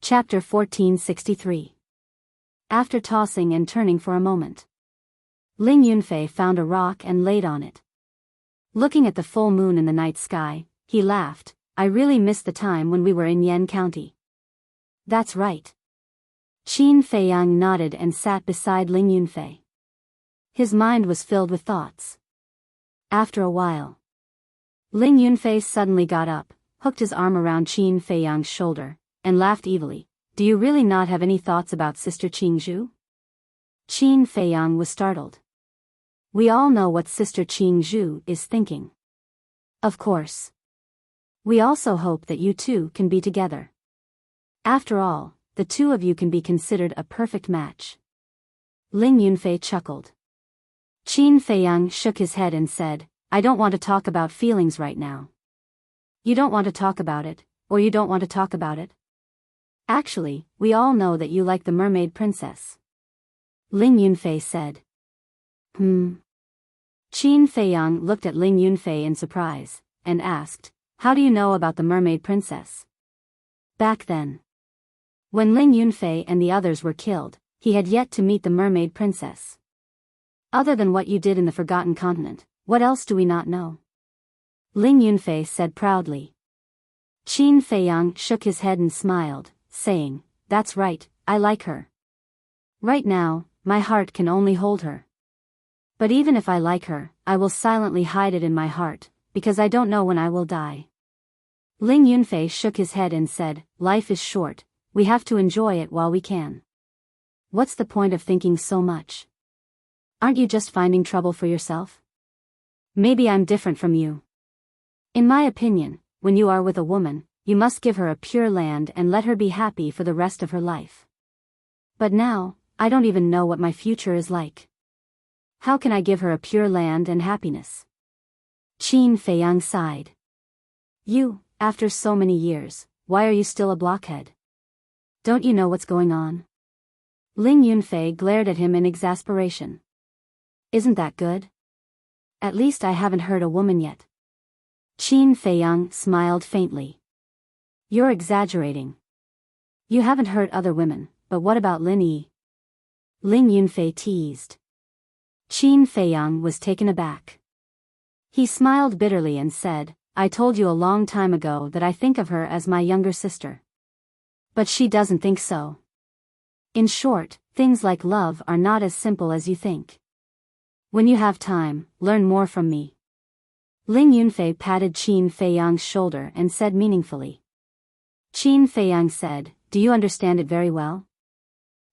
Chapter 1463. After tossing and turning for a moment, Ling Yunfei found a rock and laid on it. Looking at the full moon in the night sky, he laughed. I really miss the time when we were in Yan County. That's right. Qin Feiyang nodded and sat beside Ling Yunfei. His mind was filled with thoughts. After a while, Ling Yunfei suddenly got up, hooked his arm around Qin Feiyang's shoulder, and laughed evilly. Do you really not have any thoughts about Sister Qingzhu? Qin Feiyang was startled. We all know what Sister Qingzhu is thinking. Of course. We also hope that you two can be together. After all, the two of you can be considered a perfect match. Ling Yunfei chuckled. Qin Feiyang shook his head and said, I don't want to talk about feelings right now. You don't want to talk about it, or you don't want to talk about it? Actually, we all know that you like the mermaid princess. Ling Yunfei said. Qin Feiyang looked at Ling Yunfei in surprise, and asked, how do you know about the mermaid princess? Back then, when Ling Yunfei and the others were killed, he had yet to meet the mermaid princess. Other than what you did in the Forgotten Continent, what else do we not know? Ling Yunfei said proudly. Qin Feiyang shook his head and smiled, saying, that's right, I like her. Right now, my heart can only hold her. But even if I like her, I will silently hide it in my heart, because I don't know when I will die. Ling Yunfei shook his head and said, life is short, we have to enjoy it while we can. What's the point of thinking so much? Aren't you just finding trouble for yourself? Maybe I'm different from you. In my opinion, when you are with a woman, you must give her a pure land and let her be happy for the rest of her life. But now, I don't even know what my future is like. How can I give her a pure land and happiness? Qin Feiyang sighed. You, after so many years, why are you still a blockhead? Don't you know what's going on? Ling Yunfei glared at him in exasperation. Isn't that good? At least I haven't hurt a woman yet. Qin Feiyang smiled faintly. You're exaggerating. You haven't hurt other women, but what about Lin Yi? Ling Yunfei teased. Qin Feiyang was taken aback. He smiled bitterly and said, I told you a long time ago that I think of her as my younger sister. But she doesn't think so. In short, things like love are not as simple as you think. When you have time, learn more from me. Ling Yunfei patted Qin Feiyang's shoulder and said meaningfully. Qin Feiyang said, do you understand it very well?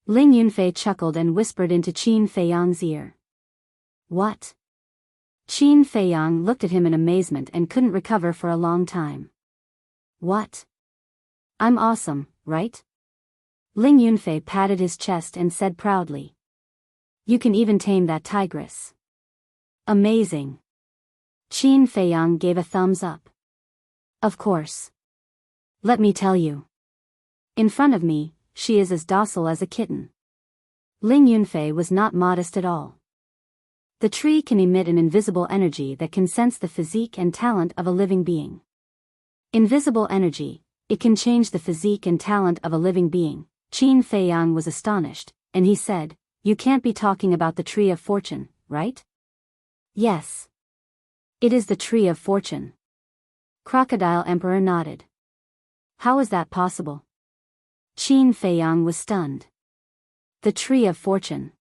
Ling Yunfei chuckled and whispered into Qin Feiyang's ear. What? Qin Feiyang looked at him in amazement and couldn't recover for a long time. What? I'm awesome, right? Ling Yunfei patted his chest and said proudly. You can even tame that tigress. Amazing. Qin Feiyang gave a thumbs up. Of course. Let me tell you. In front of me, she is as docile as a kitten. Ling Yunfei was not modest at all. The tree can emit an invisible energy that can sense the physique and talent of a living being. Invisible energy, it can change the physique and talent of a living being. Qin Feiyang was astonished, and he said, you can't be talking about the tree of fortune, right? Yes. It is the tree of fortune. Crocodile Emperor nodded. How is that possible? Qin Feiyang was stunned. The tree of fortune.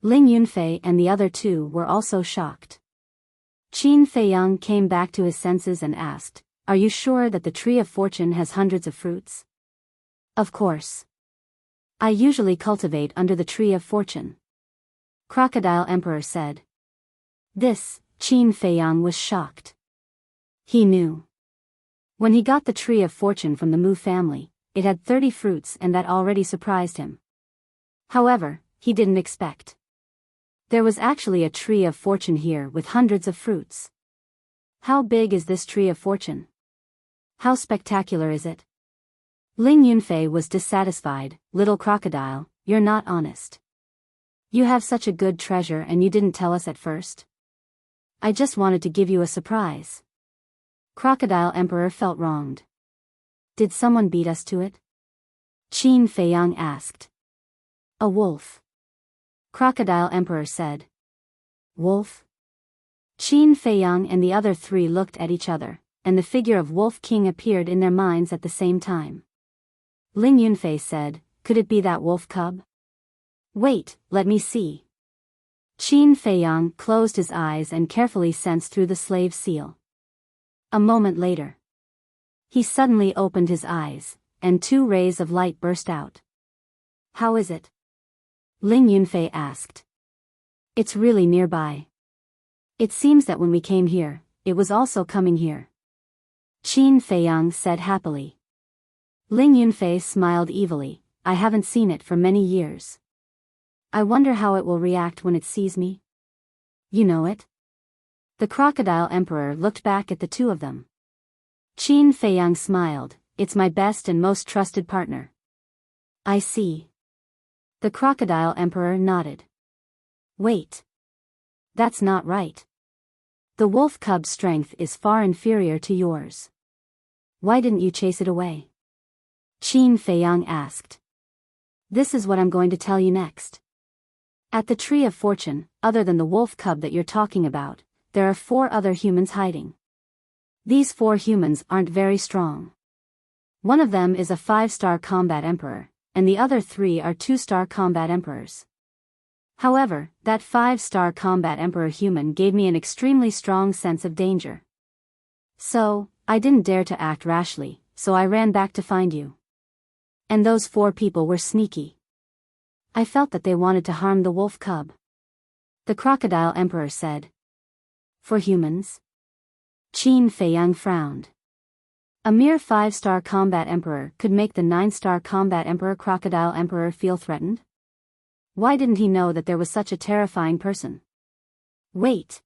Ling Yunfei and the other two were also shocked. Qin Feiyang came back to his senses and asked, are you sure that the tree of fortune has hundreds of fruits? Of course. I usually cultivate under the tree of fortune. Crocodile Emperor said. This, Qin Feiyang was shocked. He knew. When he got the tree of fortune from the Mu family, it had 30 fruits and that already surprised him. However, he didn't expect. There was actually a tree of fortune here with hundreds of fruits. How big is this tree of fortune? How spectacular is it? Ling Yunfei was dissatisfied. Little crocodile, you're not honest. You have such a good treasure and you didn't tell us at first? I just wanted to give you a surprise. Crocodile Emperor felt wronged. Did someone beat us to it? Qin Feiyang asked. A wolf. Crocodile Emperor said. Wolf? Qin Feiyang and the other three looked at each other, and the figure of Wolf King appeared in their minds at the same time. Ling Yunfei said, could it be that wolf cub? Wait, let me see. Qin Feiyang closed his eyes and carefully sensed through the slave seal. A moment later, he suddenly opened his eyes, and 2 rays of light burst out. How is it? Ling Yunfei asked. It's really nearby. It seems that when we came here, it was also coming here. Qin Feiyang said happily. Ling Yunfei smiled evilly. I haven't seen it for many years. I wonder how it will react when it sees me. You know it? The Crocodile Emperor looked back at the 2 of them. Qin Feiyang smiled. It's my best and most trusted partner. I see. The Crocodile Emperor nodded. Wait. That's not right. The wolf cub's strength is far inferior to yours. Why didn't you chase it away? Qin Feiyang asked. This is what I'm going to tell you next. At the Tree of Fortune, other than the wolf cub that you're talking about, there are 4 other humans hiding. These 4 humans aren't very strong. One of them is a 5-star combat emperor, and the other 3 are 2-star combat emperors. However, that 5-star combat emperor human gave me an extremely strong sense of danger. So, I didn't dare to act rashly, so I ran back to find you. And those 4 people were sneaky. I felt that they wanted to harm the wolf cub. The Crocodile Emperor said. For humans? Qin Feiyang frowned. A mere 5-star combat emperor could make the 9-star combat emperor Crocodile Emperor feel threatened? Why didn't he know that there was such a terrifying person? Wait.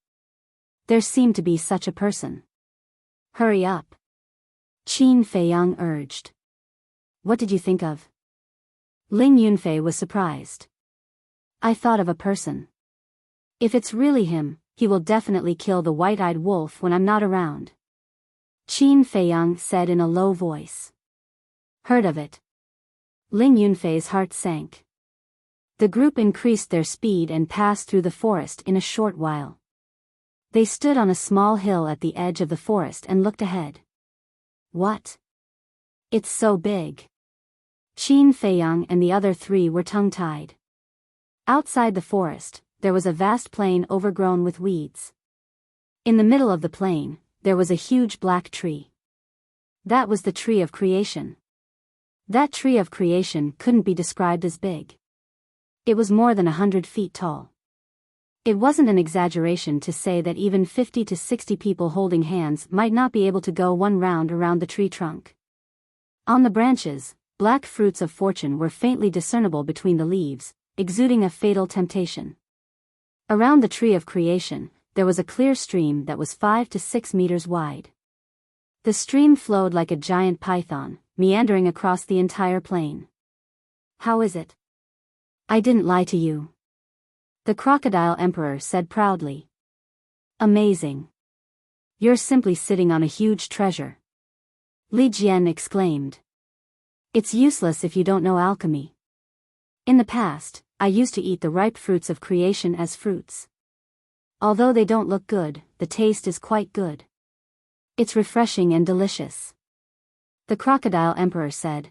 There seemed to be such a person. Hurry up. Qin Feiyang urged. What did you think of? Ling Yunfei was surprised. I thought of a person. If it's really him, he will definitely kill the white-eyed wolf when I'm not around. Qin Feiyang said in a low voice. Heard of it. Ling Yunfei's heart sank. The group increased their speed and passed through the forest in a short while. They stood on a small hill at the edge of the forest and looked ahead. What? It's so big. Qin Feiyang and the other 3 were tongue-tied. Outside the forest, there was a vast plain overgrown with weeds. In the middle of the plain, there was a huge black tree. That was the Tree of Creation. That Tree of Creation couldn't be described as big. It was more than 100 feet tall. It wasn't an exaggeration to say that even 50 to 60 people holding hands might not be able to go one round around the tree trunk. On the branches, black fruits of fortune were faintly discernible between the leaves, exuding a fatal temptation. Around the Tree of Creation, there was a clear stream that was 5 to 6 meters wide. The stream flowed like a giant python, meandering across the entire plain. How is it? I didn't lie to you. The Crocodile Emperor said proudly. Amazing. You're simply sitting on a huge treasure. Li Jian exclaimed. It's useless if you don't know alchemy. In the past, I used to eat the ripe fruits of creation as fruits. Although they don't look good, the taste is quite good. It's refreshing and delicious. The Crocodile Emperor said.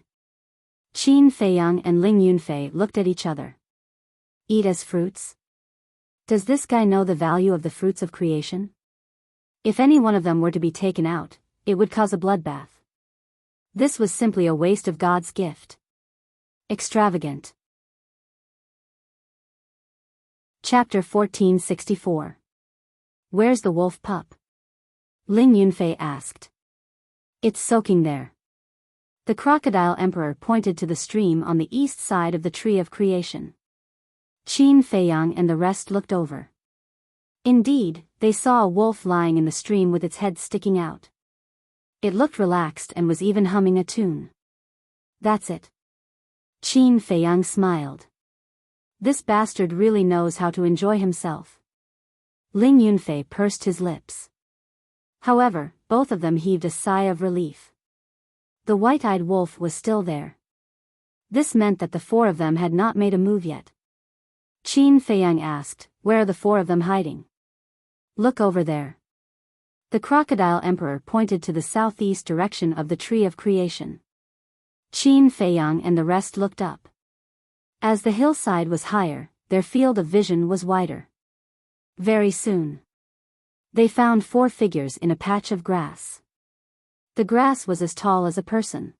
Qin Feiyang and Ling Yunfei looked at each other. Eat as fruits? Does this guy know the value of the fruits of creation? If any one of them were to be taken out, it would cause a bloodbath. This was simply a waste of God's gift. Extravagant. Chapter 1464. Where's the wolf pup? Ling Yunfei asked. It's soaking there. The Crocodile Emperor pointed to the stream on the east side of the Tree of Creation. Qin Feiyang and the rest looked over. Indeed, they saw a wolf lying in the stream with its head sticking out. It looked relaxed and was even humming a tune. That's it. Qin Feiyang smiled. This bastard really knows how to enjoy himself. Ling Yunfei pursed his lips. However, both of them heaved a sigh of relief. The white-eyed wolf was still there. This meant that the four of them had not made a move yet. Qin Feiyang asked, "Where are the four of them hiding?" "Look over there." The crocodile emperor pointed to the southeast direction of the tree of creation. Qin Feiyang and the rest looked up. As the hillside was higher, their field of vision was wider. Very soon, they found four figures in a patch of grass. The grass was as tall as a person.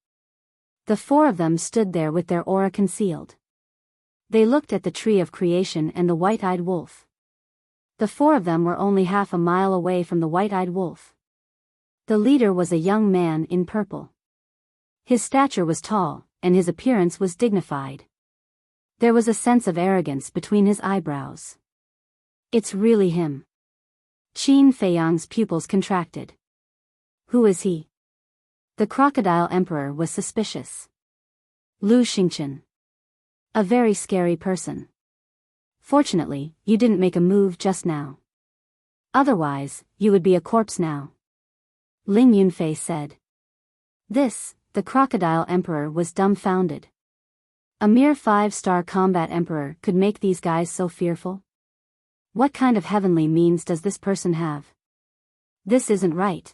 The four of them stood there with their aura concealed. They looked at the tree of creation and the white-eyed wolf. The four of them were only half a mile away from the white-eyed wolf. The leader was a young man in purple. His stature was tall, and his appearance was dignified. There was a sense of arrogance between his eyebrows. "It's really him." Qin Feiyang's pupils contracted. "Who is he?" The crocodile emperor was suspicious. "Lu Xingqian. A very scary person. Fortunately, you didn't make a move just now. Otherwise, you would be a corpse now," Ling Yunfei said. The crocodile emperor was dumbfounded. A mere 5-star combat emperor could make these guys so fearful? What kind of heavenly means does this person have? This isn't right.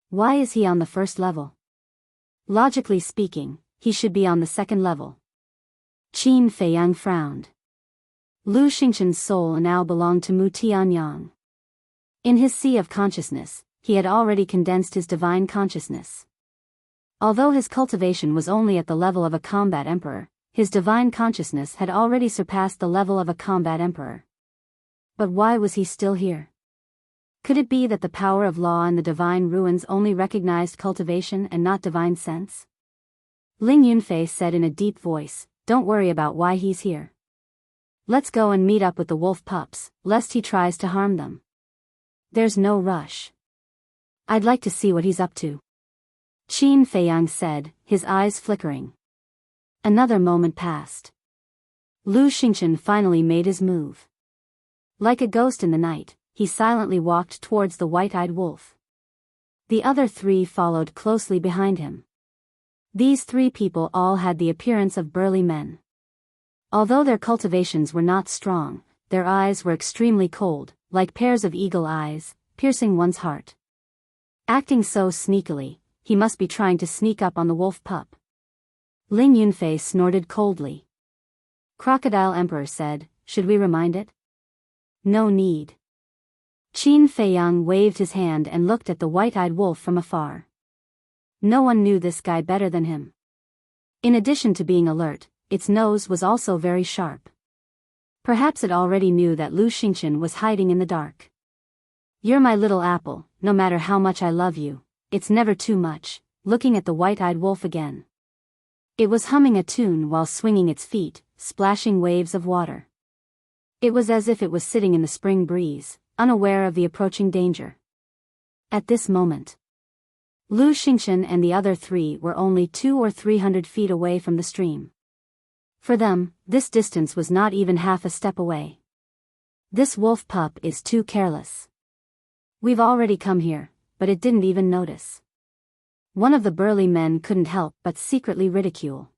Why is he on the first level? Logically speaking, he should be on the second level. Qin Feiyang frowned. Lu Xingqian's soul now belonged to Mu Tianyang. In his sea of consciousness, he had already condensed his divine consciousness. Although his cultivation was only at the level of a combat emperor, his divine consciousness had already surpassed the level of a combat emperor. But why was he still here? Could it be that the power of law and the divine ruins only recognized cultivation and not divine sense? Ling Yunfei said in a deep voice, "Don't worry about why he's here. Let's go and meet up with the wolf pups, lest he tries to harm them. There's no rush. I'd like to see what he's up to." Qin Feiyang said, his eyes flickering. Another moment passed. Lu Xingqian finally made his move. Like a ghost in the night, he silently walked towards the white-eyed wolf. The other three followed closely behind him. These three people all had the appearance of burly men. Although their cultivations were not strong, their eyes were extremely cold, like pairs of eagle eyes, piercing one's heart. Acting so sneakily, he must be trying to sneak up on the wolf pup. Ling Yunfei snorted coldly. Crocodile Emperor said, "Should we remind it?" "No need." Qin Feiyang waved his hand and looked at the white-eyed wolf from afar. No one knew this guy better than him. In addition to being alert, its nose was also very sharp. Perhaps it already knew that Lu Xingqian was hiding in the dark. "You're my little apple, no matter how much I love you, it's never too much," looking at the white-eyed wolf again. It was humming a tune while swinging its feet, splashing waves of water. It was as if it was sitting in the spring breeze, unaware of the approaching danger. At this moment, Lu Xingqian and the other three were only 200 or 300 feet away from the stream. For them, this distance was not even half a step away. "This wolf pup is too careless. We've already come here, but it didn't even notice." One of the burly men couldn't help but secretly ridicule.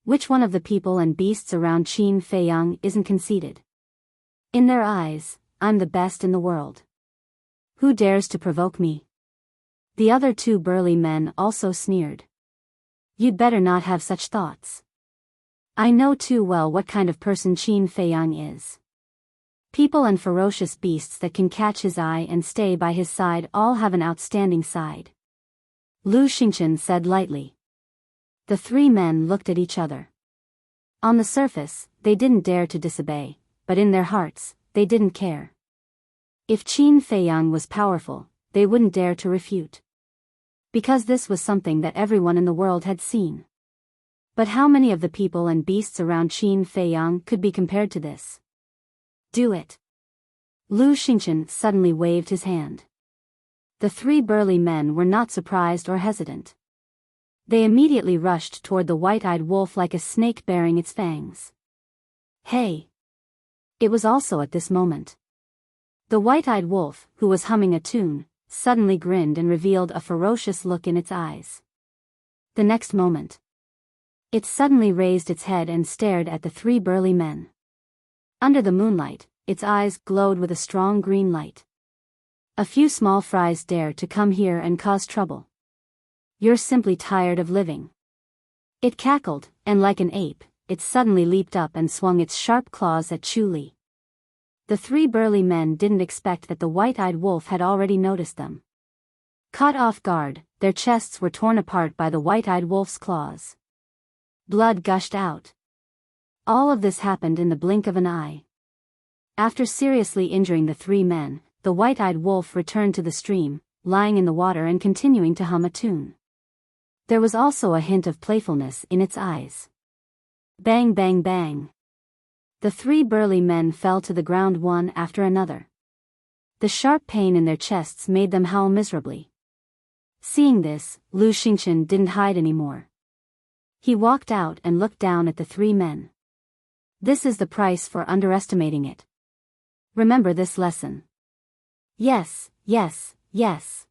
Which one of the people and beasts around Qin Feiyang isn't conceited? In their eyes, I'm the best in the world. Who dares to provoke me? The other two burly men also sneered. You'd better not have such thoughts. I know too well what kind of person Qin Feiyang is. People and ferocious beasts that can catch his eye and stay by his side all have an outstanding side. Lu Xingqian said lightly. The three men looked at each other. On the surface, they didn't dare to disobey, but in their hearts, they didn't care. If Qin Feiyang was powerful, they wouldn't dare to refute. Because this was something that everyone in the world had seen. But how many of the people and beasts around Qin Feiyang could be compared to this? Do it. Lu Xingqian suddenly waved his hand. The three burly men were not surprised or hesitant. They immediately rushed toward the white-eyed wolf like a snake baring its fangs. Hey! It was also at this moment. The white-eyed wolf, who was humming a tune, suddenly grinned and revealed a ferocious look in its eyes. The next moment, It suddenly raised its head and stared at the three burly men. Under the moonlight, its eyes glowed with a strong green light. A few small fries dare to come here and cause trouble. You're simply tired of living. It cackled, and like an ape, it suddenly leaped up and swung its sharp claws at Chu Li. The three burly men didn't expect that the white-eyed wolf had already noticed them. Caught off guard, their chests were torn apart by the white-eyed wolf's claws. Blood gushed out. All of this happened in the blink of an eye. After seriously injuring the three men, the white-eyed wolf returned to the stream, lying in the water and continuing to hum a tune. There was also a hint of playfulness in its eyes. Bang bang bang. The three burly men fell to the ground one after another. The sharp pain in their chests made them howl miserably. Seeing this, Lu Xingchen didn't hide anymore. He walked out and looked down at the three men. This is the price for underestimating it. Remember this lesson. Yes, yes, yes.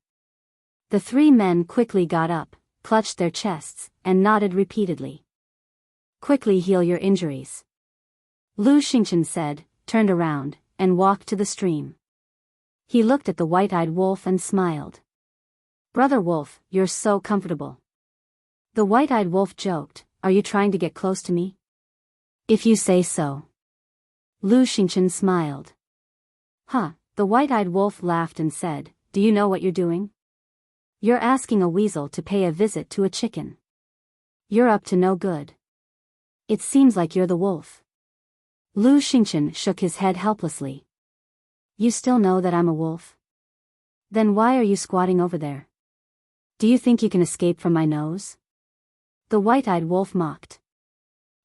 The three men quickly got up, clutched their chests, and nodded repeatedly. Quickly heal your injuries. Lu Xingchen said, turned around, and walked to the stream. He looked at the white-eyed wolf and smiled. Brother Wolf, you're so comfortable. The white-eyed wolf joked, are you trying to get close to me? If you say so. Lu Xingchen smiled. Huh, the white-eyed wolf laughed and said, do you know what you're doing? You're asking a weasel to pay a visit to a chicken. You're up to no good. It seems like you're the wolf. Lu Xingchen shook his head helplessly. You still know that I'm a wolf? Then why are you squatting over there? Do you think you can escape from my nose? The white-eyed wolf mocked.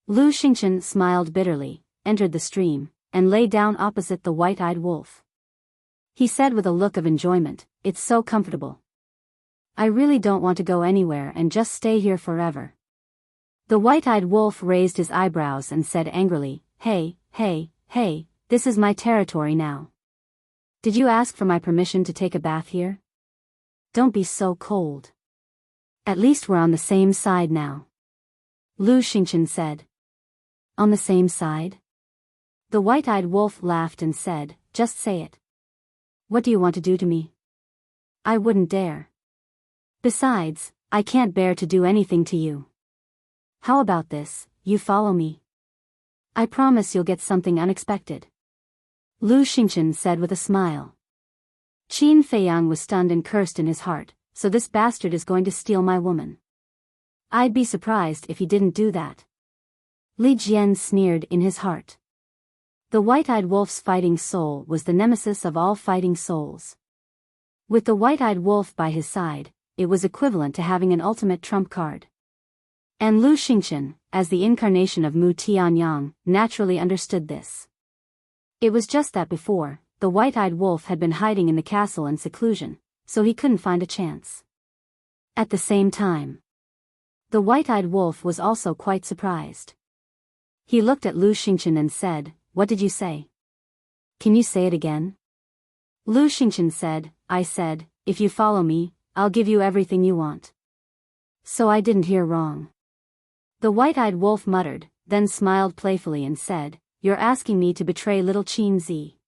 Lu Xingchen smiled bitterly, entered the stream, and lay down opposite the white-eyed wolf. He said with a look of enjoyment, it's so comfortable. I really don't want to go anywhere and just stay here forever. The white-eyed wolf raised his eyebrows and said angrily, hey, hey, hey, this is my territory now. Did you ask for my permission to take a bath here? Don't be so cold. At least we're on the same side now. Lu Xingchen said. On the same side? The white-eyed wolf laughed and said, just say it. What do you want to do to me? I wouldn't dare. Besides, I can't bear to do anything to you. How about this, you follow me? I promise you'll get something unexpected. Lu Xingchen said with a smile. Qin Feiyang was stunned and cursed in his heart, so this bastard is going to steal my woman. I'd be surprised if he didn't do that. Li Jian sneered in his heart. The white-eyed wolf's fighting soul was the nemesis of all fighting souls. With the white-eyed wolf by his side, it was equivalent to having an ultimate trump card. And Lu Xingchen, as the incarnation of Mu Tianyang, naturally understood this. It was just that before, the white-eyed wolf had been hiding in the castle in seclusion, so he couldn't find a chance. At the same time, the white-eyed wolf was also quite surprised. He looked at Lu Xingchen and said, what did you say? Can you say it again? Lu Xingchen said, I said, if you follow me, I'll give you everything you want. So I didn't hear wrong. The white-eyed wolf muttered, then smiled playfully and said, you're asking me to betray little Qin Zi.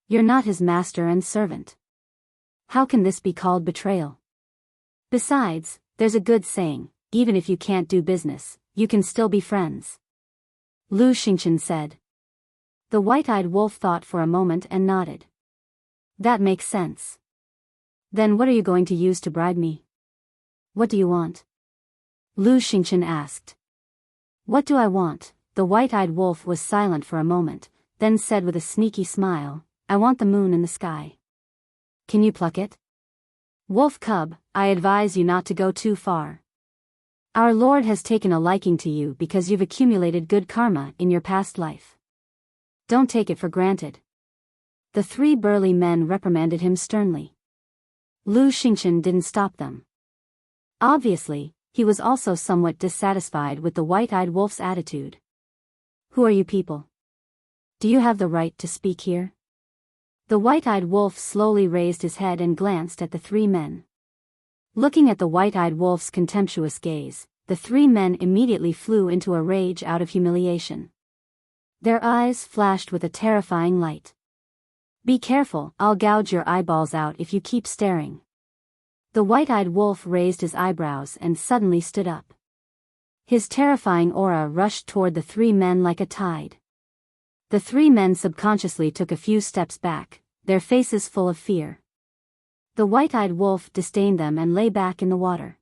You're not his master and servant. How can this be called betrayal? Besides, there's a good saying, even if you can't do business, you can still be friends. Lu Xingchen said. The white-eyed wolf thought for a moment and nodded. That makes sense. Then what are you going to use to bribe me? What do you want? Lu Xingchen asked. What do I want? The white-eyed wolf was silent for a moment, then said with a sneaky smile, I want the moon in the sky. Can you pluck it? Wolf cub, I advise you not to go too far. Our Lord has taken a liking to you because you've accumulated good karma in your past life. Don't take it for granted. The three burly men reprimanded him sternly. Lu Xingchen didn't stop them. Obviously, he was also somewhat dissatisfied with the white-eyed wolf's attitude. Who are you people? Do you have the right to speak here? The white-eyed wolf slowly raised his head and glanced at the three men. Looking at the white-eyed wolf's contemptuous gaze, the three men immediately flew into a rage out of humiliation. Their eyes flashed with a terrifying light. "Be careful, I'll gouge your eyeballs out if you keep staring." The white-eyed wolf raised his eyebrows and suddenly stood up. His terrifying aura rushed toward the three men like a tide. The three men subconsciously took a few steps back, their faces full of fear. The white-eyed wolf disdained them and lay back in the water.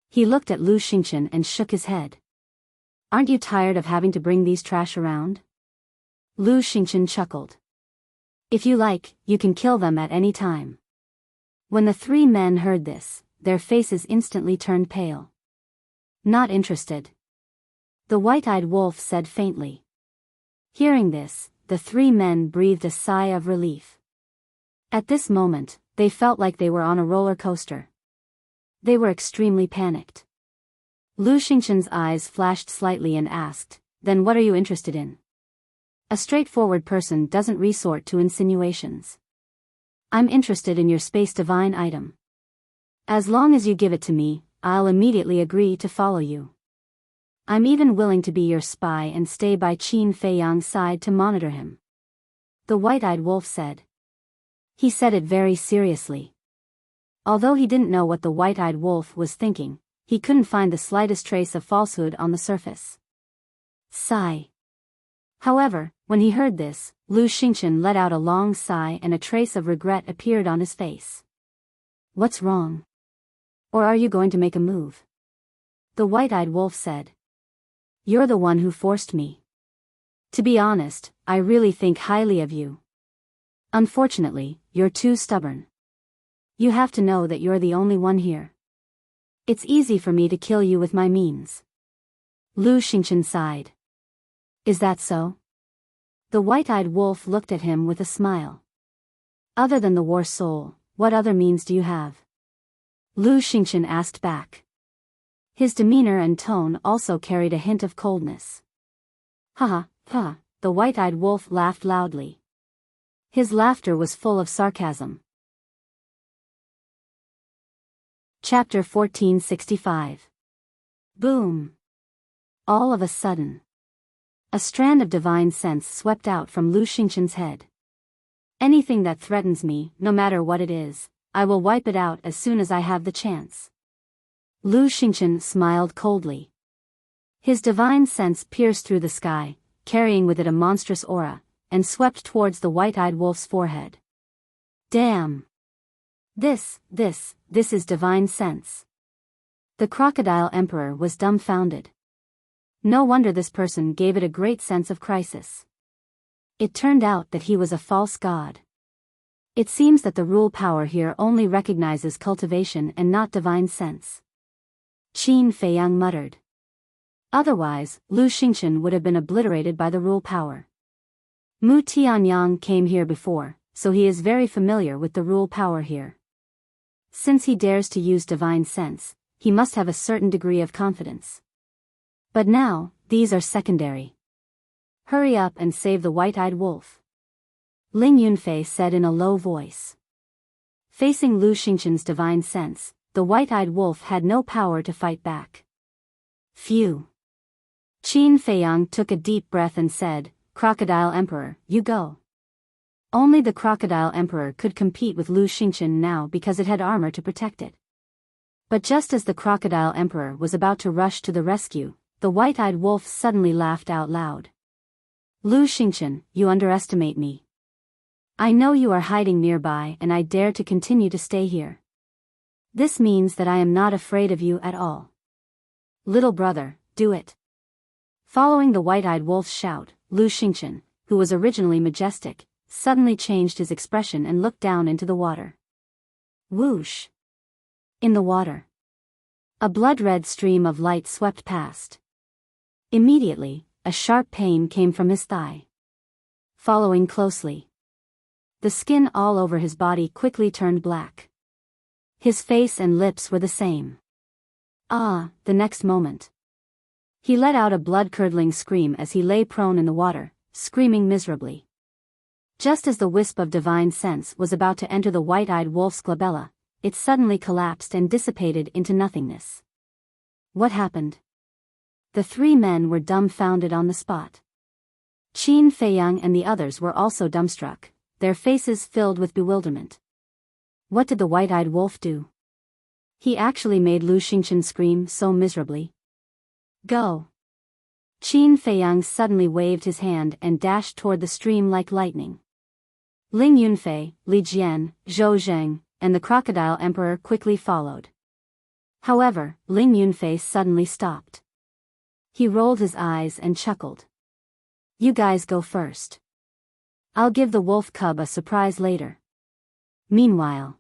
He looked at Lu Xingchen and shook his head. "Aren't you tired of having to bring these trash around?" Lu Xingchen chuckled. "If you like, you can kill them at any time." When the three men heard this, their faces instantly turned pale. "Not interested," the white-eyed wolf said faintly. Hearing this, the three men breathed a sigh of relief. At this moment, they felt like they were on a roller coaster. They were extremely panicked. Lu Xingchen's eyes flashed slightly and asked, "Then what are you interested in?" A straightforward person doesn't resort to insinuations. "I'm interested in your space divine item. As long as you give it to me, I'll immediately agree to follow you. I'm even willing to be your spy and stay by Qin Feiyang's side to monitor him," the white-eyed wolf said. He said it very seriously. Although he didn't know what the white-eyed wolf was thinking, he couldn't find the slightest trace of falsehood on the surface. Sigh. However, when he heard this, Lu Xingchen let out a long sigh and a trace of regret appeared on his face. "What's wrong? Or are you going to make a move?" the white-eyed wolf said. "You're the one who forced me. To be honest, I really think highly of you. Unfortunately, you're too stubborn. You have to know that you're the only one here. It's easy for me to kill you with my means." Lu Xingchen sighed. "Is that so?" The white-eyed wolf looked at him with a smile. "Other than the war soul, what other means do you have?" Lu Xingchen asked back. His demeanor and tone also carried a hint of coldness. "Ha ha," the white-eyed wolf laughed loudly. His laughter was full of sarcasm. Chapter 1465. Boom. All of a sudden, a strand of divine sense swept out from Lu Xingchen's head. "Anything that threatens me, no matter what it is, I will wipe it out as soon as I have the chance." Lu Xingchen smiled coldly. His divine sense pierced through the sky, carrying with it a monstrous aura, and swept towards the white-eyed wolf's forehead. "Damn! This is divine sense." The crocodile emperor was dumbfounded. No wonder this person gave it a great sense of crisis. It turned out that he was a false god. It seems that the rule power here only recognizes cultivation and not divine sense. Qin Feiyang muttered. Otherwise, Lu Xingchen would have been obliterated by the rule power. Mu Tianyang came here before, so he is very familiar with the rule power here. Since he dares to use divine sense, he must have a certain degree of confidence. But now, these are secondary. Hurry up and save the white-eyed wolf, Ling Yunfei said in a low voice. Facing Lu Xingchen's divine sense, the white-eyed wolf had no power to fight back. Phew. Qin Feiyang took a deep breath and said, "Crocodile Emperor, you go." Only the Crocodile Emperor could compete with Lu Xingchen now because it had armor to protect it. But just as the Crocodile Emperor was about to rush to the rescue, the white-eyed wolf suddenly laughed out loud. "Lu Xingchen, you underestimate me. I know you are hiding nearby and I dare to continue to stay here. This means that I am not afraid of you at all. Little brother, do it." Following the white-eyed wolf's shout, Lu Xingchen, who was originally majestic, suddenly changed his expression and looked down into the water. Whoosh! In the water, a blood-red stream of light swept past. Immediately, a sharp pain came from his thigh. Following closely, the skin all over his body quickly turned black. His face and lips were the same. The next moment, he let out a blood-curdling scream as he lay prone in the water, screaming miserably. Just as the wisp of divine sense was about to enter the white-eyed wolf's glabella, it suddenly collapsed and dissipated into nothingness. What happened? The three men were dumbfounded on the spot. Qin Feiyang and the others were also dumbstruck, their faces filled with bewilderment. What did the white-eyed wolf do? He actually made Lu Xingchen scream so miserably. Go! Qin Feiyang suddenly waved his hand and dashed toward the stream like lightning. Ling Yunfei, Li Jian, Zhou Zheng, and the Crocodile Emperor quickly followed. However, Ling Yunfei suddenly stopped. He rolled his eyes and chuckled. You guys go first. I'll give the wolf cub a surprise later. Meanwhile,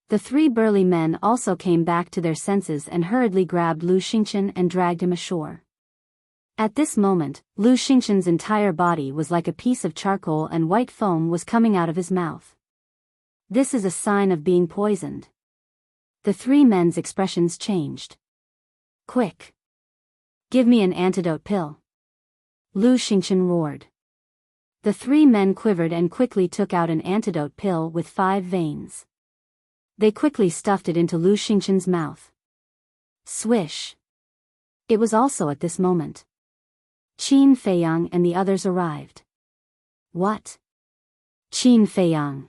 the three burly men also came back to their senses and hurriedly grabbed Lu Xingchen and dragged him ashore. At this moment, Lu Xingchen's entire body was like a piece of charcoal and white foam was coming out of his mouth. This is a sign of being poisoned. The three men's expressions changed. Quick! Give me an antidote pill. Lu Xingchen roared. The three men quivered and quickly took out an antidote pill with 5 veins. They quickly stuffed it into Lu Xingchen's mouth. Swish! It was also at this moment Qin Feiyang and the others arrived. What? Qin Feiyang.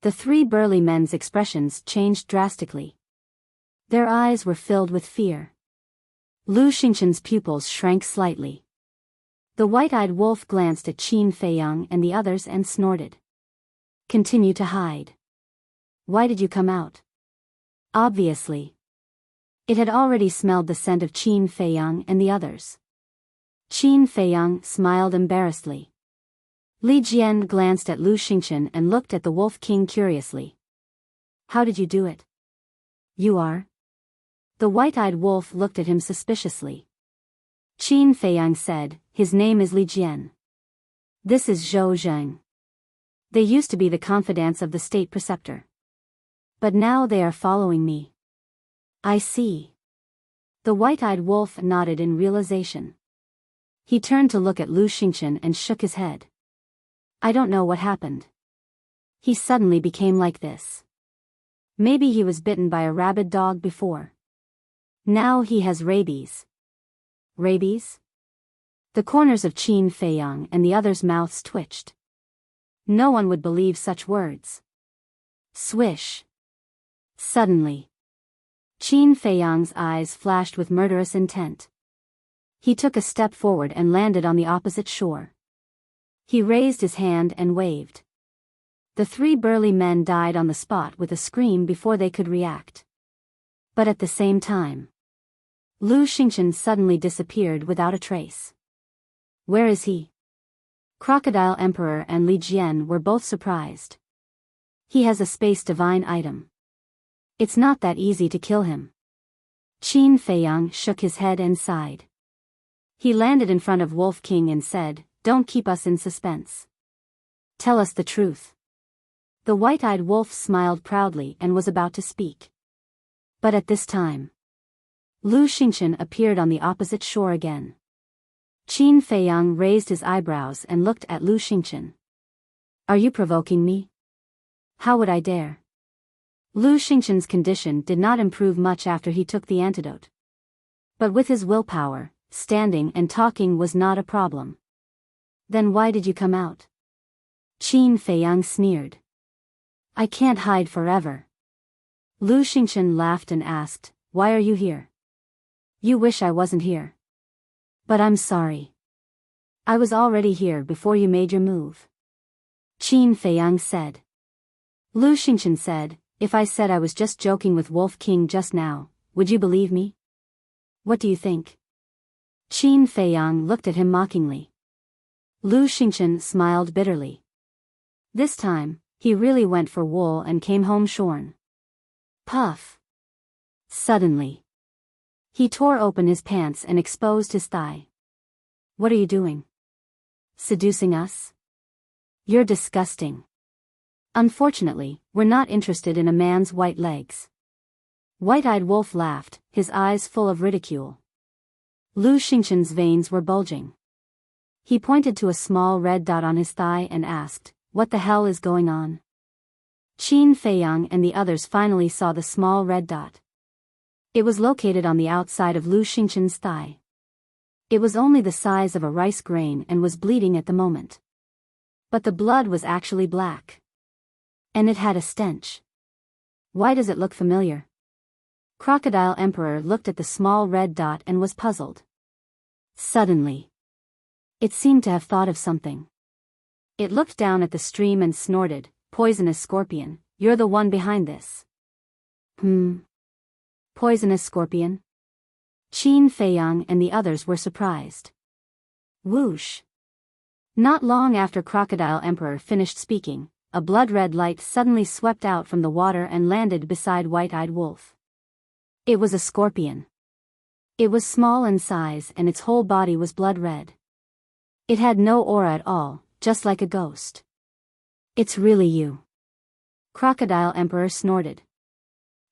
The three burly men's expressions changed drastically. Their eyes were filled with fear. Lu Xingchen's pupils shrank slightly. The white-eyed wolf glanced at Qin Feiyang and the others and snorted. Continue to hide. Why did you come out? Obviously. It had already smelled the scent of Qin Feiyang and the others. Qin Feiyang smiled embarrassedly. Li Jian glanced at Lu Xingchen and looked at the Wolf King curiously. How did you do it? You are? The white-eyed wolf looked at him suspiciously. Qin Feiyang said, his name is Li Jian. This is Zhou Zheng. They used to be the confidants of the state preceptor. But now they are following me. I see. The white-eyed wolf nodded in realization. He turned to look at Lu Xingchen and shook his head. I don't know what happened. He suddenly became like this. Maybe he was bitten by a rabid dog before. Now he has rabies. Rabies? The corners of Qin Feiyang and the others' mouths twitched. No one would believe such words. Swish. Suddenly, Qin Feiyang's eyes flashed with murderous intent. He took a step forward and landed on the opposite shore. He raised his hand and waved. The three burly men died on the spot with a scream before they could react. But at the same time, Lu Xingchen suddenly disappeared without a trace. Where is he? Crocodile Emperor and Li Jian were both surprised. He has a space divine item. It's not that easy to kill him. Qin Feiyang shook his head and sighed. He landed in front of Wolf King and said, Don't keep us in suspense. Tell us the truth. The white-eyed wolf smiled proudly and was about to speak. But at this time, Lu Xingchen appeared on the opposite shore again. Qin Feiyang raised his eyebrows and looked at Lu Xingchen. Are you provoking me? How would I dare? Lu Xingchen's condition did not improve much after he took the antidote. But with his willpower, standing and talking was not a problem. Then why did you come out? Qin Feiyang sneered. I can't hide forever. Lu Xingchen laughed and asked, Why are you here? You wish I wasn't here. But I'm sorry. I was already here before you made your move. Qin Feiyang said. Lu Xingchen said, If I said I was just joking with Wolf King just now, would you believe me? What do you think? Qin Feiyang looked at him mockingly. Lu Xingchen smiled bitterly. This time, he really went for wool and came home shorn. Puff! Suddenly, he tore open his pants and exposed his thigh. What are you doing? Seducing us? You're disgusting. Unfortunately, we're not interested in a man's white legs. White-eyed wolf laughed, his eyes full of ridicule. Lu Xingchen's veins were bulging. He pointed to a small red dot on his thigh and asked, What the hell is going on? Qin Feiyang and the others finally saw the small red dot. It was located on the outside of Lu Xingchen's thigh. It was only the size of a rice grain and was bleeding at the moment. But the blood was actually black. And it had a stench. Why does it look familiar? Crocodile Emperor looked at the small red dot and was puzzled. Suddenly, it seemed to have thought of something. It looked down at the stream and snorted, "Poisonous scorpion, you're the one behind this." Poisonous scorpion? Qin Feiyang and the others were surprised. Whoosh! Not long after Crocodile Emperor finished speaking, a blood-red light suddenly swept out from the water and landed beside White-Eyed Wolf. It was a scorpion. It was small in size and its whole body was blood-red. It had no aura at all, just like a ghost. "It's really you." Crocodile Emperor snorted.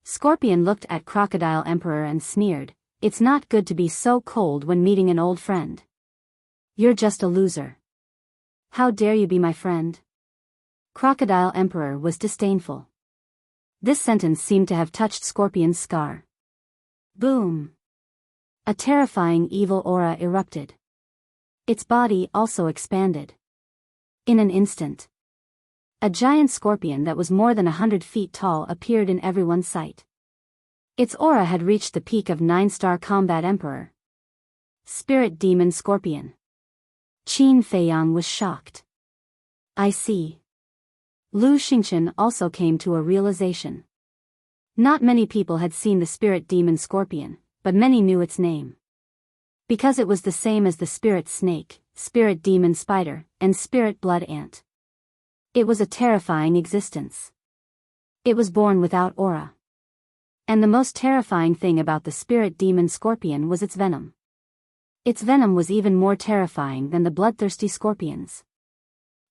Scorpion looked at Crocodile Emperor and sneered, "It's not good to be so cold when meeting an old friend. You're just a loser. How dare you be my friend?" Crocodile Emperor was disdainful. This sentence seemed to have touched Scorpion's scar. Boom! A terrifying evil aura erupted. Its body also expanded. In an instant, a giant scorpion that was more than 100 feet tall appeared in everyone's sight. Its aura had reached the peak of 9-star Combat Emperor. Spirit Demon Scorpion. Qin Feiyang was shocked. "I see." Lu Xingchen also came to a realization. Not many people had seen the Spirit Demon Scorpion, but many knew its name. Because it was the same as the Spirit Snake, Spirit Demon Spider, and Spirit Blood Ant. It was a terrifying existence. It was born without aura. And the most terrifying thing about the Spirit Demon Scorpion was its venom. Its venom was even more terrifying than the bloodthirsty scorpions.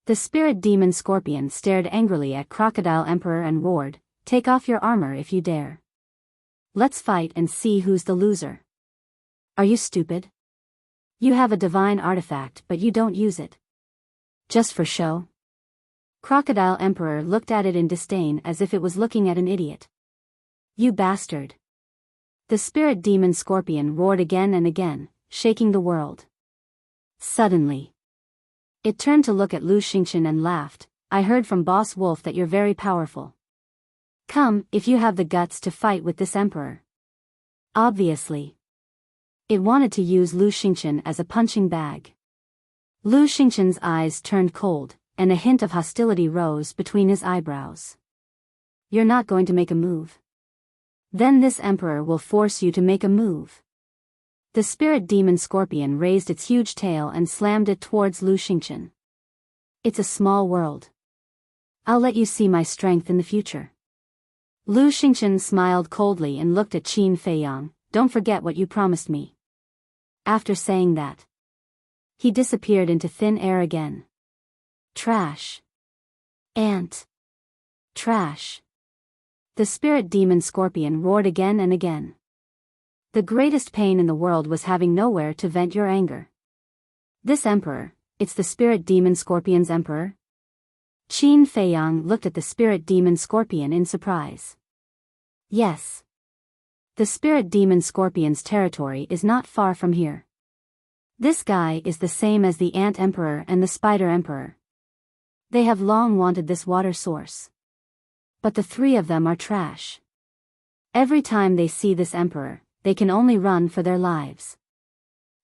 The Spirit Demon Scorpion stared angrily at Crocodile Emperor and roared, "Take off your armor if you dare. Let's fight and see who's the loser." "Are you stupid? You have a divine artifact but you don't use it. Just for show?" Crocodile Emperor looked at it in disdain as if it was looking at an idiot. "You bastard." The Spirit Demon Scorpion roared again and again, shaking the world. Suddenly, it turned to look at Lu Xingchen and laughed, "I heard from Boss Wolf that you're very powerful. Come, if you have the guts to fight with this emperor." Obviously, it wanted to use Lu Xingchen as a punching bag. Lu Xingchen's eyes turned cold, and a hint of hostility rose between his eyebrows. "You're not going to make a move? Then this emperor will force you to make a move." The Spirit Demon Scorpion raised its huge tail and slammed it towards Lu Xingchen. "It's a small world. I'll let you see my strength in the future." Lu Xingchen smiled coldly and looked at Qin Feiyang, "Don't forget what you promised me." After saying that, he disappeared into thin air again. Trash. Ant. Trash. The Spirit Demon Scorpion roared again and again. The greatest pain in the world was having nowhere to vent your anger. This emperor, it's the Spirit Demon Scorpion's emperor? Qin Feiyang looked at the Spirit Demon Scorpion in surprise. Yes. The Spirit Demon Scorpion's territory is not far from here. This guy is the same as the Ant Emperor and the Spider Emperor. They have long wanted this water source. But the three of them are trash. Every time they see this emperor, they can only run for their lives.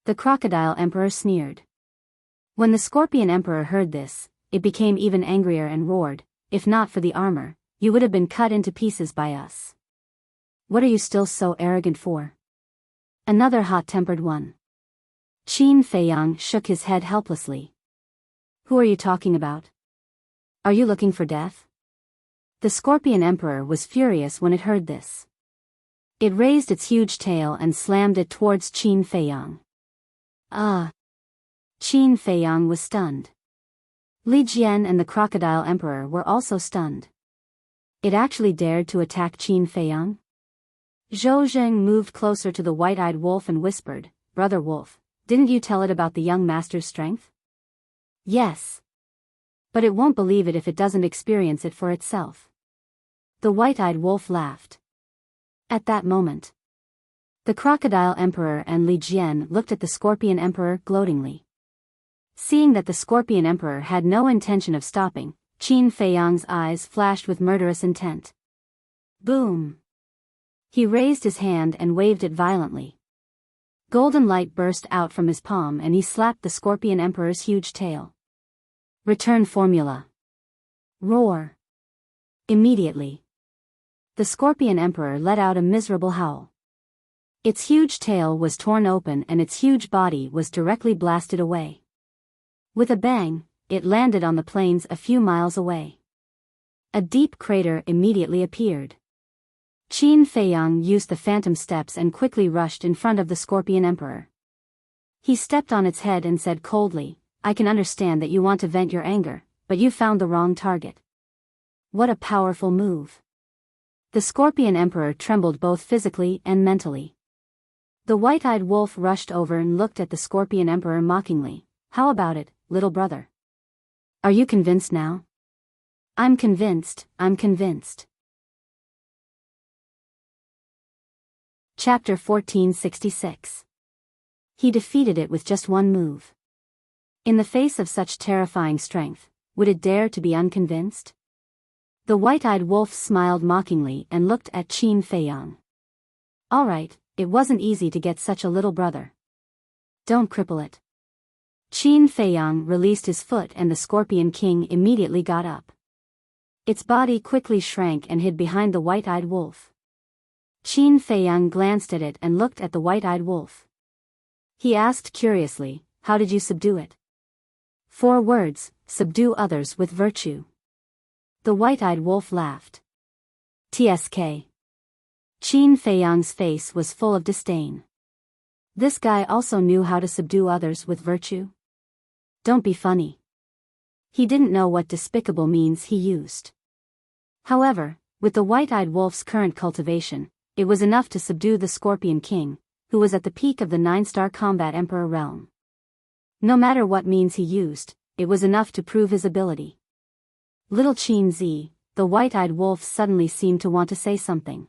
The Crocodile Emperor sneered. When the Scorpion Emperor heard this, it became even angrier and roared, "If not for the armor, you would have been cut into pieces by us. What are you still so arrogant for?" Another hot-tempered one. Qin Feiyang shook his head helplessly. "Who are you talking about? Are you looking for death?" The Scorpion Emperor was furious when it heard this. It raised its huge tail and slammed it towards Qin Feiyang. Ah! Qin Feiyang was stunned. Li Jian and the Crocodile Emperor were also stunned. It actually dared to attack Qin Feiyang? Zhou Zheng moved closer to the white-eyed wolf and whispered, "Brother Wolf, didn't you tell it about the young master's strength?" "Yes. But it won't believe it if it doesn't experience it for itself." The white-eyed wolf laughed. At that moment, The Crocodile Emperor and Li Jian looked at the Scorpion Emperor gloatingly. Seeing that the Scorpion Emperor had no intention of stopping, Qin Feiyang's eyes flashed with murderous intent. Boom! He raised his hand and waved it violently. Golden light burst out from his palm and he slapped the Scorpion Emperor's huge tail. Return formula. Roar! Immediately, the Scorpion Emperor let out a miserable howl. Its huge tail was torn open and its huge body was directly blasted away. With a bang, it landed on the plains a few miles away. A deep crater immediately appeared. Qin Feiyang used the phantom steps and quickly rushed in front of the Scorpion Emperor. He stepped on its head and said coldly, "I can understand that you want to vent your anger, but you found the wrong target." What a powerful move. The Scorpion Emperor trembled both physically and mentally. The white-eyed wolf rushed over and looked at the Scorpion Emperor mockingly. "How about it, little brother? Are you convinced now?" I'm convinced." Chapter 1466. He defeated it with just one move. In the face of such terrifying strength, would it dare to be unconvinced? The white-eyed wolf smiled mockingly and looked at Qin Feiyang. All right, it wasn't easy to get such a little brother. Don't cripple it. Qin Feiyang released his foot and the Scorpion King immediately got up. Its body quickly shrank and hid behind the white-eyed wolf. Qin Feiyang glanced at it and looked at the white-eyed wolf. He asked curiously, "How did you subdue it?" 4 words, subdue others with virtue. The white-eyed wolf laughed. TSK. Qin Feiyang's face was full of disdain. This guy also knew how to subdue others with virtue? Don't be funny. He didn't know what despicable means he used. However, with the white-eyed wolf's current cultivation, it was enough to subdue the Scorpion King, who was at the peak of the 9-star combat emperor realm. No matter what means he used, it was enough to prove his ability. Little Qin Zi, the white-eyed wolf suddenly seemed to want to say something.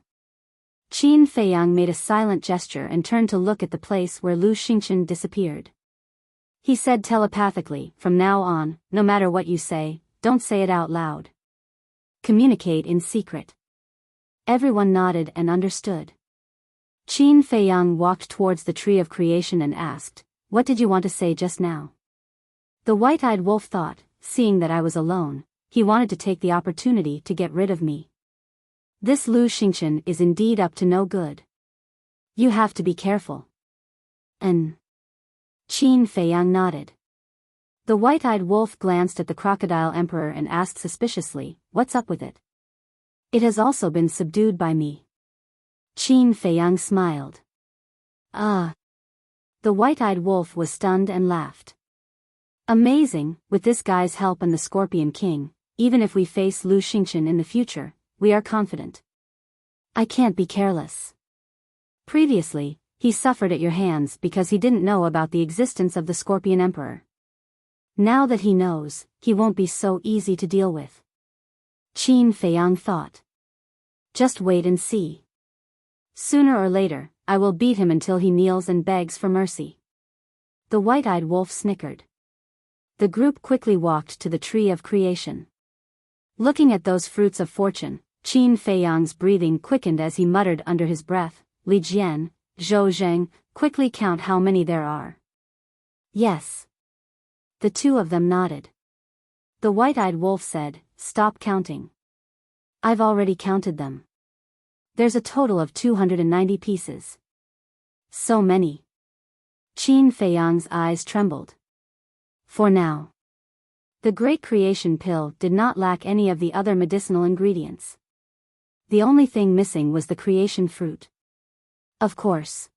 Qin Feiyang made a silent gesture and turned to look at the place where Lu Xingchen disappeared. He said telepathically, "From now on, no matter what you say, don't say it out loud. Communicate in secret." Everyone nodded and understood. Qin Feiyang walked towards the tree of creation and asked, "What did you want to say just now?" The white-eyed wolf thought, seeing that I was alone, he wanted to take the opportunity to get rid of me. This Lu Xingchen is indeed up to no good. You have to be careful. Qin Feiyang nodded. The white-eyed wolf glanced at the Crocodile Emperor and asked suspiciously, "What's up with it?" "It has also been subdued by me." Qin Feiyang smiled. Ah. The white-eyed wolf was stunned and laughed. Amazing, with this guy's help and the Scorpion King, even if we face Lu Xingchen in the future, we are confident. I can't be careless. Previously, he suffered at your hands because he didn't know about the existence of the Scorpion Emperor. Now that he knows, he won't be so easy to deal with. Qin Feiyang thought. Just wait and see. Sooner or later, I will beat him until he kneels and begs for mercy. The white-eyed wolf snickered. The group quickly walked to the tree of creation. Looking at those fruits of fortune, Qin Feiyang's breathing quickened as he muttered under his breath, "Li Jian, Zhou Zheng, quickly count how many there are." Yes. The two of them nodded. The white-eyed wolf said, "Stop counting. I've already counted them. There's a total of 290 pieces." So many. Qin Feiyang's eyes trembled. For now. The Great Creation Pill did not lack any of the other medicinal ingredients. The only thing missing was the creation fruit. Of course.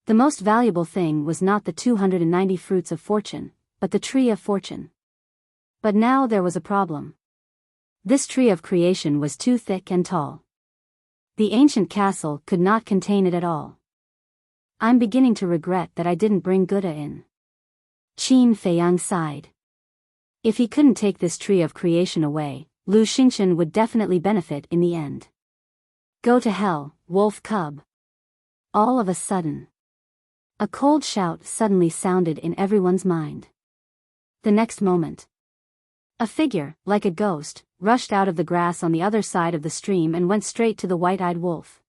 The most valuable thing was not the 290 fruits of fortune, but the tree of fortune. But now there was a problem. This tree of creation was too thick and tall. The ancient castle could not contain it at all. I'm beginning to regret that I didn't bring Buddha in. Qin Feiyang sighed. If he couldn't take this tree of creation away, Lu Xingchen would definitely benefit in the end. Go to hell, wolf cub. All of a sudden, a cold shout suddenly sounded in everyone's mind. The next moment, a figure, like a ghost, rushed out of the grass on the other side of the stream and went straight to the white-eyed wolf.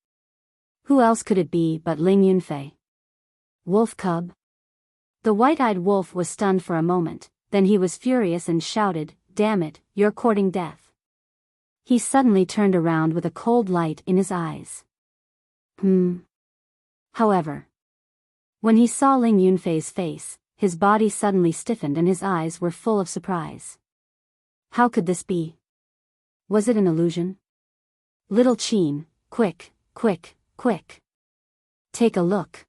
Who else could it be but Ling Yunfei? Wolf cub? The white-eyed wolf was stunned for a moment, then he was furious and shouted, "Damn it, you're courting death." He suddenly turned around with a cold light in his eyes. However, when he saw Ling Yunfei's face, his body suddenly stiffened and his eyes were full of surprise. How could this be? Was it an illusion? Little Qin, quick, quick, quick. Take a look.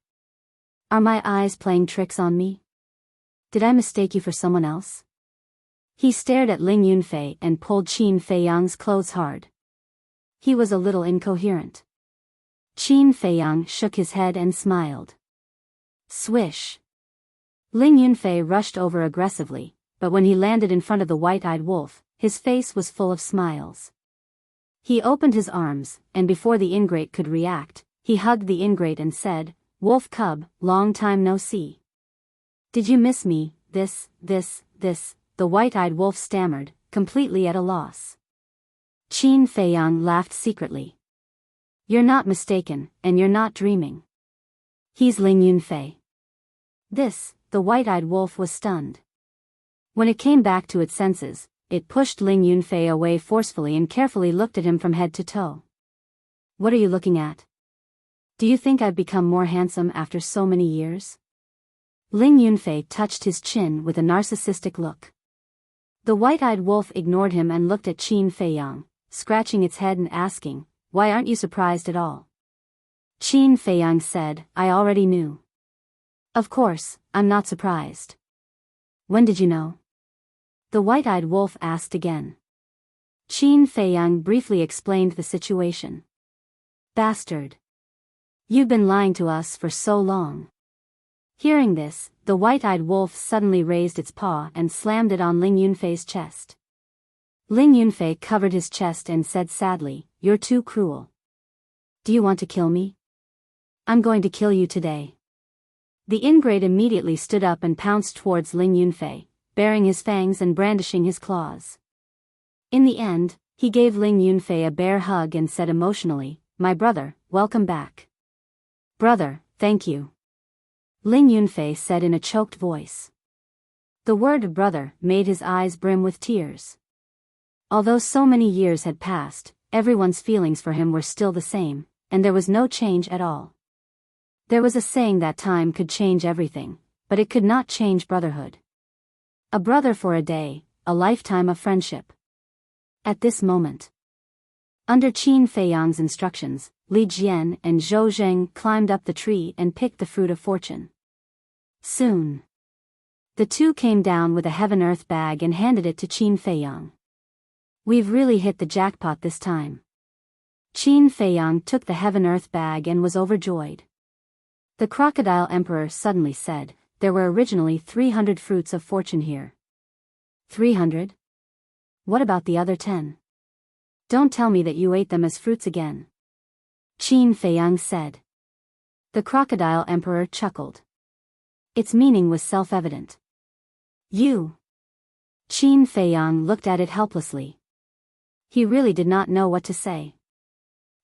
Are my eyes playing tricks on me? Did I mistake you for someone else? He stared at Ling Yunfei and pulled Qin Feiyang's clothes hard. He was a little incoherent. Qin Feiyang shook his head and smiled. Swish. Ling Yunfei rushed over aggressively, but when he landed in front of the white-eyed wolf, his face was full of smiles. He opened his arms, and before the ingrate could react, he hugged the ingrate and said, "Wolf cub, long time no see. Did you miss me?" This, the white-eyed wolf stammered, completely at a loss. Qin Feiyang laughed secretly. "You're not mistaken, and you're not dreaming. He's Ling Yunfei." The white-eyed wolf was stunned. When it came back to its senses, it pushed Ling Yunfei away forcefully and carefully looked at him from head to toe. "What are you looking at? Do you think I've become more handsome after so many years?" Ling Yunfei touched his chin with a narcissistic look. The white-eyed wolf ignored him and looked at Qin Feiyang, scratching its head and asking, "Why aren't you surprised at all?" Qin Feiyang said, "I already knew." "Of course, I'm not surprised." "When did you know?" The white-eyed wolf asked again. Qin Feiyang briefly explained the situation. "Bastard. You've been lying to us for so long." Hearing this, the white-eyed wolf suddenly raised its paw and slammed it on Ling Yunfei's chest. Ling Yunfei covered his chest and said sadly, "You're too cruel. Do you want to kill me? I'm going to kill you today." The ingrate immediately stood up and pounced towards Ling Yunfei, baring his fangs and brandishing his claws. In the end, he gave Ling Yunfei a bear hug and said emotionally, "My brother, welcome back." "Brother, thank you," Ling Yunfei said in a choked voice. The word brother made his eyes brim with tears. Although so many years had passed, everyone's feelings for him were still the same, and there was no change at all. There was a saying that time could change everything, but it could not change brotherhood. A brother for a day, a lifetime of friendship. At this moment, under Qin Feiyang's instructions, Li Jian and Zhou Zheng climbed up the tree and picked the fruit of fortune. Soon, the two came down with a heaven-earth bag and handed it to Qin Feiyang. "We've really hit the jackpot this time." Qin Feiyang took the heaven-earth bag and was overjoyed. The crocodile emperor suddenly said, "There were originally 300 fruits of fortune here." 300? What about the other 10? Don't tell me that you ate them as fruits again," Qin Feiyang said. The crocodile emperor chuckled. Its meaning was self-evident. "You?" Qin Feiyang looked at it helplessly. He really did not know what to say.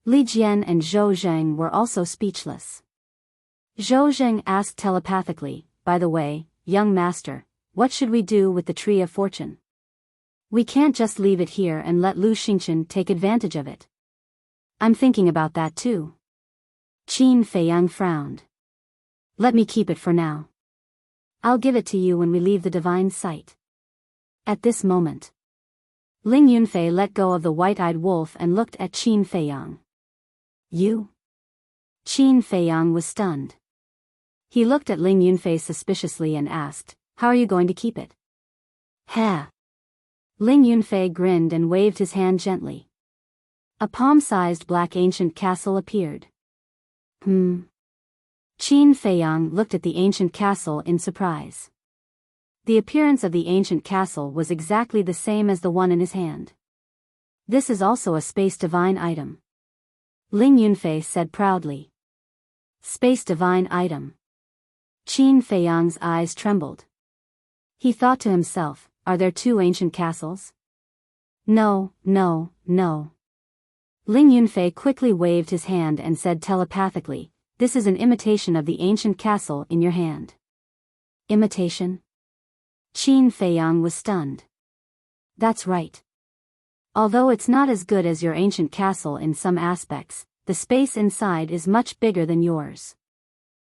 Li Jian and Zhou Zheng were also speechless. Zhou Zheng asked telepathically, "By the way, young master, what should we do with the tree of fortune? We can't just leave it here and let Lu Xingchen take advantage of it." "I'm thinking about that too." Qin Feiyang frowned. "Let me keep it for now. I'll give it to you when we leave the divine site." At this moment, Ling Yunfei let go of the white-eyed wolf and looked at Qin Feiyang. "You?" Qin Feiyang was stunned. He looked at Ling Yunfei suspiciously and asked, "How are you going to keep it?" "Ha!" Ling Yunfei grinned and waved his hand gently. A palm-sized black ancient castle appeared. Qin Feiyang looked at the ancient castle in surprise. The appearance of the ancient castle was exactly the same as the one in his hand. "This is also a space divine item," Ling Yunfei said proudly. Space divine item. Qin Feiyang's eyes trembled. He thought to himself, are there two ancient castles? No, no, no. Ling Yunfei quickly waved his hand and said telepathically, this is an imitation of the ancient castle in your hand. Imitation? Qin Feiyang was stunned. That's right. Although it's not as good as your ancient castle in some aspects, the space inside is much bigger than yours.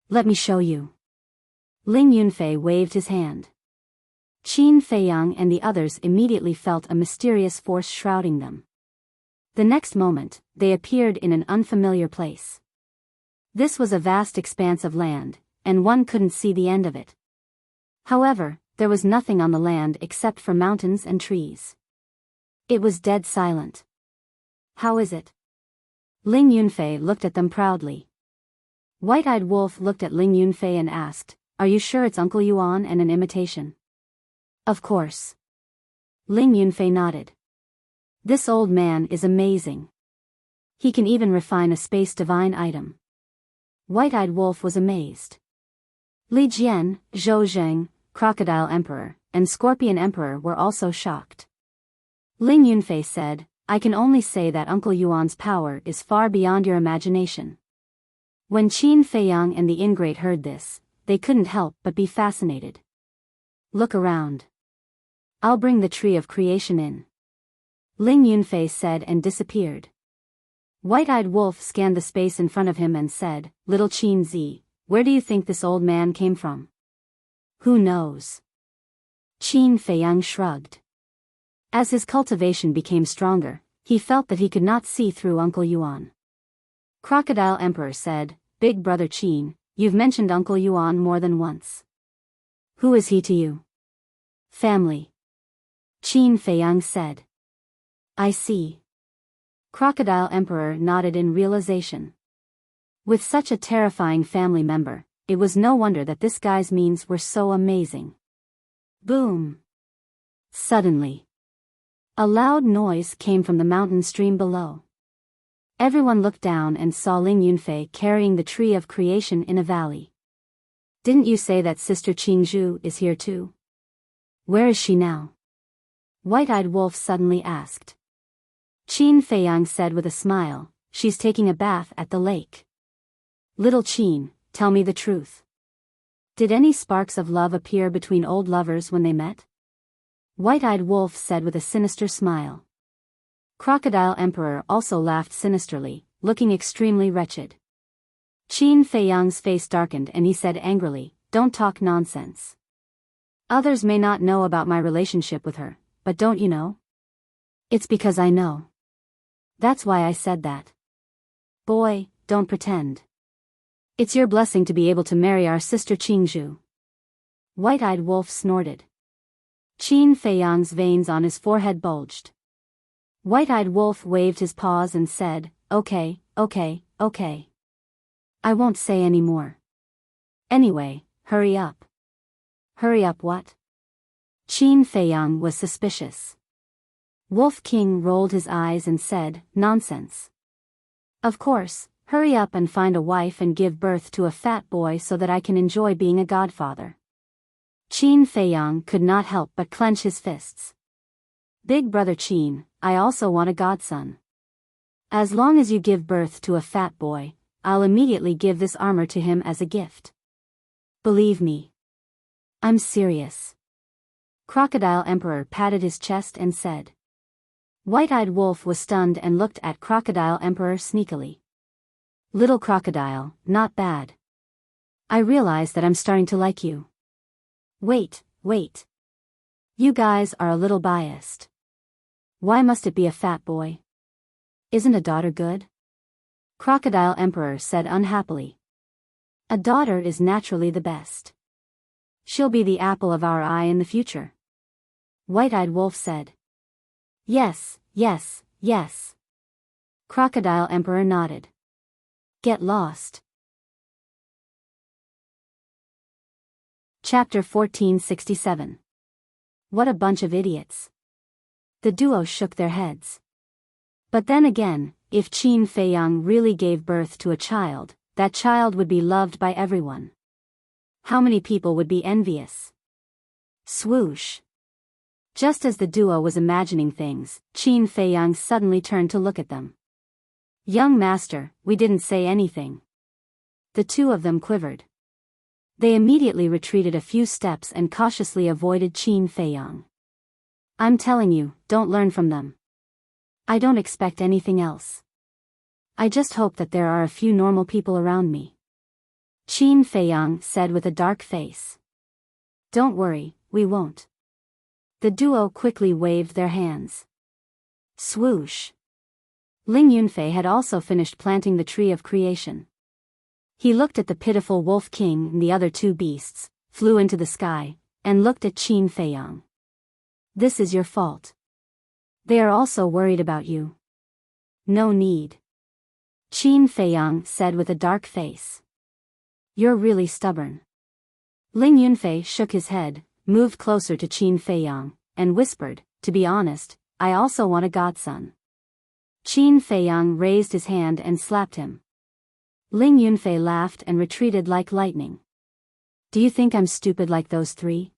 Let me show you. Ling Yunfei waved his hand. Qin Feiyang and the others immediately felt a mysterious force shrouding them. The next moment, they appeared in an unfamiliar place. This was a vast expanse of land, and one couldn't see the end of it. However, there was nothing on the land except for mountains and trees. It was dead silent. How is it? Ling Yunfei looked at them proudly. White-Eyed Wolf looked at Ling Yunfei and asked, are you sure it's Uncle Yuan and an imitation? Of course. Ling Yunfei nodded. This old man is amazing. He can even refine a space divine item. White-Eyed Wolf was amazed. Li Jian, Zhou Zheng, Crocodile Emperor, and Scorpion Emperor were also shocked. Ling Yunfei said, I can only say that Uncle Yuan's power is far beyond your imagination. When Qin Feiyang and the ingrate heard this, they couldn't help but be fascinated. Look around. I'll bring the tree of creation in. Ling Yunfei said and disappeared. White-Eyed Wolf scanned the space in front of him and said, Little Qin Zi, where do you think this old man came from? Who knows? Qin Feiyang shrugged. As his cultivation became stronger, he felt that he could not see through Uncle Yuan. Crocodile Emperor said, Big brother Qin, you've mentioned Uncle Yuan more than once. Who is he to you? Family. Qin Feiyang said. I see. Crocodile Emperor nodded in realization. With such a terrifying family member, it was no wonder that this guy's means were so amazing. Boom! Suddenly, a loud noise came from the mountain stream below. Everyone looked down and saw Ling Yunfei carrying the tree of creation in a valley. Didn't you say that Sister Qingzhu is here too? Where is she now? White-Eyed Wolf suddenly asked. Qin Feiyang said with a smile, she's taking a bath at the lake. Little Qin, tell me the truth. Did any sparks of love appear between old lovers when they met? White-Eyed Wolf said with a sinister smile. Crocodile Emperor also laughed sinisterly, looking extremely wretched. Qin Feiyang's face darkened and he said angrily, don't talk nonsense. Others may not know about my relationship with her, but don't you know? It's because I know. That's why I said that. Boy, don't pretend. It's your blessing to be able to marry our sister Qingzhu. White-Eyed Wolf snorted. Qin Feiyang's veins on his forehead bulged. White-Eyed Wolf waved his paws and said, okay, okay, okay. I won't say any more. Anyway, hurry up. Hurry up what? Qin Feiyang was suspicious. Wolf King rolled his eyes and said, nonsense. Of course, hurry up and find a wife and give birth to a fat boy so that I can enjoy being a godfather. Qin Feiyang could not help but clench his fists. Big brother Qin, I also want a godson. As long as you give birth to a fat boy, I'll immediately give this armor to him as a gift. Believe me. I'm serious. Crocodile Emperor patted his chest and said. White-Eyed Wolf was stunned and looked at Crocodile Emperor sneakily. Little crocodile, not bad. I realize that I'm starting to like you. Wait. You guys are a little biased. Why must it be a fat boy? Isn't a daughter good? Crocodile Emperor said unhappily. A daughter is naturally the best. She'll be the apple of our eye in the future. White-Eyed Wolf said. Yes. Crocodile Emperor nodded. Get lost. Chapter 1467. What a bunch of idiots. The duo shook their heads. But then again, if Qin Feiyang really gave birth to a child, that child would be loved by everyone. How many people would be envious? Swoosh. Just as the duo was imagining things, Qin Feiyang suddenly turned to look at them. Young master, we didn't say anything. The two of them quivered. They immediately retreated a few steps and cautiously avoided Qin Feiyang. I'm telling you, don't learn from them. I don't expect anything else. I just hope that there are a few normal people around me. Qin Feiyang said with a dark face. Don't worry, we won't. The duo quickly waved their hands. Swoosh. Ling Yunfei had also finished planting the tree of creation. He looked at the pitiful Wolf King and the other two beasts, flew into the sky, and looked at Qin Feiyang. This is your fault. They are also worried about you. No need. Qin Feiyang said with a dark face. You're really stubborn. Ling Yunfei shook his head, moved closer to Qin Feiyang, and whispered, to be honest, I also want a godson. Qin Feiyang raised his hand and slapped him. Ling Yunfei laughed and retreated like lightning. Do you think I'm stupid like those three?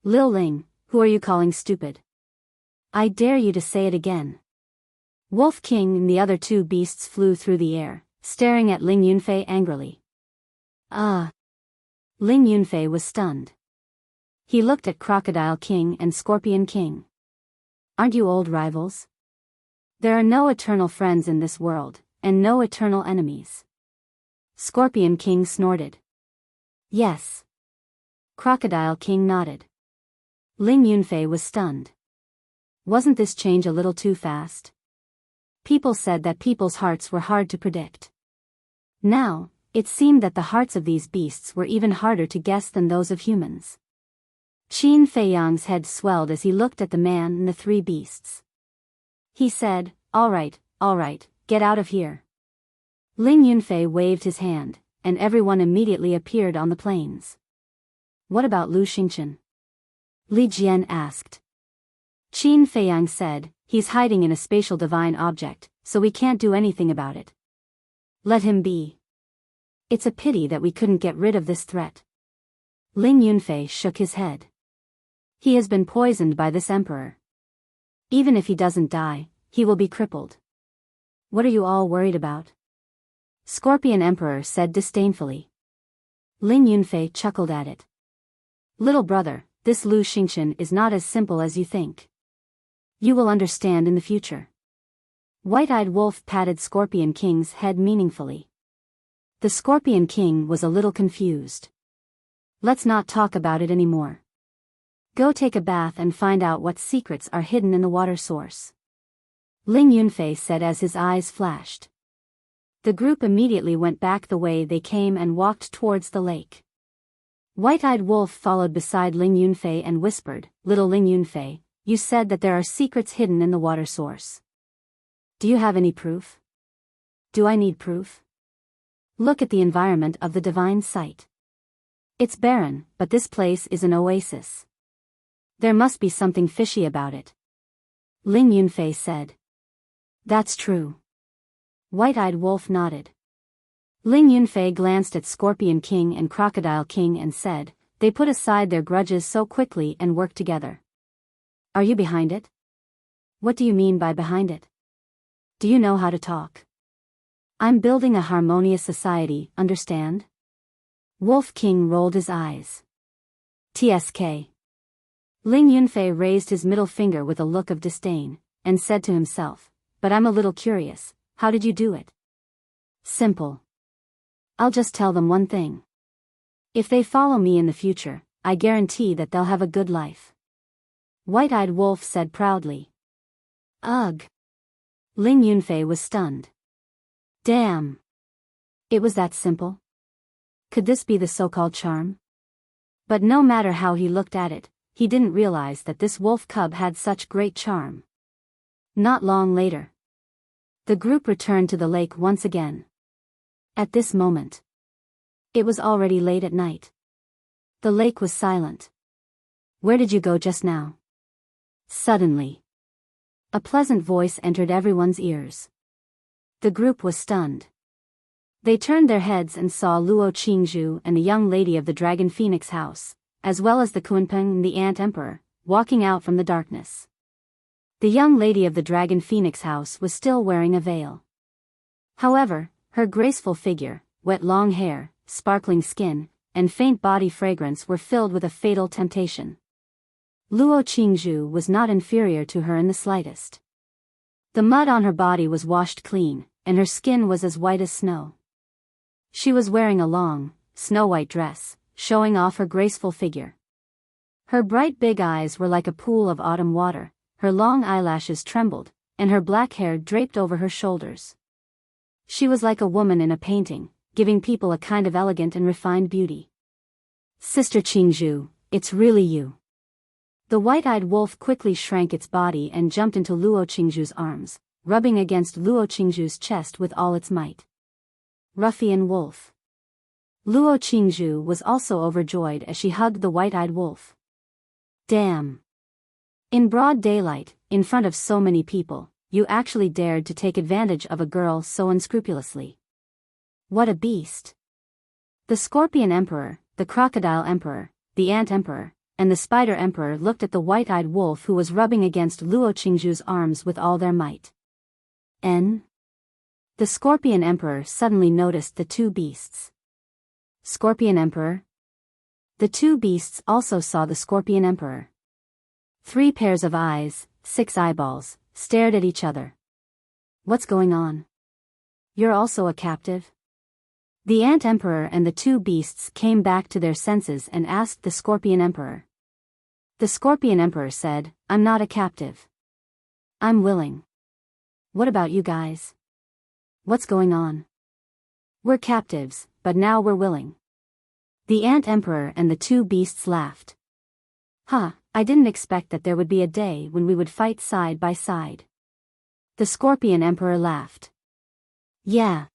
Lil Ling, who are you calling stupid? I dare you to say it again. Wolf King and the other two beasts flew through the air, staring at Ling Yunfei angrily. Ling Yunfei was stunned. He looked at Crocodile King and Scorpion King. Aren't you old rivals? There are no eternal friends in this world, and no eternal enemies. Scorpion King snorted. Yes. Crocodile King nodded. Ling Yunfei was stunned. Wasn't this change a little too fast? People said that people's hearts were hard to predict. Now, it seemed that the hearts of these beasts were even harder to guess than those of humans. Qin Feiyang's head swelled as he looked at the man and the three beasts. He said, all right, get out of here. Ling Yunfei waved his hand, and everyone immediately appeared on the plains. What about Lu Xingchen? Li Jian asked. Qin Feiyang said, he's hiding in a spatial divine object, so we can't do anything about it. Let him be. It's a pity that we couldn't get rid of this threat. Ling Yunfei shook his head. He has been poisoned by this emperor. Even if he doesn't die, he will be crippled. What are you all worried about? Scorpion Emperor said disdainfully. Ling Yunfei chuckled at it. Little brother, this Lu Xingchen is not as simple as you think. You will understand in the future. White-eyed Wolf patted Scorpion King's head meaningfully. The Scorpion King was a little confused. Let's not talk about it anymore. Go take a bath and find out what secrets are hidden in the water source. Ling Yunfei said as his eyes flashed. The group immediately went back the way they came and walked towards the lake. White-eyed Wolf followed beside Ling Yunfei and whispered, Little Ling Yunfei, you said that there are secrets hidden in the water source. Do you have any proof? Do I need proof? Look at the environment of the divine site. It's barren, but this place is an oasis. There must be something fishy about it. Ling Yunfei said. That's true. White-eyed Wolf nodded. Ling Yunfei glanced at Scorpion King and Crocodile King and said, they put aside their grudges so quickly and worked together. Are you behind it? What do you mean by behind it? Do you know how to talk? I'm building a harmonious society, understand? Wolf King rolled his eyes. TSK. Ling Yunfei raised his middle finger with a look of disdain, and said to himself, but I'm a little curious, how did you do it? Simple. I'll just tell them one thing. If they follow me in the future, I guarantee that they'll have a good life. White-eyed Wolf said proudly. Ugh. Ling Yunfei was stunned. Damn. It was that simple? Could this be the so-called charm? But no matter how he looked at it, he didn't realize that this wolf cub had such great charm. Not long later, the group returned to the lake once again. At this moment, it was already late at night. The lake was silent. Where did you go just now? Suddenly, a pleasant voice entered everyone's ears. The group was stunned. They turned their heads and saw Luo Qingzhu and the young lady of the Dragon Phoenix house, as well as the Kunpeng and the Ant Emperor, walking out from the darkness. The young lady of the Dragon Phoenix house was still wearing a veil. However, her graceful figure, wet long hair, sparkling skin, and faint body fragrance were filled with a fatal temptation. Luo Qingzhu was not inferior to her in the slightest. The mud on her body was washed clean, and her skin was as white as snow. She was wearing a long, snow-white dress, showing off her graceful figure. Her bright big eyes were like a pool of autumn water, her long eyelashes trembled, and her black hair draped over her shoulders. She was like a woman in a painting, giving people a kind of elegant and refined beauty. "Sister Qingzhu, it's really you." The white-eyed wolf quickly shrank its body and jumped into Luo Qingzhu's arms, rubbing against Luo Qingzhu's chest with all its might. Ruffian wolf. Luo Qingzhu was also overjoyed as she hugged the white-eyed wolf. Damn. In broad daylight, in front of so many people, you actually dared to take advantage of a girl so unscrupulously. What a beast. The Scorpion Emperor, the Crocodile Emperor, the Ant Emperor, and the Spider Emperor looked at the white-eyed wolf who was rubbing against Luo Qingzhu's arms with all their might. The Scorpion Emperor suddenly noticed the two beasts. Scorpion Emperor. The two beasts also saw the Scorpion Emperor. 3 pairs of eyes, 6 eyeballs, stared at each other. What's going on? You're also a captive? The Ant Emperor and the two beasts came back to their senses and asked the Scorpion Emperor. The Scorpion Emperor said, "I'm not a captive. I'm willing." "What about you guys? What's going on?" "We're captives, but now we're willing." The Ant Emperor and the two beasts laughed. I didn't expect that there would be a day when we would fight side by side." The Scorpion Emperor laughed. "Yeah.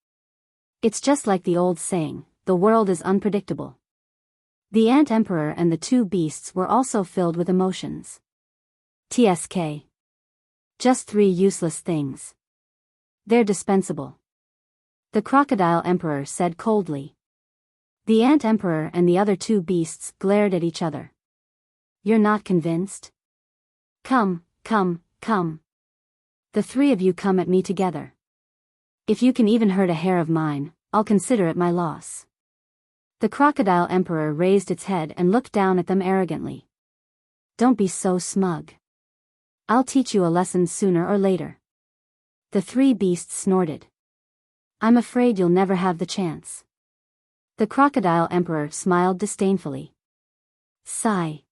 It's just like the old saying, the world is unpredictable." The Ant Emperor and the two beasts were also filled with emotions. TSK. Just 3 useless things. They're dispensable. The Crocodile Emperor said coldly. The Ant Emperor and the other two beasts glared at each other. "You're not convinced? Come. The 3 of you come at me together. If you can even hurt a hair of mine, I'll consider it my loss." The Crocodile Emperor raised its head and looked down at them arrogantly. "Don't be so smug. I'll teach you a lesson sooner or later." The 3 beasts snorted. "I'm afraid you'll never have the chance." The Crocodile Emperor smiled disdainfully. Sigh.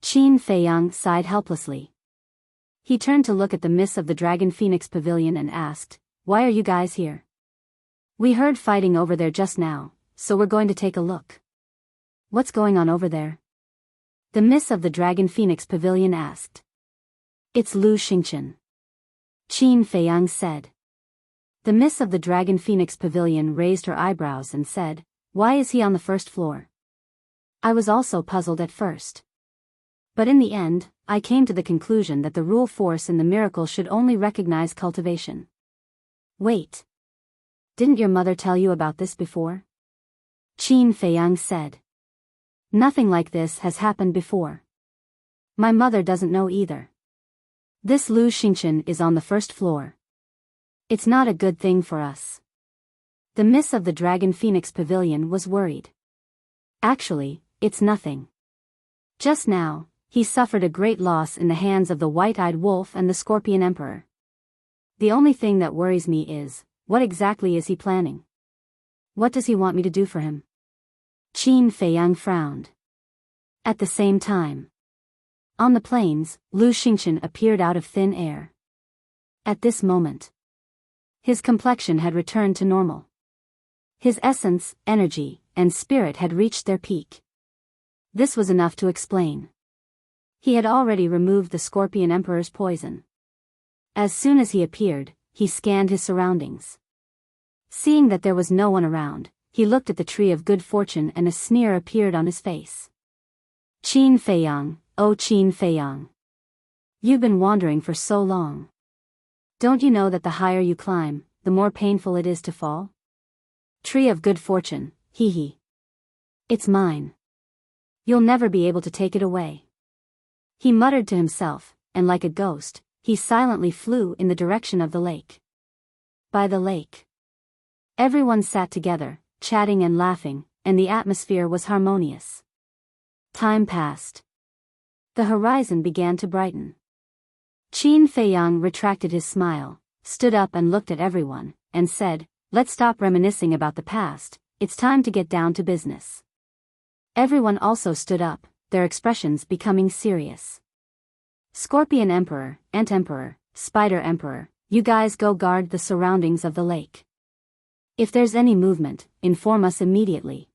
Qin Feiyang sighed helplessly. He turned to look at the miss of the Dragon Phoenix Pavilion and asked, "Why are you guys here?" "We heard fighting over there just now, so we're going to take a look." "What's going on over there?" the miss of the Dragon Phoenix Pavilion asked. "It's Lu Xingqian," Qin Feiyang said. The miss of the Dragon Phoenix Pavilion raised her eyebrows and said, "Why is he on the first floor?" I was also puzzled at first. But in the end, I came to the conclusion that the rule force in the miracle should only recognize cultivation. "Wait. Didn't your mother tell you about this before?" Qin Feiyang said. "Nothing like this has happened before. My mother doesn't know either. This Lu Xingqian is on the first floor. It's not a good thing for us." The miss of the Dragon Phoenix Pavilion was worried. "Actually, it's nothing. Just now, he suffered a great loss in the hands of the white-eyed wolf and the Scorpion Emperor. The only thing that worries me is, what exactly is he planning? What does he want me to do for him?" Qin Feiyang frowned. At the same time, on the plains, Lu Xingqian appeared out of thin air. At this moment, his complexion had returned to normal. His essence, energy, and spirit had reached their peak. This was enough to explain. He had already removed the Scorpion Emperor's poison. As soon as he appeared, he scanned his surroundings. Seeing that there was no one around, he looked at the tree of good fortune and a sneer appeared on his face. "Qin Feiyang, oh Qin Feiyang. You've been wandering for so long. Don't you know that the higher you climb, the more painful it is to fall?" Tree of good fortune, hee hee. It's mine. You'll never be able to take it away. He muttered to himself, and like a ghost, he silently flew in the direction of the lake. By the lake. Everyone sat together, chatting and laughing, and the atmosphere was harmonious. Time passed. The horizon began to brighten. Qin Feiyang retracted his smile, stood up and looked at everyone, and said, "Let's stop reminiscing about the past, it's time to get down to business." Everyone also stood up, their expressions becoming serious. Scorpion Emperor, Ant Emperor, Spider Emperor, you guys go guard the surroundings of the lake. If there's any movement, inform us immediately.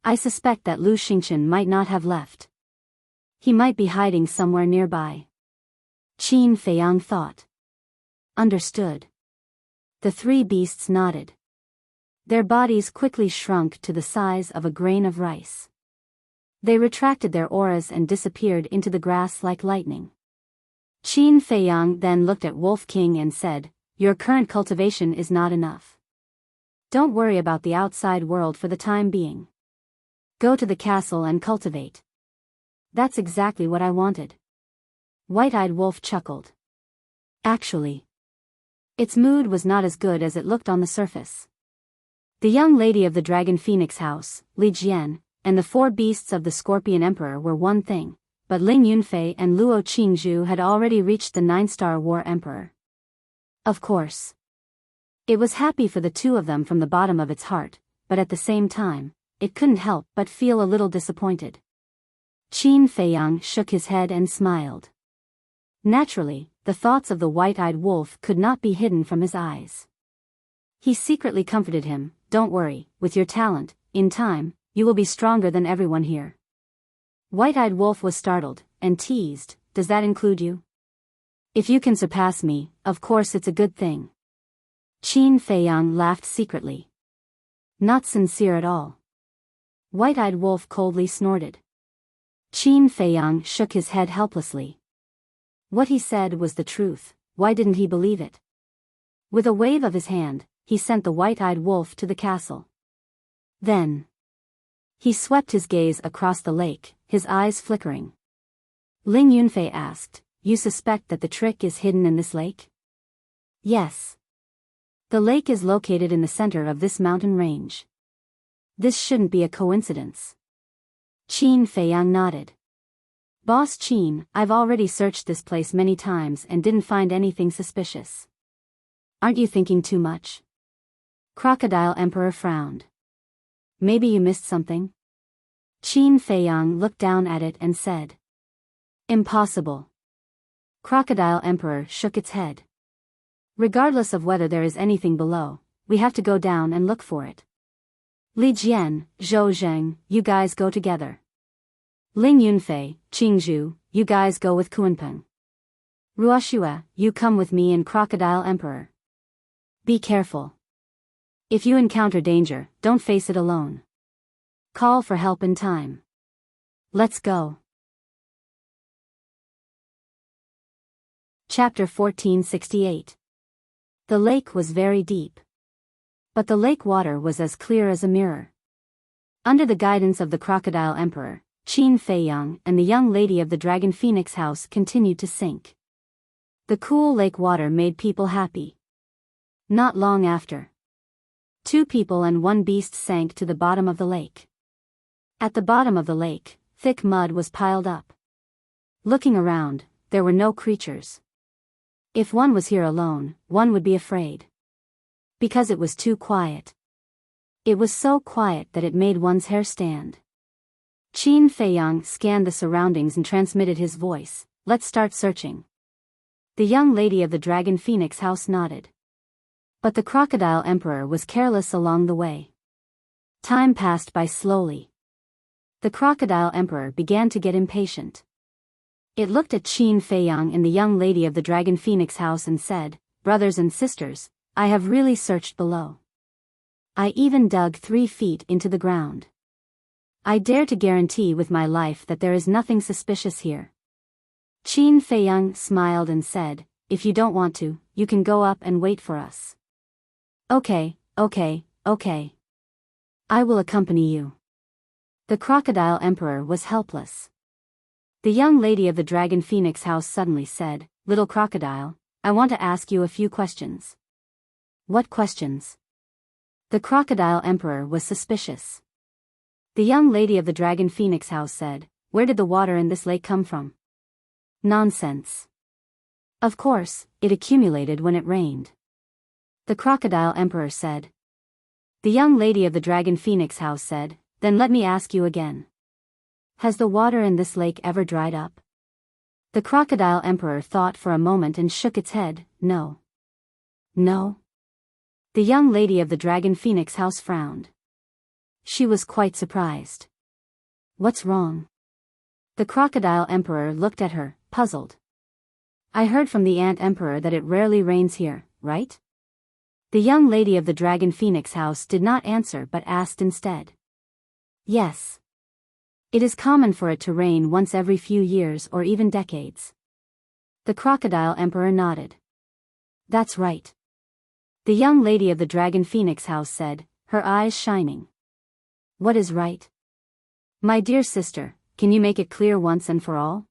I suspect that Lu Xingchen might not have left. He might be hiding somewhere nearby. Qin Feiyang thought. Understood. The three beasts nodded. Their bodies quickly shrunk to the size of a grain of rice. They retracted their auras and disappeared into the grass like lightning. Qin Feiyang then looked at Wolf King and said, "Your current cultivation is not enough. Don't worry about the outside world for the time being. Go to the castle and cultivate." That's exactly what I wanted. White-eyed Wolf chuckled. Actually, its mood was not as good as it looked on the surface. The young lady of the Dragon Phoenix House, Li Jian, and the four beasts of the Scorpion Emperor were one thing, but Ling Yunfei and Luo Qingzhu had already reached the 9-star War Emperor. Of course. It was happy for the two of them from the bottom of its heart, but at the same time, it couldn't help but feel a little disappointed. Qin Feiyang shook his head and smiled. Naturally, the thoughts of the white-eyed wolf could not be hidden from his eyes. He secretly comforted him, "Don't worry, with your talent, in time, you will be stronger than everyone here." White-eyed Wolf was startled, and teased, "Does that include you? If you can surpass me, of course it's a good thing." Qin Feiyang laughed secretly. Not sincere at all. White-eyed Wolf coldly snorted. Qin Feiyang shook his head helplessly. What he said was the truth, why didn't he believe it? With a wave of his hand, he sent the white-eyed wolf to the castle. Then he swept his gaze across the lake, his eyes flickering. Ling Yunfei asked, "You suspect that the trick is hidden in this lake?" "Yes. The lake is located in the center of this mountain range. This shouldn't be a coincidence." Qin Feiyang nodded. "Boss Qin, I've already searched this place many times and didn't find anything suspicious." "Aren't you thinking too much?" Crocodile Emperor frowned. "Maybe you missed something?" Qin Feiyang looked down at it and said. "Impossible." Crocodile Emperor shook its head. "Regardless of whether there is anything below, we have to go down and look for it. Li Jian, Zhou Zheng, you guys go together. Ling Yunfei, Qingzhu, you guys go with Kunpeng. Ruoxue, you come with me and Crocodile Emperor. Be careful. If you encounter danger, don't face it alone. Call for help in time. Let's go." Chapter 1468. The lake was very deep. But the lake water was as clear as a mirror. Under the guidance of the Crocodile Emperor, Qin Feiyang and the young lady of the Dragon Phoenix House continued to sink. The cool lake water made people happy. Not long after, 2 people and 1 beast sank to the bottom of the lake. At the bottom of the lake, thick mud was piled up. Looking around, there were no creatures. If one was here alone, one would be afraid. Because it was too quiet. It was so quiet that it made one's hair stand. Qin Feiyang scanned the surroundings and transmitted his voice, "Let's start searching." The young lady of the Dragon Phoenix House nodded. But the Crocodile Emperor was careless along the way. Time passed by slowly. The Crocodile Emperor began to get impatient. It looked at Qin Feiyang and the young lady of the Dragon Phoenix House and said, "Brothers and sisters, I have really searched below. I even dug 3 feet into the ground. I dare to guarantee with my life that there is nothing suspicious here." Qin Feiyang smiled and said, "If you don't want to, you can go up and wait for us." Okay. I will accompany you. The crocodile emperor was helpless. The young lady of the dragon phoenix house suddenly said, "Little crocodile, I want to ask you a few questions." What questions? The crocodile emperor was suspicious. The young lady of the dragon phoenix house said, "Where did the water in this lake come from?" Nonsense. Of course, it accumulated when it rained. The crocodile emperor said. The young lady of the dragon phoenix house said, "Then let me ask you again. Has the water in this lake ever dried up?" The crocodile emperor thought for a moment and shook its head, "No. No." The young lady of the dragon phoenix house frowned. She was quite surprised. What's wrong? The crocodile emperor looked at her, puzzled. I heard from the ant emperor that it rarely rains here, right? The young lady of the dragon phoenix house did not answer but asked instead. Yes. It is common for it to rain once every few years or even decades. The crocodile emperor nodded. That's right. The young lady of the dragon phoenix house said, her eyes shining. What is right? My dear sister, can you make it clear once and for all?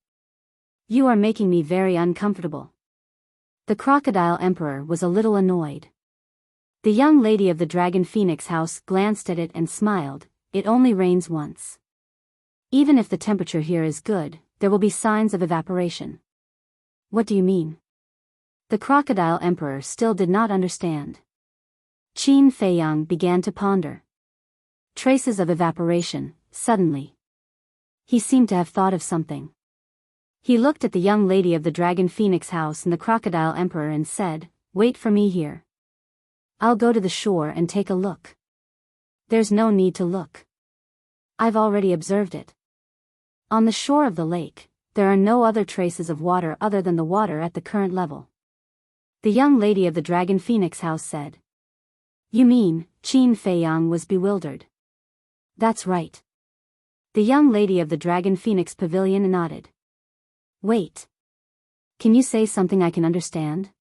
You are making me very uncomfortable. The crocodile emperor was a little annoyed. The young lady of the dragon phoenix house glanced at it and smiled. It only rains once. Even if the temperature here is good, there will be signs of evaporation. What do you mean? The crocodile emperor still did not understand. Qin Feiyang began to ponder. Traces of evaporation, suddenly. He seemed to have thought of something. He looked at the young lady of the dragon phoenix house and the crocodile emperor and said, "Wait for me here. I'll go to the shore and take a look." There's no need to look. I've already observed it. On the shore of the lake, there are no other traces of water other than the water at the current level. The young lady of the dragon phoenix house said. You mean? Qin Feiyang was bewildered. That's right. The young lady of the dragon phoenix pavilion nodded. Wait. Can you say something I can understand?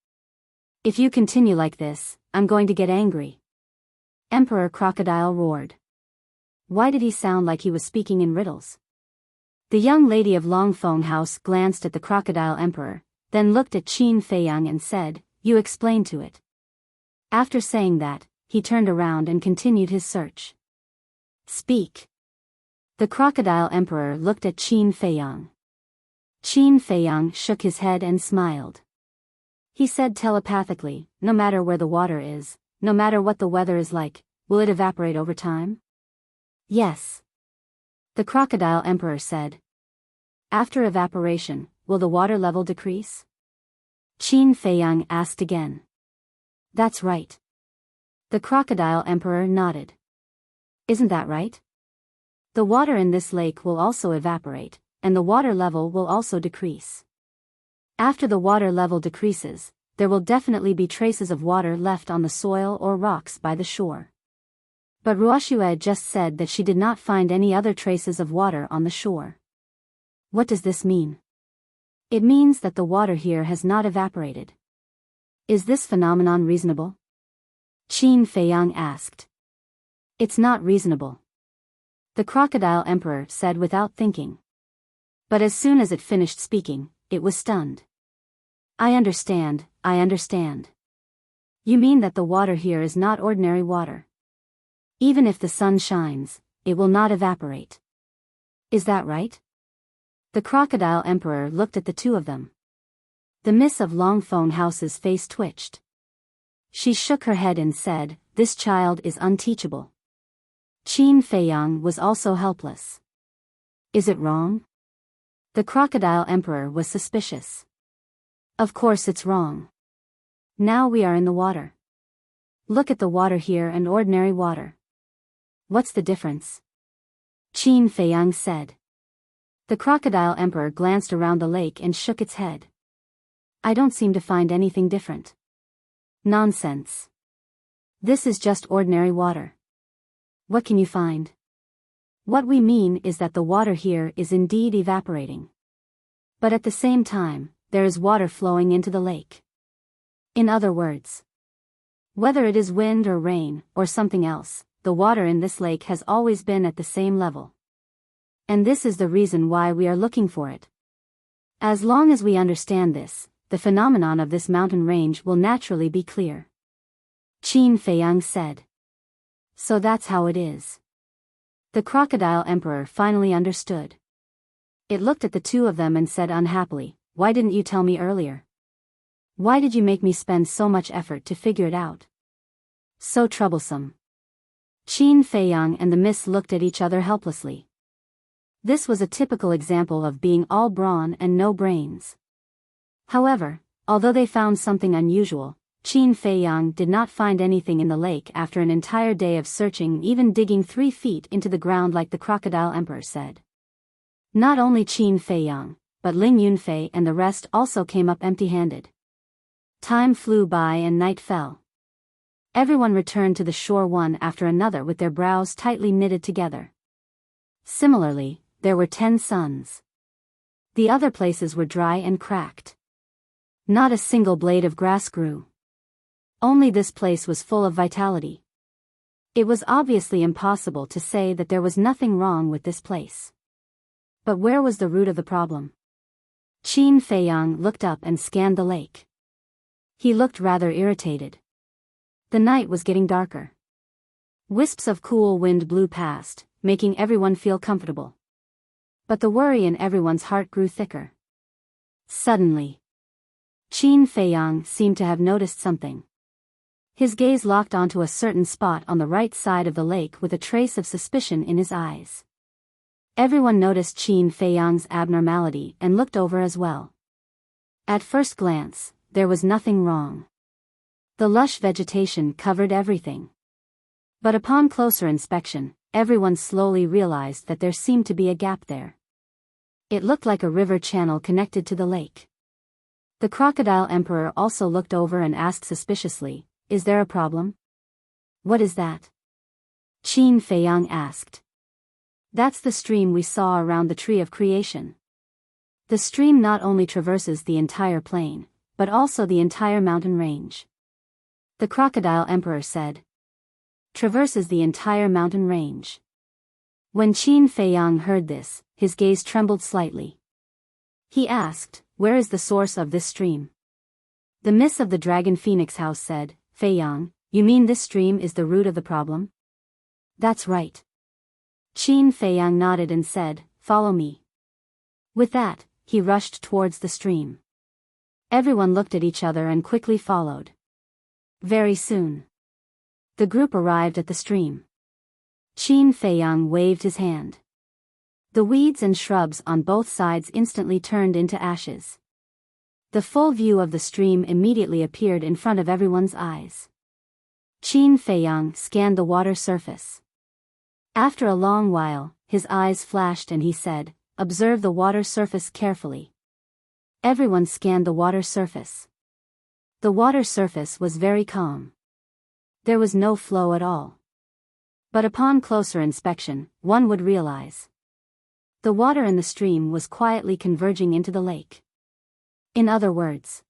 If you continue like this, I'm going to get angry. Emperor Crocodile roared. Why did he sound like he was speaking in riddles? The young lady of Longfeng House glanced at the crocodile emperor, then looked at Qin Feiyang and said, "You explain to it." After saying that, he turned around and continued his search. Speak. The crocodile emperor looked at Qin Feiyang. Qin Feiyang shook his head and smiled. He said telepathically, "No matter where the water is, no matter what the weather is like, will it evaporate over time?" Yes. The crocodile emperor said. After evaporation, will the water level decrease? Qin Feiyang asked again. That's right. The crocodile emperor nodded. Isn't that right? The water in this lake will also evaporate, and the water level will also decrease. After the water level decreases, there will definitely be traces of water left on the soil or rocks by the shore. But Ruoxue just said that she did not find any other traces of water on the shore. What does this mean? It means that the water here has not evaporated. Is this phenomenon reasonable? Qin Feiyang asked. It's not reasonable. The crocodile emperor said without thinking. But as soon as it finished speaking, it was stunned. I understand. You mean that the water here is not ordinary water? Even if the sun shines, it will not evaporate. Is that right? The crocodile emperor looked at the two of them. The Miss of Longfeng House's face twitched. She shook her head and said, "This child is unteachable." Qin Feiyang was also helpless. Is it wrong? The crocodile emperor was suspicious. Of course it's wrong. Now we are in the water. Look at the water here and ordinary water. What's the difference? Qin Feiyang said. The crocodile emperor glanced around the lake and shook its head. I don't seem to find anything different. Nonsense. This is just ordinary water. What can you find? What we mean is that the water here is indeed evaporating. But at the same time, there is water flowing into the lake. In other words, whether it is wind or rain, or something else, the water in this lake has always been at the same level. And this is the reason why we are looking for it. As long as we understand this, the phenomenon of this mountain range will naturally be clear. Qin Feiyang said. So that's how it is. The crocodile emperor finally understood. It looked at the two of them and said unhappily, "Why didn't you tell me earlier? Why did you make me spend so much effort to figure it out? So troublesome." Qin Feiyang and the miss looked at each other helplessly. This was a typical example of being all brawn and no brains. However, although they found something unusual, Qin Feiyang did not find anything in the lake after an entire day of searching, even digging 3 feet into the ground like the crocodile emperor said. Not only Qin Feiyang, but Ling Yunfei and the rest also came up empty-handed. Time flew by and night fell. Everyone returned to the shore one after another with their brows tightly knitted together. Similarly, there were 10 suns. The other places were dry and cracked. Not a single blade of grass grew. Only this place was full of vitality. It was obviously impossible to say that there was nothing wrong with this place. But where was the root of the problem? Qin Feiyang looked up and scanned the lake. He looked rather irritated. The night was getting darker. Wisps of cool wind blew past, making everyone feel comfortable. But the worry in everyone's heart grew thicker. Suddenly, Qin Feiyang seemed to have noticed something. His gaze locked onto a certain spot on the right side of the lake with a trace of suspicion in his eyes. Everyone noticed Qin Feiyang's abnormality and looked over as well. At first glance, there was nothing wrong. The lush vegetation covered everything. But upon closer inspection, everyone slowly realized that there seemed to be a gap there. It looked like a river channel connected to the lake. The crocodile emperor also looked over and asked suspiciously, "Is there a problem?" "What is that?" Qin Feiyang asked. "That's the stream we saw around the tree of creation. The stream not only traverses the entire plain, but also the entire mountain range." The crocodile emperor said. "Traverses the entire mountain range." When Qin Feiyang heard this, his gaze trembled slightly. He asked, "Where is the source of this stream?" The miss of the Dragon Phoenix House said, "Feiyang, you mean this stream is the root of the problem?" "That's right." Qin Feiyang nodded and said, "Follow me." With that, he rushed towards the stream. Everyone looked at each other and quickly followed. Very soon, the group arrived at the stream. Qin Feiyang waved his hand. The weeds and shrubs on both sides instantly turned into ashes. The full view of the stream immediately appeared in front of everyone's eyes. Qin Feiyang scanned the water surface. After a long while, his eyes flashed and he said, "Observe the water surface carefully." Everyone scanned the water surface. The water surface was very calm. There was no flow at all. But upon closer inspection, one would realize. The water in the stream was quietly converging into the lake. In other words,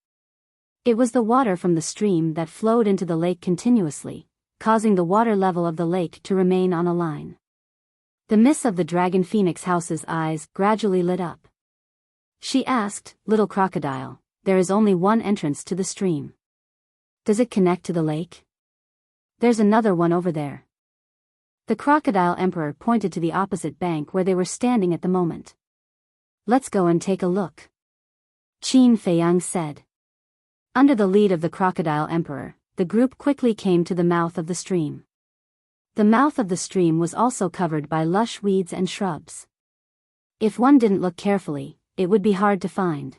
it was the water from the stream that flowed into the lake continuously, causing the water level of the lake to remain on a line. The miss of the Dragon Phoenix House's eyes gradually lit up. She asked, "Little crocodile, there is only one entrance to the stream. Does it connect to the lake?" "There's another one over there." The crocodile emperor pointed to the opposite bank where they were standing at the moment. "Let's go and take a look," Qin Feiyang said. Under the lead of the crocodile emperor, the group quickly came to the mouth of the stream. The mouth of the stream was also covered by lush weeds and shrubs. If one didn't look carefully, it would be hard to find.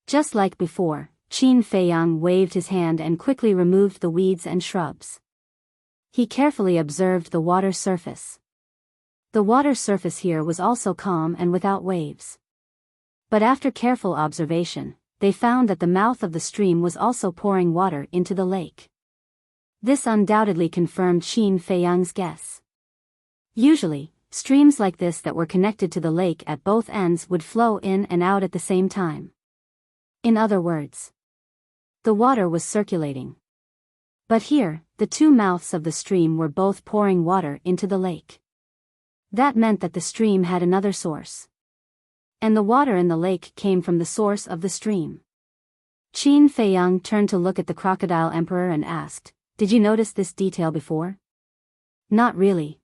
Just like before, Qin Feiyang waved his hand and quickly removed the weeds and shrubs. He carefully observed the water surface. The water surface here was also calm and without waves. But after careful observation, they found that the mouth of the stream was also pouring water into the lake. This undoubtedly confirmed Qin Feiyang's guess. Usually, streams like this that were connected to the lake at both ends would flow in and out at the same time. In other words, the water was circulating. But here, the two mouths of the stream were both pouring water into the lake. That meant that the stream had another source. And the water in the lake came from the source of the stream. Qin Feiyang turned to look at the crocodile emperor and asked, "Did you notice this detail before?" "Not really.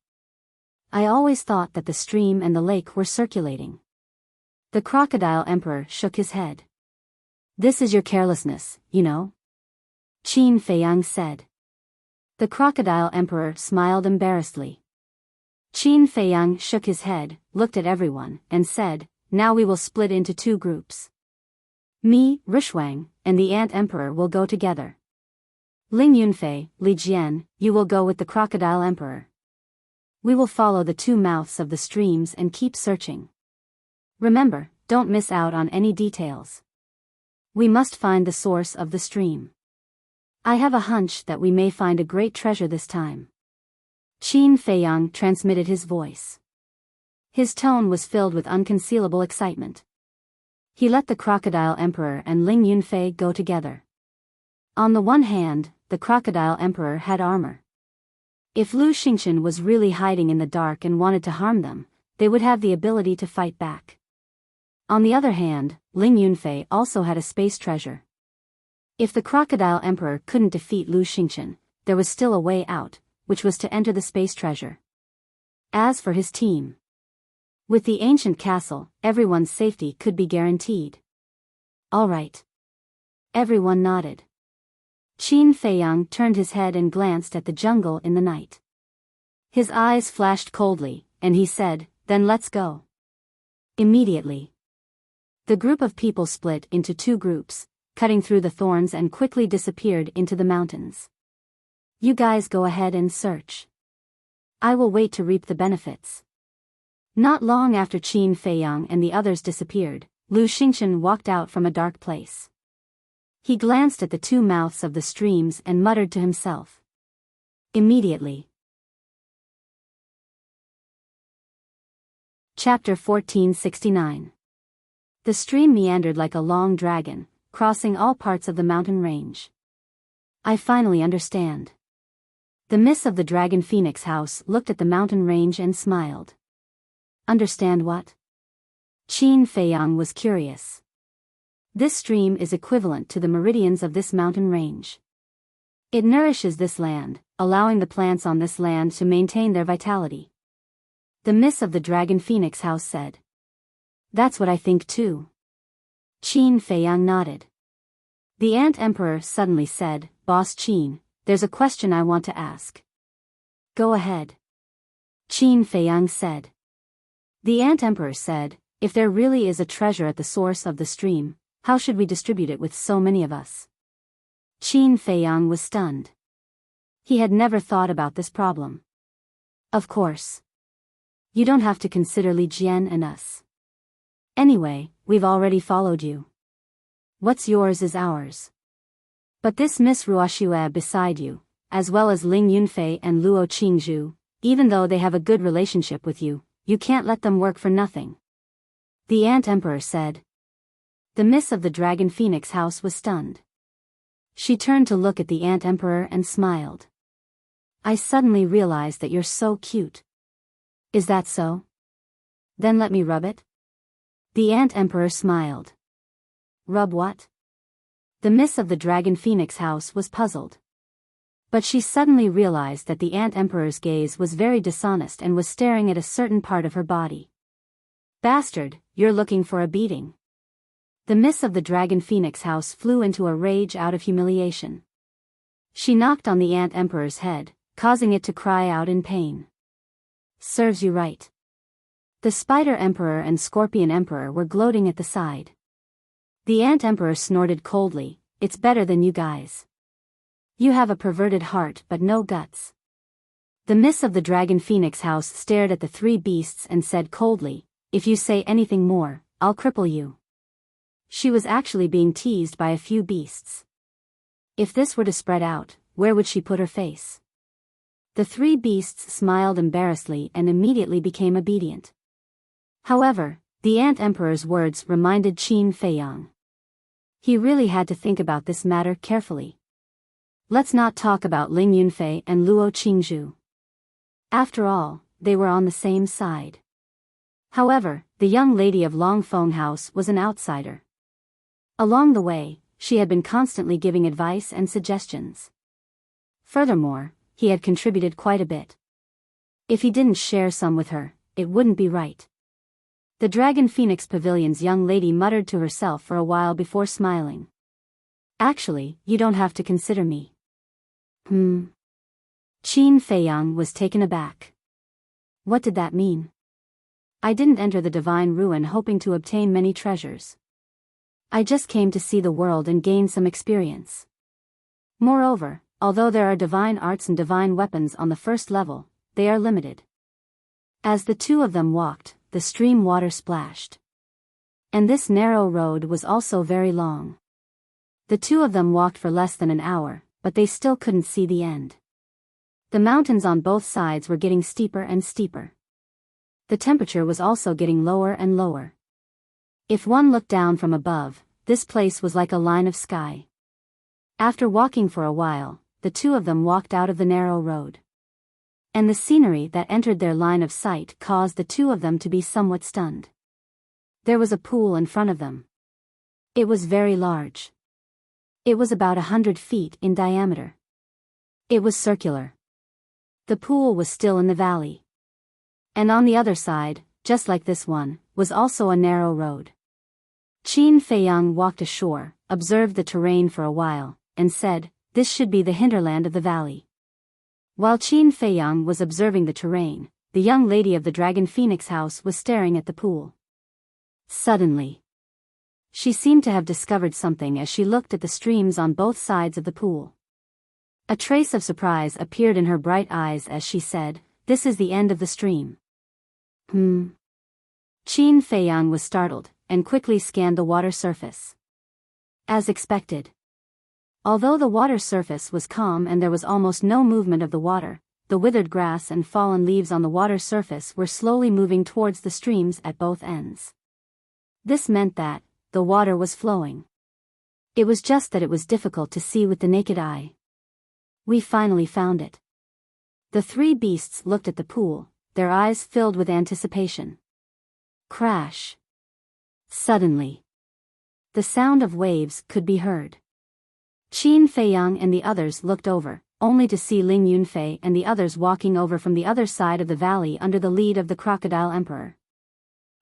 I always thought that the stream and the lake were circulating." The crocodile emperor shook his head. "This is your carelessness, you know," Qin Feiyang said. The crocodile emperor smiled embarrassedly. Qin Feiyang shook his head, looked at everyone, and said, "Now we will split into two groups. Me, Rishuang, and the ant emperor will go together. Ling Yunfei, Li Jian, you will go with the crocodile emperor. We will follow the two mouths of the streams and keep searching. Remember, don't miss out on any details. We must find the source of the stream. I have a hunch that we may find a great treasure this time." Qin Feiyang transmitted his voice. His tone was filled with unconcealable excitement. He let the crocodile emperor and Ling Yunfei go together. On the one hand, the crocodile emperor had armor. If Lu Xingchen was really hiding in the dark and wanted to harm them, they would have the ability to fight back. On the other hand, Ling Yunfei also had a space treasure. If the crocodile emperor couldn't defeat Lu Xingchen, there was still a way out, which was to enter the space treasure. As for his team, with the ancient castle, everyone's safety could be guaranteed. All right. Everyone nodded. Qin Feiyang turned his head and glanced at the jungle in the night. His eyes flashed coldly, and he said, "Then let's go." Immediately, the group of people split into two groups, cutting through the thorns and quickly disappeared into the mountains. "You guys go ahead and search. I will wait to reap the benefits." Not long after Qin Feiyang and the others disappeared, Lu Xingchen walked out from a dark place. He glanced at the two mouths of the streams and muttered to himself. Immediately. Chapter 1469. The stream meandered like a long dragon, crossing all parts of the mountain range. "I finally understand." The miss of the Dragon Phoenix house looked at the mountain range and smiled. "Understand what?" Qin Feiyang was curious. "This stream is equivalent to the meridians of this mountain range. It nourishes this land, allowing the plants on this land to maintain their vitality." The miss of the Dragon Phoenix house said. "That's what I think too." Qin Feiyang nodded. The Ant Emperor suddenly said, "Boss Qin, there's a question I want to ask." "Go ahead," Qin Feiyang said. The Ant Emperor said, "If there really is a treasure at the source of the stream, how should we distribute it with so many of us?" Qin Feiyang was stunned. He had never thought about this problem. "Of course. You don't have to consider Li Jian and us. Anyway, we've already followed you. What's yours is ours. But this Miss Ruoxue beside you, as well as Ling Yunfei and Luo Qingzhu, even though they have a good relationship with you, you can't let them work for nothing." The Ant Emperor said. The miss of the Dragon Phoenix house was stunned. She turned to look at the Ant Emperor and smiled. "I suddenly realized that you're so cute." "Is that so? Then let me rub it." The Ant Emperor smiled. "Rub what?" The miss of the Dragon Phoenix house was puzzled. But she suddenly realized that the Ant Emperor's gaze was very dishonest and was staring at a certain part of her body. "Bastard, you're looking for a beating." The miss of the Dragon Phoenix house flew into a rage out of humiliation. She knocked on the Ant Emperor's head, causing it to cry out in pain. "Serves you right." The Spider Emperor and Scorpion Emperor were gloating at the side. The Ant Emperor snorted coldly, "It's better than you guys. You have a perverted heart but no guts." The miss of the Dragon Phoenix house stared at the three beasts and said coldly, "If you say anything more, I'll cripple you." She was actually being teased by a few beasts. If this were to spread out, where would she put her face? The three beasts smiled embarrassedly and immediately became obedient. However, the Ant Emperor's words reminded Qin Feiyang. He really had to think about this matter carefully. Let's not talk about Ling Yunfei and Luo Qingzhu. After all, they were on the same side. However, the young lady of Longfeng House was an outsider. Along the way, she had been constantly giving advice and suggestions. Furthermore, he had contributed quite a bit. If he didn't share some with her, it wouldn't be right. The Dragon Phoenix Pavilion's young lady muttered to herself for a while before smiling. Actually, you don't have to consider me. Qin Feiyang was taken aback. What did that mean? I didn't enter the divine ruin hoping to obtain many treasures. I just came to see the world and gain some experience. Moreover, although there are divine arts and divine weapons on the first level, they are limited. As the two of them walked, the stream water splashed. And this narrow road was also very long. The two of them walked for less than an hour, but they still couldn't see the end. The mountains on both sides were getting steeper and steeper. The temperature was also getting lower and lower. If one looked down from above, this place was like a line of sky. After walking for a while, the two of them walked out of the narrow road. And the scenery that entered their line of sight caused the two of them to be somewhat stunned. There was a pool in front of them. It was very large. It was about 100 feet in diameter. It was circular. The pool was still in the valley. And on the other side, just like this one, was also a narrow road. Qin Feiyang walked ashore, observed the terrain for a while, and said, "This should be the hinterland of the valley." While Qin Feiyang was observing the terrain, the young lady of the Dragon Phoenix House was staring at the pool. Suddenly, she seemed to have discovered something as she looked at the streams on both sides of the pool. A trace of surprise appeared in her bright eyes as she said, "This is the end of the stream." Qin Feiyang was startled, and quickly scanned the water surface. As expected. Although the water surface was calm and there was almost no movement of the water, the withered grass and fallen leaves on the water surface were slowly moving towards the streams at both ends. This meant that the water was flowing. It was just that it was difficult to see with the naked eye. We finally found it. The three beasts looked at the pool, their eyes filled with anticipation. Crash. Suddenly, the sound of waves could be heard. Qin Feiyang and the others looked over, only to see Ling Yunfei and the others walking over from the other side of the valley under the lead of the Crocodile Emperor.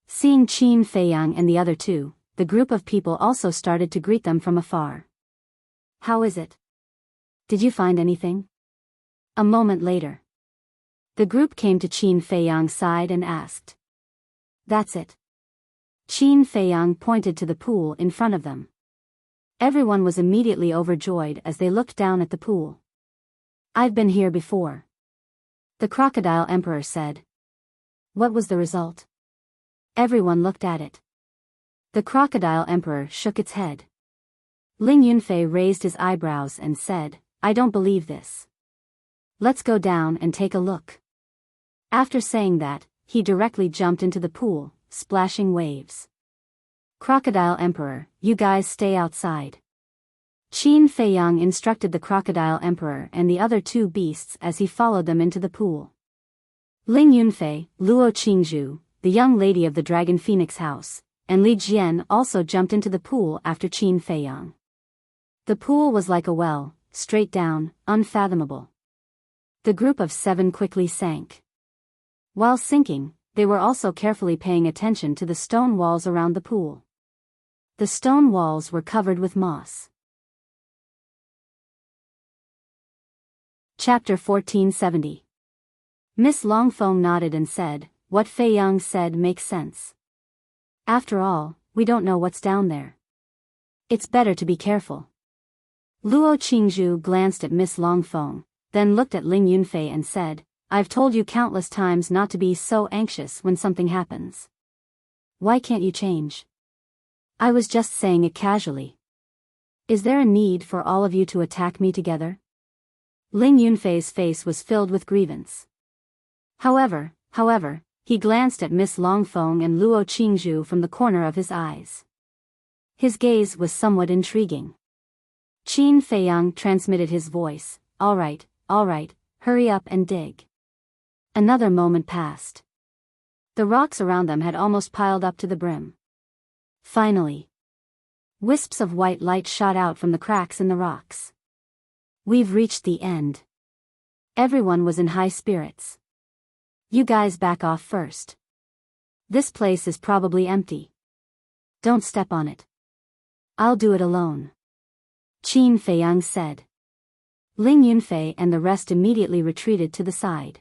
Seeing Qin Feiyang and the other two, the group of people also started to greet them from afar. "How is it? Did you find anything?" A moment later, the group came to Qin Feiyang's side and asked. "That's it." Qin Feiyang pointed to the pool in front of them. Everyone was immediately overjoyed as they looked down at the pool. "I've been here before," the Crocodile Emperor said. "What was the result?" Everyone looked at it. The Crocodile Emperor shook its head. Ling Yunfei raised his eyebrows and said, "I don't believe this. Let's go down and take a look." After saying that, he directly jumped into the pool, splashing waves. "Crocodile Emperor, you guys stay outside." Qin Feiyang instructed the Crocodile Emperor and the other two beasts as he followed them into the pool. Ling Yunfei, Luo Qingzhu, the young lady of the Dragon Phoenix House, and Li Jian also jumped into the pool after Qin Feiyang. The pool was like a well, straight down, unfathomable. The group of 7 quickly sank. While sinking, they were also carefully paying attention to the stone walls around the pool. The stone walls were covered with moss. Chapter 1470. Miss Longfeng nodded and said, "What Feiyang said makes sense. After all, we don't know what's down there. It's better to be careful." Luo Qingzhu glanced at Miss Longfeng, then looked at Ling Yunfei and said, "I've told you countless times not to be so anxious when something happens. Why can't you change?" "I was just saying it casually. Is there a need for all of you to attack me together?" Ling Yunfei's face was filled with grievance. However, he glanced at Miss Longfeng and Luo Qingzhu from the corner of his eyes. His gaze was somewhat intriguing. Qin Feiyang transmitted his voice, all right, hurry up and dig. Another moment passed. The rocks around them had almost piled up to the brim. Finally, wisps of white light shot out from the cracks in the rocks. We've reached the end. Everyone was in high spirits. You guys back off first. This place is probably empty. Don't step on it. I'll do it alone. Qin Feiyang said. Ling Yunfei and the rest immediately retreated to the side.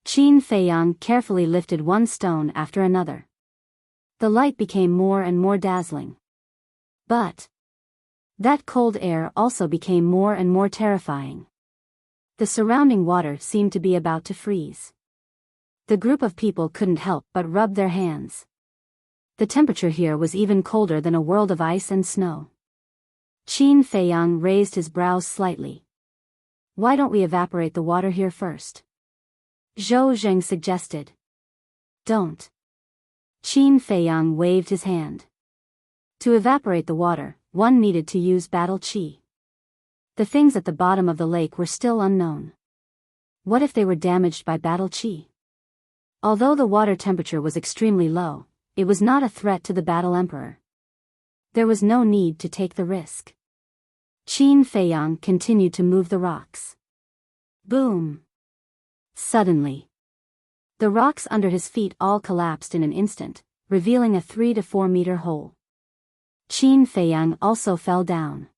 Qin Feiyang carefully lifted one stone after another. The light became more and more dazzling. But that cold air also became more and more terrifying. The surrounding water seemed to be about to freeze. The group of people couldn't help but rub their hands. The temperature here was even colder than a world of ice and snow. Qin Feiyang raised his brows slightly. Why don't we evaporate the water here first? Zhou Zheng suggested. Don't. Qin Feiyang waved his hand. To evaporate the water, one needed to use battle qi. The things at the bottom of the lake were still unknown. What if they were damaged by battle qi? Although the water temperature was extremely low, it was not a threat to the battle emperor. There was no need to take the risk. Qin Feiyang continued to move the rocks. Boom! Suddenly, the rocks under his feet all collapsed in an instant, revealing a 3 to 4 meter hole. Qin Feiyang also fell down.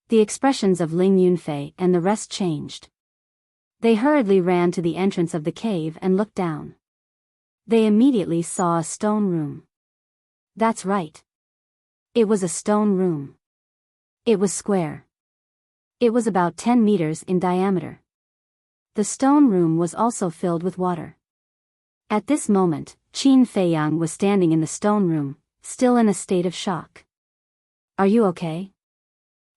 The expressions of Ling Yunfei and the rest changed. They hurriedly ran to the entrance of the cave and looked down. They immediately saw a stone room. That's right. It was a stone room. It was square. It was about 10 meters in diameter. The stone room was also filled with water. At this moment, Qin Feiyang was standing in the stone room, still in a state of shock. Are you okay?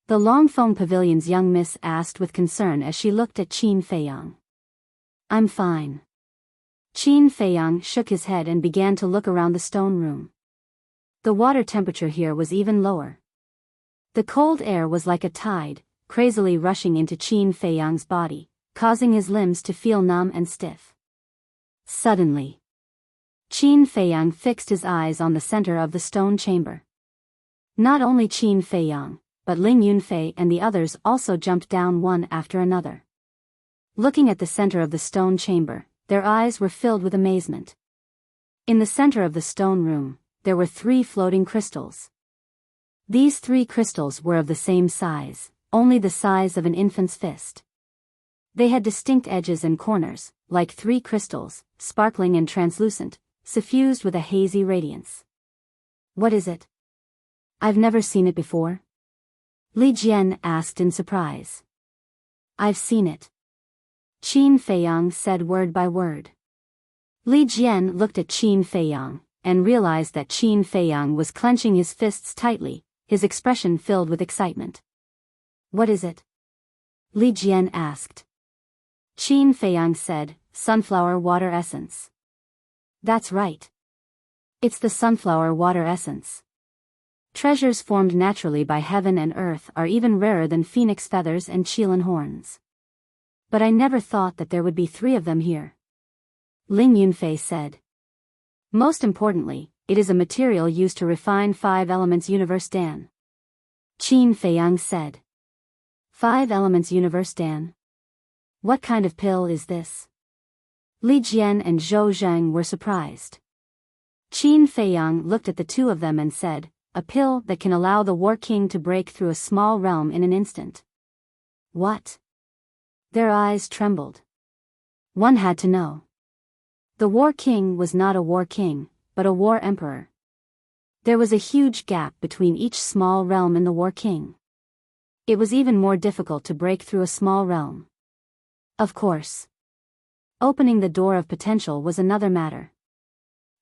The Longfeng Pavilion's young miss asked with concern as she looked at Qin Feiyang. I'm fine. Qin Feiyang shook his head and began to look around the stone room. The water temperature here was even lower. The cold air was like a tide, crazily rushing into Qin Feiyang's body, causing his limbs to feel numb and stiff. Suddenly, Qin Feiyang fixed his eyes on the center of the stone chamber. Not only Qin Feiyang, but Ling Yunfei and the others also jumped down one after another. Looking at the center of the stone chamber, their eyes were filled with amazement. In the center of the stone room, there were 3 floating crystals. These 3 crystals were of the same size, only the size of an infant's fist. They had distinct edges and corners, like 3 crystals, sparkling and translucent, suffused with a hazy radiance. What is it? I've never seen it before. Li Jian asked in surprise. I've seen it. Qin Feiyang said word by word. Li Jian looked at Qin Feiyang, and realized that Qin Feiyang was clenching his fists tightly, his expression filled with excitement. What is it? Li Jian asked. Qin Feiyang said, sunflower water essence. That's right. It's the sunflower water essence. Treasures formed naturally by heaven and earth are even rarer than phoenix feathers and qilin horns. But I never thought that there would be 3 of them here. Ling Yunfei said. Most importantly, it is a material used to refine 5 elements universe Dan. Qin Feiyang said. 5 elements universe Dan? What kind of pill is this? Li Jian and Zhou Zheng were surprised. Qin Feiyang looked at the 2 of them and said, a pill that can allow the War King to break through a small realm in an instant. What? Their eyes trembled. One had to know. The War King was not a War King, but a War Emperor. There was a huge gap between each small realm in the War King. It was even more difficult to break through a small realm. Of course. Opening the door of potential was another matter.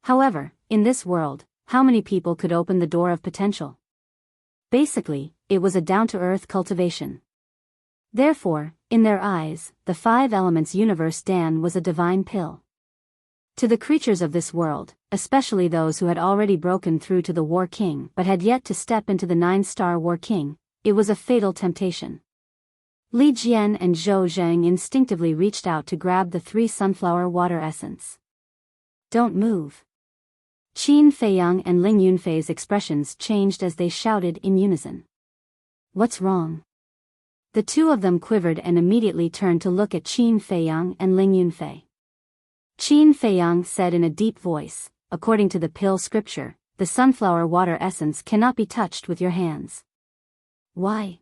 However, in this world, how many people could open the door of potential? Basically, it was a down-to-earth cultivation. Therefore, in their eyes, the 5 elements universe Dan was a divine pill. To the creatures of this world, especially those who had already broken through to the War King but had yet to step into the 9-star War King, it was a fatal temptation. Li Jian and Zhou Zheng instinctively reached out to grab the 3 sunflower water essence. Don't move. Qin Feiyang and Ling Yunfei's expressions changed as they shouted in unison. What's wrong? The 2 of them quivered and immediately turned to look at Qin Feiyang and Ling Yunfei. Qin Feiyang said in a deep voice, according to the pill scripture, the sunflower water essence cannot be touched with your hands. Why?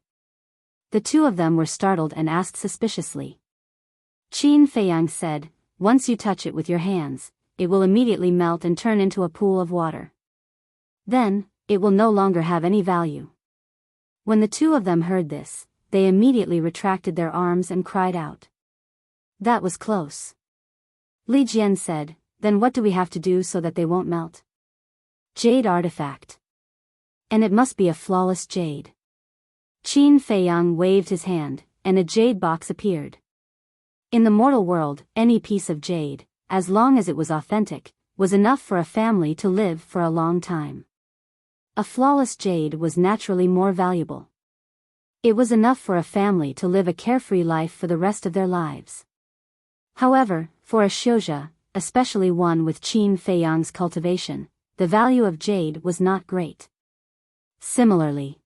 The 2 of them were startled and asked suspiciously. Qin Feiyang said, once you touch it with your hands, it will immediately melt and turn into a pool of water. Then, it will no longer have any value. When the 2 of them heard this, they immediately retracted their arms and cried out. That was close. Li Jian said, then what do we have to do so that they won't melt? Jade artifact. And it must be a flawless jade. Qin Feiyang waved his hand, and a jade box appeared. In the mortal world, any piece of jade, as long as it was authentic, was enough for a family to live for a long time. A flawless jade was naturally more valuable. It was enough for a family to live a carefree life for the rest of their lives. However, for a Xiuzha, especially one with Qin Feiyang's cultivation, the value of jade was not great. Similarly,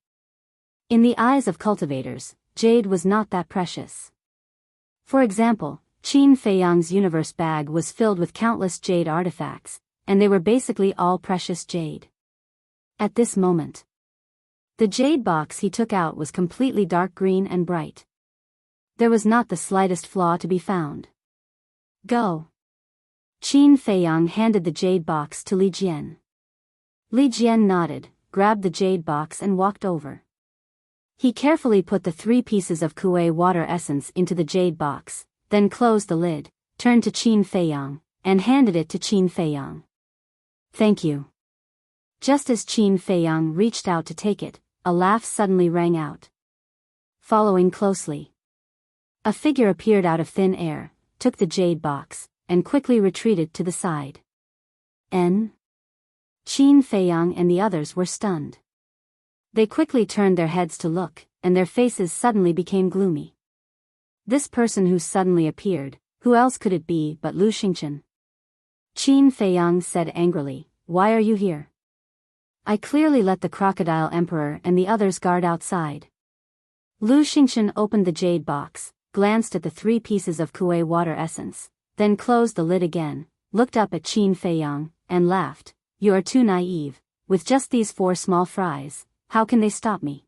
in the eyes of cultivators, jade was not that precious. For example, Qin Feiyang's universe bag was filled with countless jade artifacts, and they were basically all precious jade. At this moment, the jade box he took out was completely dark green and bright. There was not the slightest flaw to be found. Go. Qin Feiyang handed the jade box to Li Jian. Li Jian nodded, grabbed the jade box and walked over. He carefully put the 3 pieces of Kuei water essence into the jade box, then closed the lid, turned to Qin Feiyang, and handed it to Qin Feiyang. Thank you. Just as Qin Feiyang reached out to take it, a laugh suddenly rang out. Following closely, a figure appeared out of thin air, took the jade box, and quickly retreated to the side. Qin Feiyang and the others were stunned. They quickly turned their heads to look, and their faces suddenly became gloomy. This person who suddenly appeared, who else could it be but Lu Xingchen? Qin Feiyang said angrily, why are you here? I clearly let the crocodile emperor and the others guard outside. Lu Xingchen opened the jade box, glanced at the 3 pieces of Kuei water essence, then closed the lid again, looked up at Qin Feiyang, and laughed. You are too naive. With just these 4 small fries, how can they stop me?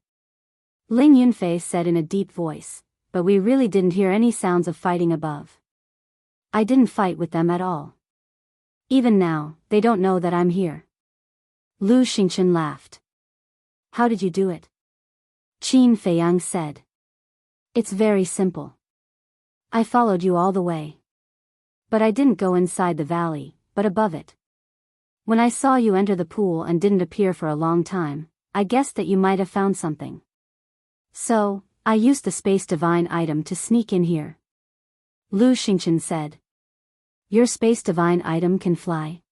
Ling Yunfei said in a deep voice, but we really didn't hear any sounds of fighting above. I didn't fight with them at all. Even now, they don't know that I'm here. Lu Xingchen laughed. How did you do it? Qin Feiyang said. It's very simple. I followed you all the way. But I didn't go inside the valley, but above it. When I saw you enter the pool and didn't appear for a long time, I guessed that you might have found something. So, I used the Space Divine item to sneak in here. Lu Xingchen said. Your Space Divine item can fly?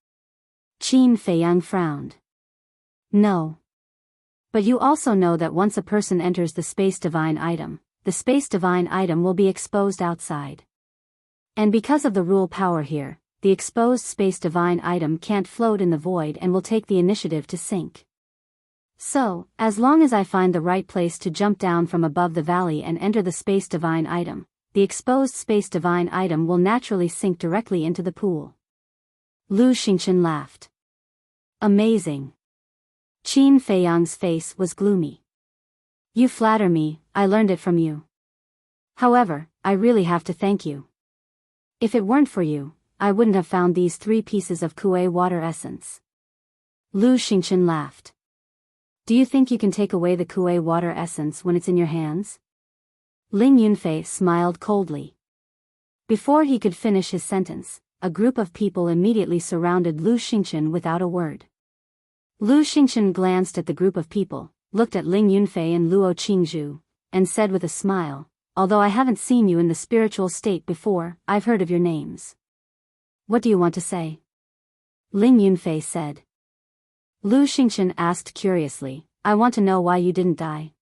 Qin Feiyang frowned. No. But you also know that once a person enters the Space Divine item, the Space Divine item will be exposed outside. And because of the rule power here, the exposed Space Divine item can't float in the void and will take the initiative to sink. So, as long as I find the right place to jump down from above the valley and enter the Space Divine item, the exposed Space Divine item will naturally sink directly into the pool. Lu Xingchen laughed. Amazing. Qin Feiyang's face was gloomy. You flatter me, I learned it from you. However, I really have to thank you. If it weren't for you, I wouldn't have found these 3 pieces of Kuei water essence. Lu Xingchen laughed. Do you think you can take away the Kuei water essence when it's in your hands? Ling Yunfei smiled coldly. Before he could finish his sentence, a group of people immediately surrounded Lu Xingchen without a word. Lu Xingchen glanced at the group of people, looked at Ling Yunfei and Luo Qingzhu, and said with a smile, although I haven't seen you in the spiritual state before, I've heard of your names. What do you want to say? Ling Yunfei said. Lu Xingchen asked curiously, I want to know why you didn't die.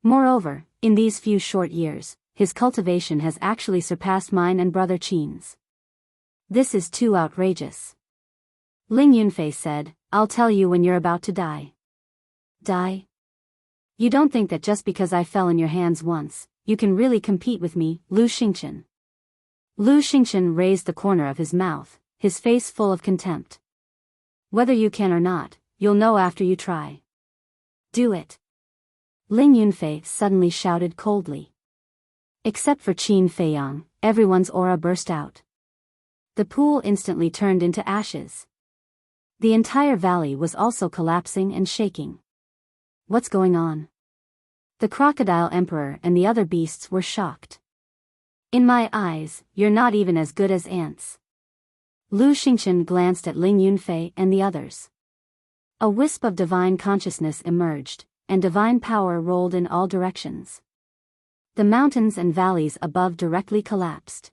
Moreover, in these few short years, his cultivation has actually surpassed mine and brother Qin's. This is too outrageous. Ling Yunfei said, I'll tell you when you're about to die. Die? You don't think that just because I fell in your hands once, you can really compete with me, Lu Xingchen? Lu Xingchen raised the corner of his mouth, his face full of contempt. Whether you can or not, you'll know after you try. Do it. Ling Yunfei suddenly shouted coldly. Except for Qin Feiyang, everyone's aura burst out. The pool instantly turned into ashes. The entire valley was also collapsing and shaking. What's going on? The Crocodile Emperor and the other beasts were shocked. In my eyes, you're not even as good as ants. Lu Xingchen glanced at Ling Yunfei and the others. A wisp of divine consciousness emerged, and divine power rolled in all directions. The mountains and valleys above directly collapsed.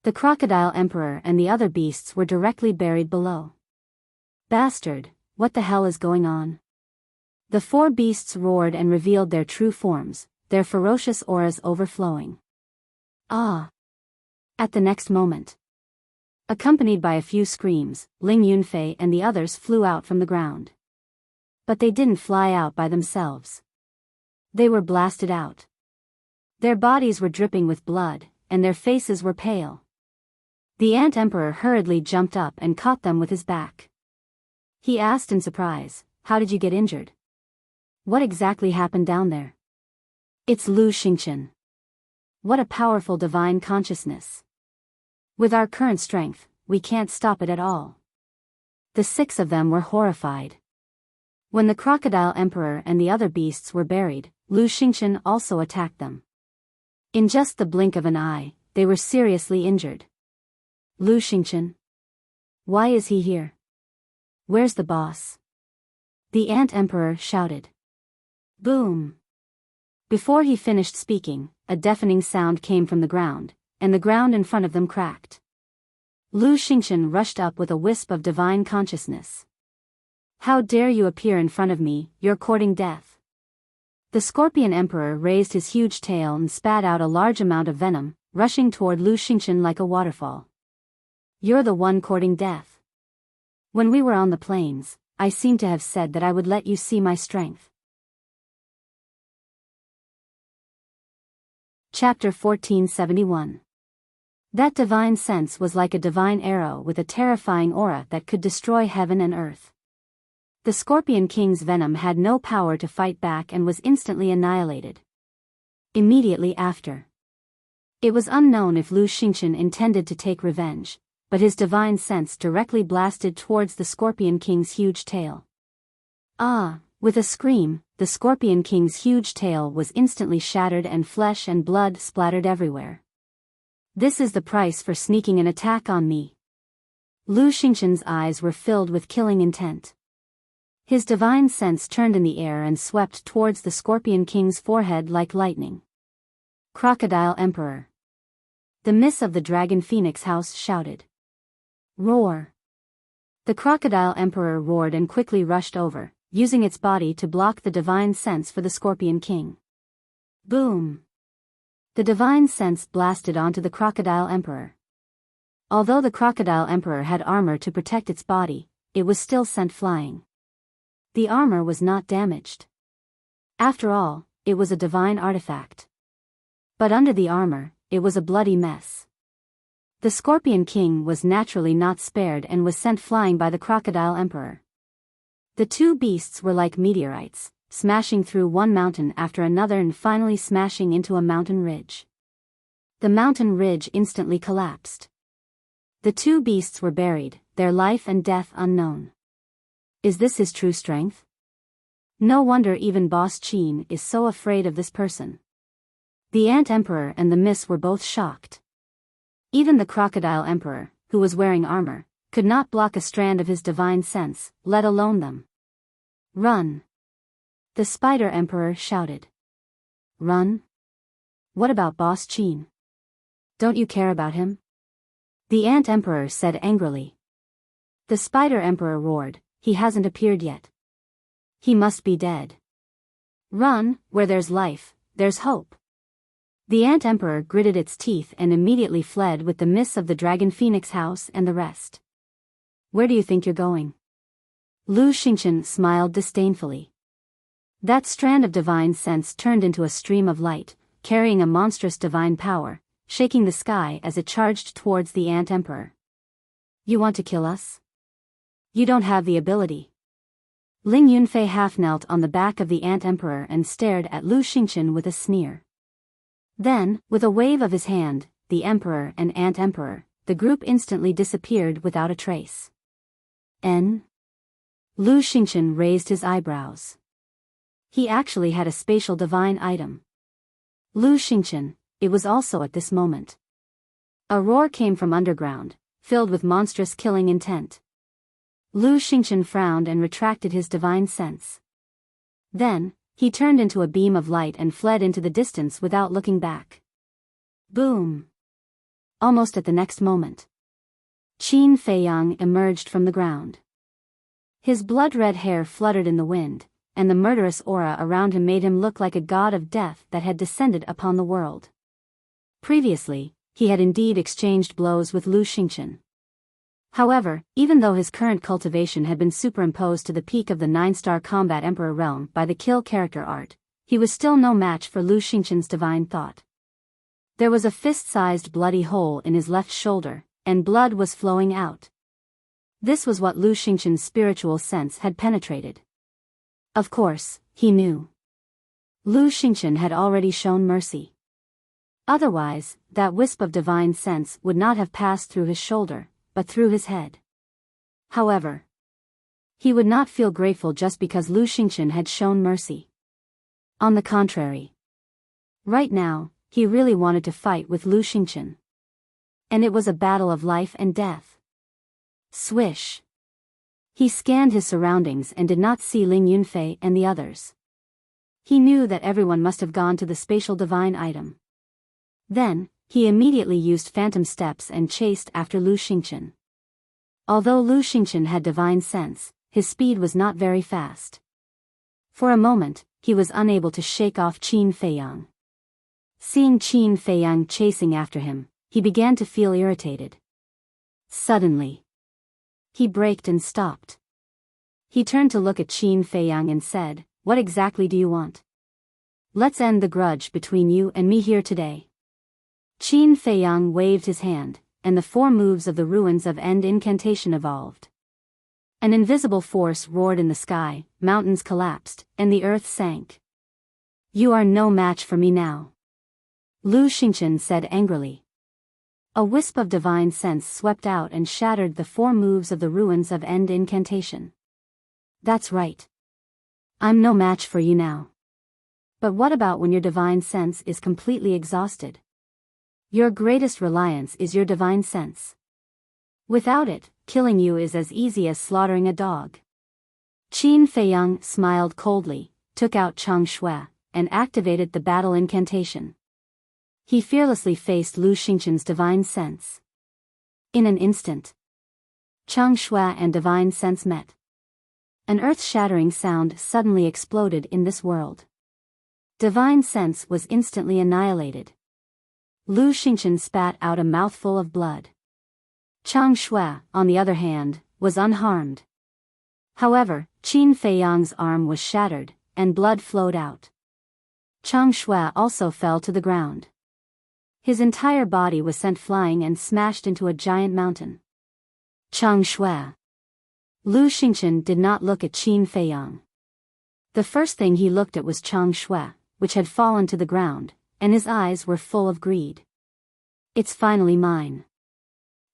The Crocodile Emperor and the other beasts were directly buried below. Bastard, what the hell is going on? The four beasts roared and revealed their true forms, their ferocious auras overflowing. Ah! At the next moment, accompanied by a few screams, Ling Yunfei and the others flew out from the ground. But they didn't fly out by themselves. They were blasted out. Their bodies were dripping with blood, and their faces were pale. The Ant Emperor hurriedly jumped up and caught them with his back. He asked in surprise, How did you get injured? What exactly happened down there? It's Lu Xingchen. What a powerful divine consciousness. With our current strength, we can't stop it at all. The 6 of them were horrified. When the Crocodile Emperor and the other beasts were buried, Lu Xingchen also attacked them. In just the blink of an eye, they were seriously injured. Lu Xingchen? Why is he here? Where's the boss? The Ant Emperor shouted. Boom! Before he finished speaking, a deafening sound came from the ground, and the ground in front of them cracked. Lu Xingchen rushed up with a wisp of divine consciousness. How dare you appear in front of me, you're courting death. The Scorpion Emperor raised his huge tail and spat out a large amount of venom, rushing toward Lu Xingchen like a waterfall. You're the one courting death. When we were on the plains, I seem to have said that I would let you see my strength. Chapter 1471. That divine sense was like a divine arrow with a terrifying aura that could destroy heaven and earth. The Scorpion King's venom had no power to fight back and was instantly annihilated. Immediately after. It was unknown if Lu Xingchen intended to take revenge, but his divine sense directly blasted towards the Scorpion King's huge tail. Ah! With a scream, the Scorpion King's huge tail was instantly shattered and flesh and blood splattered everywhere. This is the price for sneaking an attack on me. Lu Xingchen's eyes were filled with killing intent. His divine sense turned in the air and swept towards the Scorpion King's forehead like lightning. Crocodile Emperor. The Miss of the Dragon Phoenix House shouted. Roar. The Crocodile Emperor roared and quickly rushed over, using its body to block the divine sense for the Scorpion King. Boom. The divine sense blasted onto the Crocodile Emperor. Although the Crocodile Emperor had armor to protect its body, it was still sent flying. The armor was not damaged. After all, it was a divine artifact. But under the armor, it was a bloody mess. The Scorpion King was naturally not spared and was sent flying by the Crocodile Emperor. The two beasts were like meteorites, smashing through one mountain after another and finally smashing into a mountain ridge. The mountain ridge instantly collapsed. The two beasts were buried, their life and death unknown. Is this his true strength? No wonder even Boss Qin is so afraid of this person. The Ant Emperor and the Miss were both shocked. Even the Crocodile Emperor, who was wearing armor, could not block a strand of his divine sense, let alone them. Run! The Spider Emperor shouted. Run? What about Boss Qin? Don't you care about him? The Ant Emperor said angrily. The Spider Emperor roared, he hasn't appeared yet. He must be dead. Run, where there's life, there's hope. The Ant Emperor gritted its teeth and immediately fled with the miss of the Dragon Phoenix house and the rest. Where do you think you're going? Lu Xingqian smiled disdainfully. That strand of divine sense turned into a stream of light, carrying a monstrous divine power, shaking the sky as it charged towards the Ant Emperor. You want to kill us? You don't have the ability. Ling Yunfei half knelt on the back of the Ant Emperor and stared at Lu Xingqian with a sneer. Then, with a wave of his hand, the Emperor and Ant Emperor, the group instantly disappeared without a trace. Lu Xingqian raised his eyebrows. He actually had a spatial divine item. Lu Xingqian, it was also at this moment. A roar came from underground, filled with monstrous killing intent. Lu Xingqian frowned and retracted his divine sense. Then, he turned into a beam of light and fled into the distance without looking back. Boom! Almost at the next moment, Qin Feiyang emerged from the ground. His blood-red hair fluttered in the wind, and the murderous aura around him made him look like a god of death that had descended upon the world. Previously, he had indeed exchanged blows with Lu Xingqian. However, even though his current cultivation had been superimposed to the peak of the 9-star combat emperor realm by the kill character art, he was still no match for Lu Xingqian's divine thought. There was a fist-sized bloody hole in his left shoulder, and blood was flowing out. This was what Lu Xingqian's spiritual sense had penetrated. Of course, he knew. Lu Xingqian had already shown mercy. Otherwise, that wisp of divine sense would not have passed through his shoulder, but through his head. However, he would not feel grateful just because Lu Xingqian had shown mercy. On the contrary. Right now, he really wanted to fight with Lu Xingqian. And it was a battle of life and death. Swish. He scanned his surroundings and did not see Ling Yunfei and the others. He knew that everyone must have gone to the spatial divine item. Then, he immediately used phantom steps and chased after Lu Xingqian. Although Lu Xingqian had divine sense, his speed was not very fast. For a moment, he was unable to shake off Qin Feiyang. Seeing Qin Feiyang chasing after him, he began to feel irritated. Suddenly, he braked and stopped. He turned to look at Qin Feiyang and said, "What exactly do you want? Let's end the grudge between you and me here today." Qin Feiyang waved his hand, and the 4 moves of the ruins of End incantation evolved. An invisible force roared in the sky, mountains collapsed, and the earth sank. "You are no match for me now," Lu Xingqian said angrily. A wisp of divine sense swept out and shattered the 4 moves of the ruins of End incantation. "That's right. I'm no match for you now. But what about when your divine sense is completely exhausted? Your greatest reliance is your divine sense. Without it, killing you is as easy as slaughtering a dog." Qin Feiyang smiled coldly, took out Chang Shui, and activated the battle incantation. He fearlessly faced Lu Xingqian's divine sense. In an instant, Chang Shui and divine sense met. An earth-shattering sound suddenly exploded in this world. Divine sense was instantly annihilated. Lu Xingqian spat out a mouthful of blood. Chang Shui, on the other hand, was unharmed. However, Qin Feiyang's arm was shattered, and blood flowed out. Chang Shui also fell to the ground. His entire body was sent flying and smashed into a giant mountain. Chang Shui. Lu Xingqian did not look at Qin Feiyang. The first thing he looked at was Chang Shui, which had fallen to the ground, and his eyes were full of greed. "It's finally mine."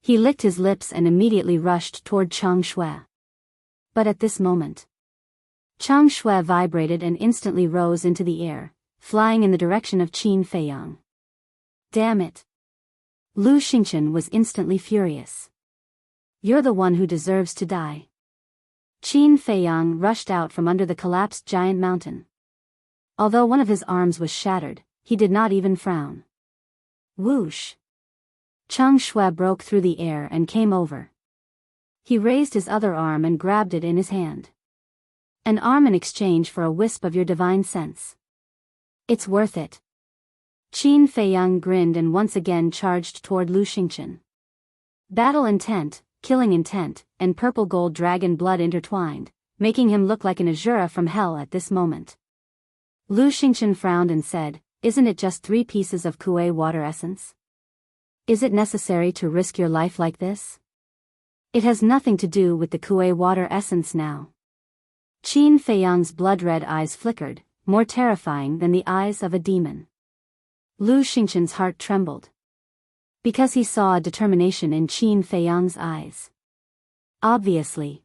He licked his lips and immediately rushed toward Chang Shui. But at this moment, Chang Shui vibrated and instantly rose into the air, flying in the direction of Qin Feiyang. "Damn it!" Lu Xingqian was instantly furious. "You're the one who deserves to die." Qin Feiyang rushed out from under the collapsed giant mountain. Although one of his arms was shattered, he did not even frown. Whoosh! Chang Shui broke through the air and came over. He raised his other arm and grabbed it in his hand. An arm in exchange for a wisp of your divine sense. It's worth it. Qin Feiyang grinned and once again charged toward Lu Xingchen. Battle intent, killing intent, and purple-gold dragon blood intertwined, making him look like an Azura from hell at this moment. Lu Xingchen frowned and said, "Isn't it just 3 pieces of Kuei water essence? Is it necessary to risk your life like this?" "It has nothing to do with the Kuei water essence now." Qin Feiyang's blood-red eyes flickered, more terrifying than the eyes of a demon. Lu Xingchen's heart trembled. Because he saw a determination in Qin Feiyang's eyes. Obviously.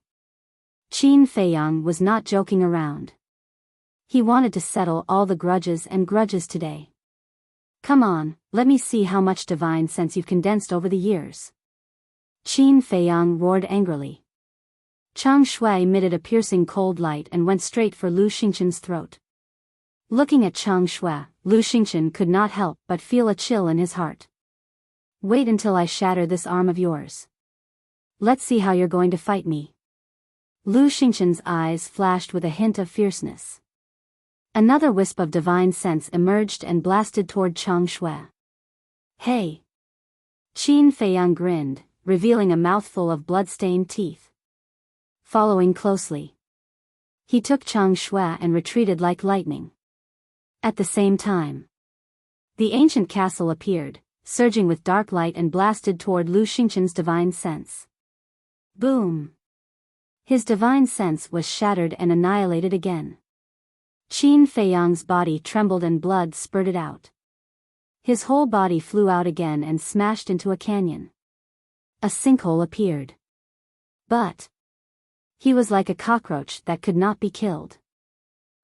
Qin Feiyang was not joking around. He wanted to settle all the grudges today. "Come on, let me see how much divine sense you've condensed over the years." Qin Feiyang roared angrily. Chang Shui emitted a piercing cold light and went straight for Lu Xingchen's throat. Looking at Chang Shui, Lu Xingchen could not help but feel a chill in his heart. "Wait until I shatter this arm of yours. Let's see how you're going to fight me." Lu Xingchen's eyes flashed with a hint of fierceness. Another wisp of divine sense emerged and blasted toward Chang Shui. "Hey!" Qin Feiyang grinned, revealing a mouthful of blood-stained teeth. Following closely, he took Chang Shui and retreated like lightning. At the same time, the ancient castle appeared, surging with dark light and blasted toward Lu Xingchen's divine sense. Boom! His divine sense was shattered and annihilated again. Qin Feiyang's body trembled and blood spurted out. His whole body flew out again and smashed into a canyon. A sinkhole appeared. But he was like a cockroach that could not be killed.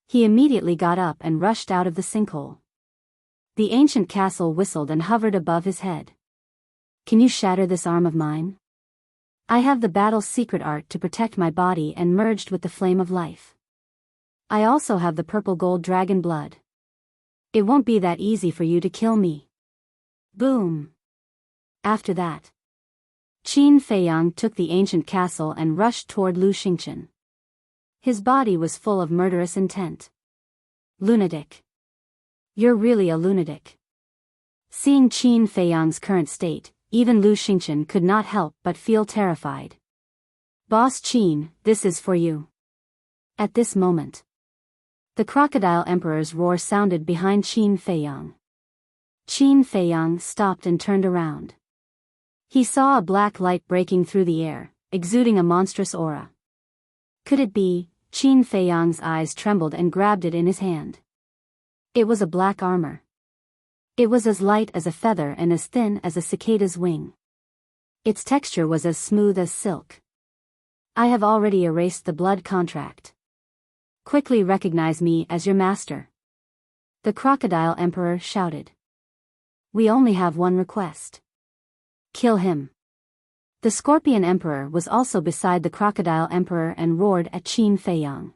He immediately got up and rushed out of the sinkhole. The ancient castle whistled and hovered above his head. "Can you shatter this arm of mine? I have the battle's secret art to protect my body and merged with the flame of life. I also have the purple-gold dragon blood. It won't be that easy for you to kill me." Boom! After that, Qin Feiyang took the ancient castle and rushed toward Lu Xingchen. His body was full of murderous intent. "Lunatic. You're really a lunatic." Seeing Qin Feiyang's current state, even Lu Xingchen could not help but feel terrified. "Boss Qin, this is for you." At this moment, the Crocodile Emperor's roar sounded behind Qin Feiyang. Qin Feiyang stopped and turned around. He saw a black light breaking through the air, exuding a monstrous aura. Could it be? Qin Feiyang's eyes trembled and grabbed it in his hand. It was a black armor. It was as light as a feather and as thin as a cicada's wing. Its texture was as smooth as silk. "I have already erased the blood contract. Quickly recognize me as your master." The Crocodile Emperor shouted. "We only have one request. Kill him." The Scorpion Emperor was also beside the Crocodile Emperor and roared at Qin Feiyang.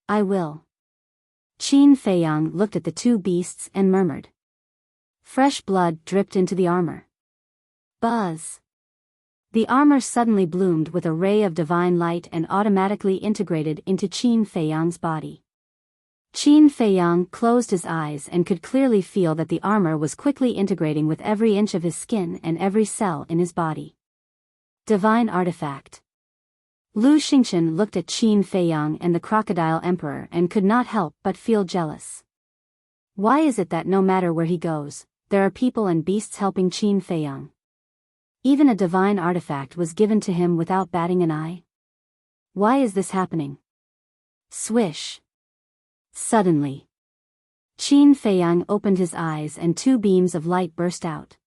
"I will." Qin Feiyang looked at the two beasts and murmured. Fresh blood dripped into the armor. Buzz! The armor suddenly bloomed with a ray of divine light and automatically integrated into Qin Feiyang's body. Qin Feiyang closed his eyes and could clearly feel that the armor was quickly integrating with every inch of his skin and every cell in his body. Divine artifact. Lu Xingchen looked at Qin Feiyang and the Crocodile Emperor and could not help but feel jealous. Why is it that no matter where he goes, there are people and beasts helping Qin Feiyang? Even a divine artifact was given to him without batting an eye. Why is this happening? Swish! Suddenly, Qin Feiyang opened his eyes and 2 beams of light burst out.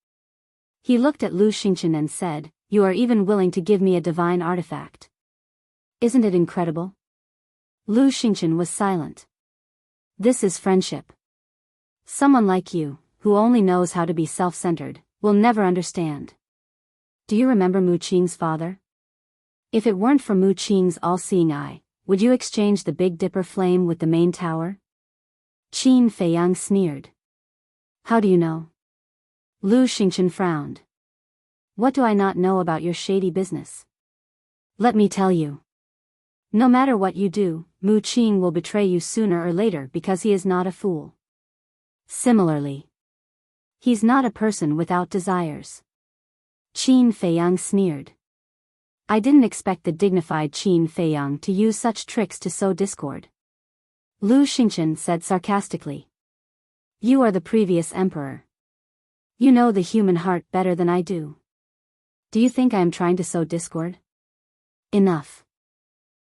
He looked at Lu Xingchen and said, "You are even willing to give me a divine artifact. Isn't it incredible?" Lu Xingchen was silent. "This is friendship. Someone like you, who only knows how to be self-centered, will never understand. Do you remember Mu Qing's father? If it weren't for Mu Qing's all-seeing eye, would you exchange the Big Dipper flame with the main tower?" Qin Feiyang sneered. "How do you know?" Lu Xingchen frowned. "What do I not know about your shady business? Let me tell you. No matter what you do, Mu Qing will betray you sooner or later because he is not a fool. Similarly, he's not a person without desires. Qin Feiyang sneered. I didn't expect the dignified Qin Feiyang to use such tricks to sow discord. Lu Xingchen said sarcastically. You are the previous emperor. You know the human heart better than I do. Do you think I am trying to sow discord? Enough.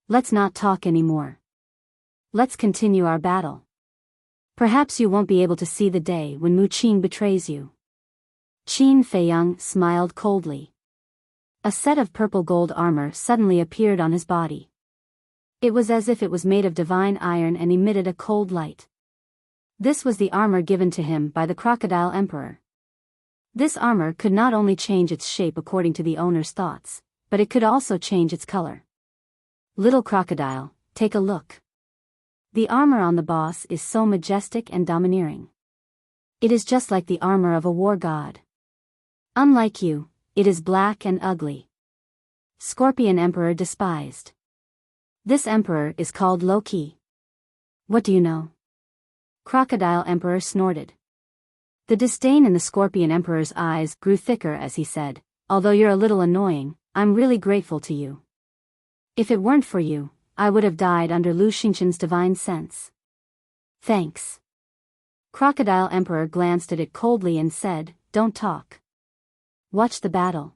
Let's not talk anymore. Let's continue our battle. Perhaps you won't be able to see the day when Mu Qing betrays you. Qin Feiyang smiled coldly. A set of purple gold armor suddenly appeared on his body. It was as if it was made of divine iron and emitted a cold light. This was the armor given to him by the Crocodile Emperor. This armor could not only change its shape according to the owner's thoughts, but it could also change its color. Little crocodile, take a look. The armor on the boss is so majestic and domineering. It is just like the armor of a war god. Unlike you, it is black and ugly. Scorpion Emperor despised. This emperor is called Loki. What do you know? Crocodile Emperor snorted. The disdain in the Scorpion Emperor's eyes grew thicker as he said, although you're a little annoying, I'm really grateful to you. If it weren't for you, I would have died under Lu Xingchen's divine sense. Thanks. Crocodile Emperor glanced at it coldly and said, don't talk. Watch the battle.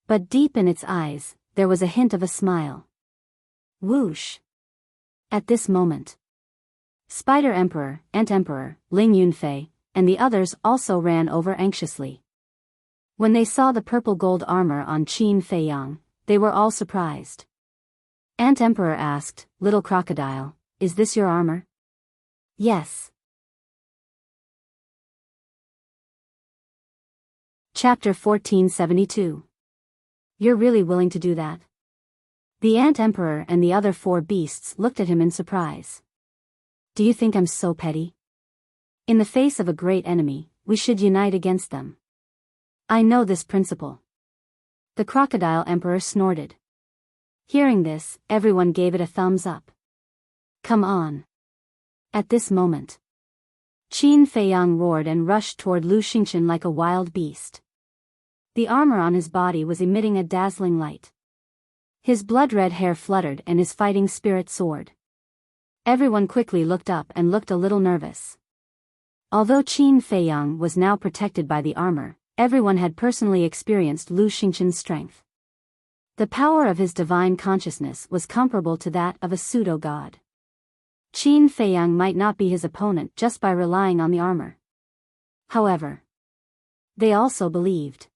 But deep in its eyes, there was a hint of a smile. Whoosh. At this moment, Spider Emperor, Ant Emperor, Ling Yunfei, and the others also ran over anxiously. When they saw the purple gold armor on Qin Feiyang, they were all surprised. Ant Emperor asked, Little Crocodile, is this your armor? Yes. Chapter 1472. You're really willing to do that? The Ant Emperor and the other 4 beasts looked at him in surprise. Do you think I'm so petty? In the face of a great enemy, we should unite against them. I know this principle. The Crocodile Emperor snorted. Hearing this, everyone gave it a thumbs up. Come on. At this moment, Qin Feiyang roared and rushed toward Lu Xingchen like a wild beast. The armor on his body was emitting a dazzling light. His blood-red hair fluttered and his fighting spirit soared. Everyone quickly looked up and looked a little nervous. Although Qin Feiyang was now protected by the armor, everyone had personally experienced Lu Xingchen's strength. The power of his divine consciousness was comparable to that of a pseudo-god. Qin Feiyang might not be his opponent just by relying on the armor. However, they also believed.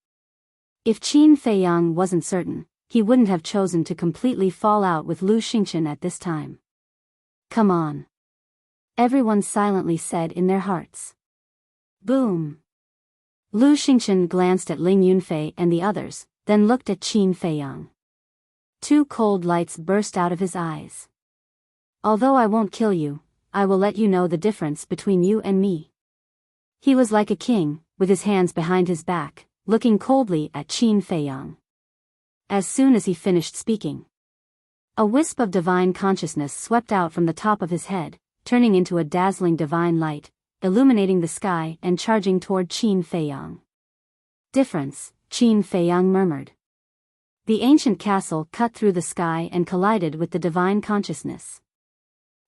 If Qin Feiyang wasn't certain, he wouldn't have chosen to completely fall out with Lu Xingchen at this time. Come on. Everyone silently said in their hearts. Boom. Lu Xingchen glanced at Ling Yunfei and the others, then looked at Qin Feiyang. 2 cold lights burst out of his eyes. Although I won't kill you, I will let you know the difference between you and me. He was like a king, with his hands behind his back, looking coldly at Qin Feiyang. As soon as he finished speaking, a wisp of divine consciousness swept out from the top of his head, turning into a dazzling divine light, illuminating the sky and charging toward Qin Feiyang. Difference, Qin Feiyang murmured. The ancient castle cut through the sky and collided with the divine consciousness.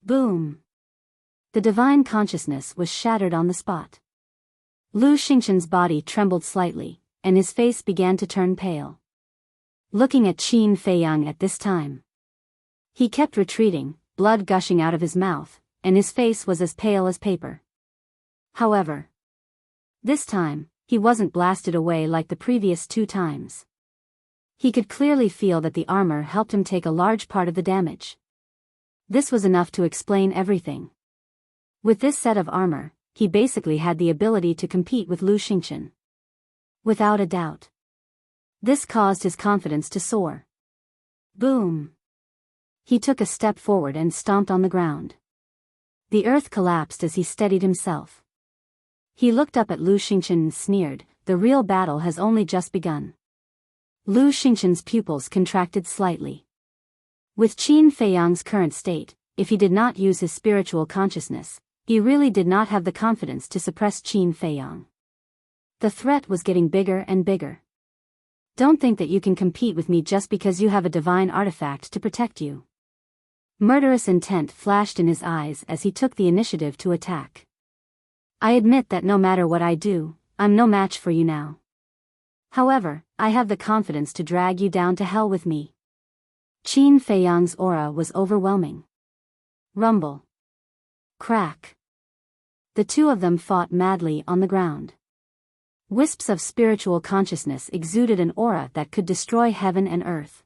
Boom! The divine consciousness was shattered on the spot. Lu Xingchen's body trembled slightly, and his face began to turn pale. Looking at Qin Feiyang at this time, he kept retreating, blood gushing out of his mouth, and his face was as pale as paper. However, this time, he wasn't blasted away like the previous 2 times. He could clearly feel that the armor helped him take a large part of the damage. This was enough to explain everything. With this set of armor, he basically had the ability to compete with Lu Xingchen. Without a doubt. This caused his confidence to soar. Boom! He took a step forward and stomped on the ground. The earth collapsed as he steadied himself. He looked up at Lu Xingchen and sneered, the real battle has only just begun. Lu Xingchen's pupils contracted slightly. With Qin Feiyang's current state, if he did not use his spiritual consciousness, he really did not have the confidence to suppress Qin Feiyang. The threat was getting bigger and bigger. Don't think that you can compete with me just because you have a divine artifact to protect you. Murderous intent flashed in his eyes as he took the initiative to attack. I admit that no matter what I do, I'm no match for you now. However, I have the confidence to drag you down to hell with me. Qin Feiyang's aura was overwhelming. Rumble. Crack. The two of them fought madly on the ground. Wisps of spiritual consciousness exuded an aura that could destroy heaven and earth.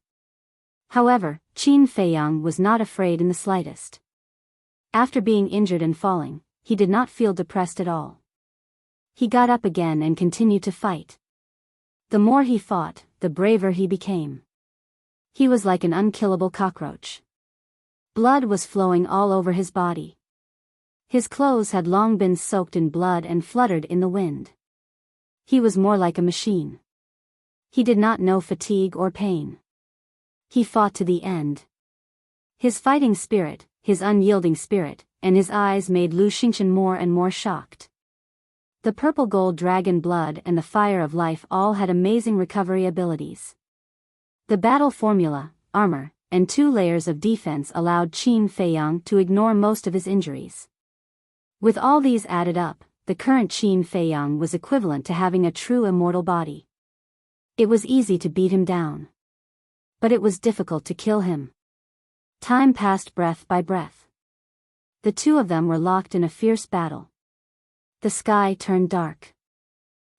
However, Qin Feiyang was not afraid in the slightest. After being injured and falling, he did not feel depressed at all. He got up again and continued to fight. The more he fought, the braver he became. He was like an unkillable cockroach. Blood was flowing all over his body. His clothes had long been soaked in blood and fluttered in the wind. He was more like a machine. He did not know fatigue or pain. He fought to the end. His fighting spirit, his unyielding spirit, and his eyes made Lu Xingchen more and more shocked. The purple gold dragon blood and the fire of life all had amazing recovery abilities. The battle formula, armor, and 2 layers of defense allowed Qin Feiyang to ignore most of his injuries. With all these added up, the current Qin Feiyang was equivalent to having a true immortal body. It was easy to beat him down. But it was difficult to kill him. Time passed breath by breath. The two of them were locked in a fierce battle. The sky turned dark.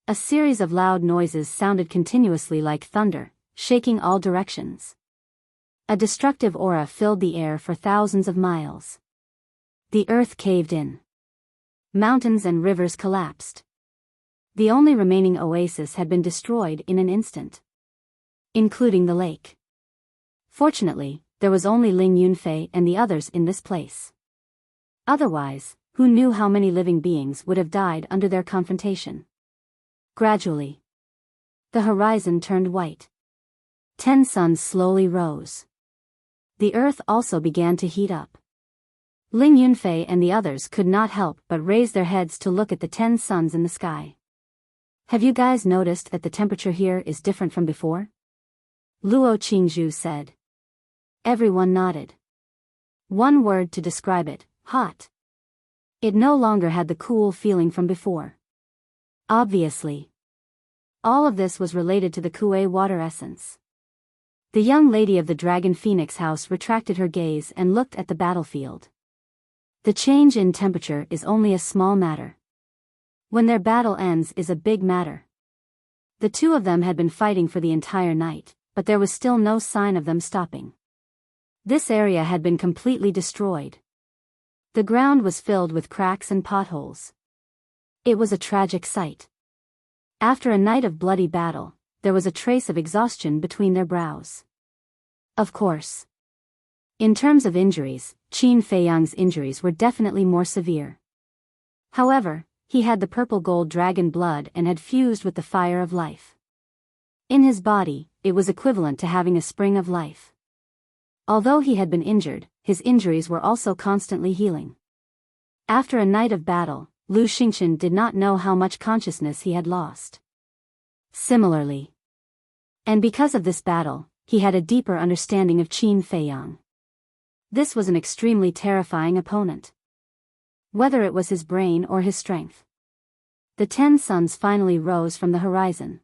A series of loud noises sounded continuously like thunder, shaking all directions. A destructive aura filled the air for thousands of miles. The earth caved in. Mountains and rivers collapsed. The only remaining oasis had been destroyed in an instant, including the lake. Fortunately, there was only Ling Yunfei and the others in this place. Otherwise, who knew how many living beings would have died under their confrontation? Gradually, the horizon turned white. 10 suns slowly rose. The earth also began to heat up. Ling Yunfei and the others could not help but raise their heads to look at the 10 suns in the sky. Have you guys noticed that the temperature here is different from before? Luo Qingzhu said. Everyone nodded. One word to describe it: hot. It no longer had the cool feeling from before. Obviously. All of this was related to the Kuei water essence. The young lady of the Dragon Phoenix house retracted her gaze and looked at the battlefield. The change in temperature is only a small matter. When their battle ends is a big matter. The two of them had been fighting for the entire night, but there was still no sign of them stopping. This area had been completely destroyed. The ground was filled with cracks and potholes. It was a tragic sight. After a night of bloody battle, there was a trace of exhaustion between their brows. Of course. In terms of injuries, Qin Feiyang's injuries were definitely more severe. However, he had the purple gold dragon blood and had fused with the fire of life. In his body, it was equivalent to having a spring of life. Although he had been injured, his injuries were also constantly healing. After a night of battle, Lu Xingchen did not know how much consciousness he had lost. Similarly. And because of this battle, he had a deeper understanding of Qin Feiyang. This was an extremely terrifying opponent. Whether it was his brain or his strength. The 10 suns finally rose from the horizon.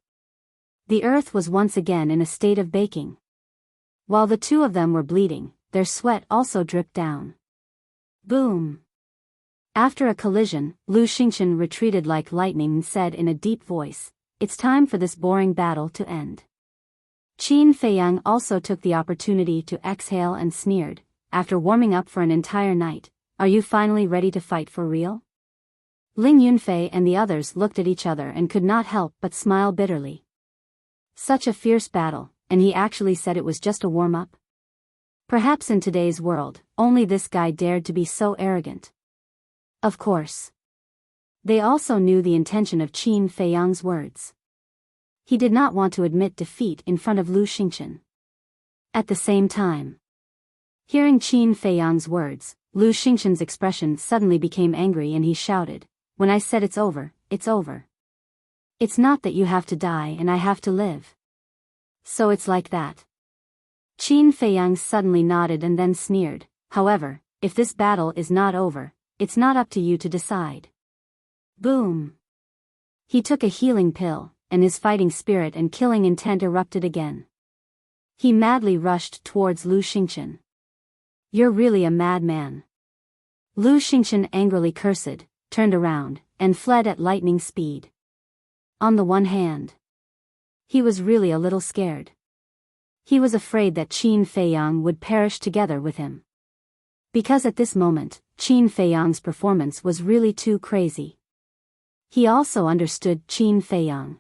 The earth was once again in a state of baking. While the two of them were bleeding, their sweat also dripped down. Boom! After a collision, Lu Xingchen retreated like lightning and said in a deep voice, "It's time for this boring battle to end." Qin Feiyang also took the opportunity to exhale and sneered, "After warming up for an entire night, are you finally ready to fight for real?" Ling Yunfei and the others looked at each other and could not help but smile bitterly. Such a fierce battle, and he actually said it was just a warm-up? Perhaps in today's world, only this guy dared to be so arrogant. Of course. They also knew the intention of Qin Feiyang's words. He did not want to admit defeat in front of Lu Xingchen. At the same time, Hearing Qin Feiyang's words, Lu Xingqian's expression suddenly became angry and he shouted, "When I said it's over, it's over. It's not that you have to die and I have to live. So it's like that." Qin Feiyang suddenly nodded and then sneered, "However, if this battle is not over, it's not up to you to decide." Boom! He took a healing pill, and his fighting spirit and killing intent erupted again. He madly rushed towards Lu Xingqian. "You're really a madman." Lu Xingqian angrily cursed, turned around, and fled at lightning speed. On the one hand, he was really a little scared. He was afraid that Qin Feiyang would perish together with him. Because at this moment, Qin Feiyang's performance was really too crazy. He also understood Qin Feiyang.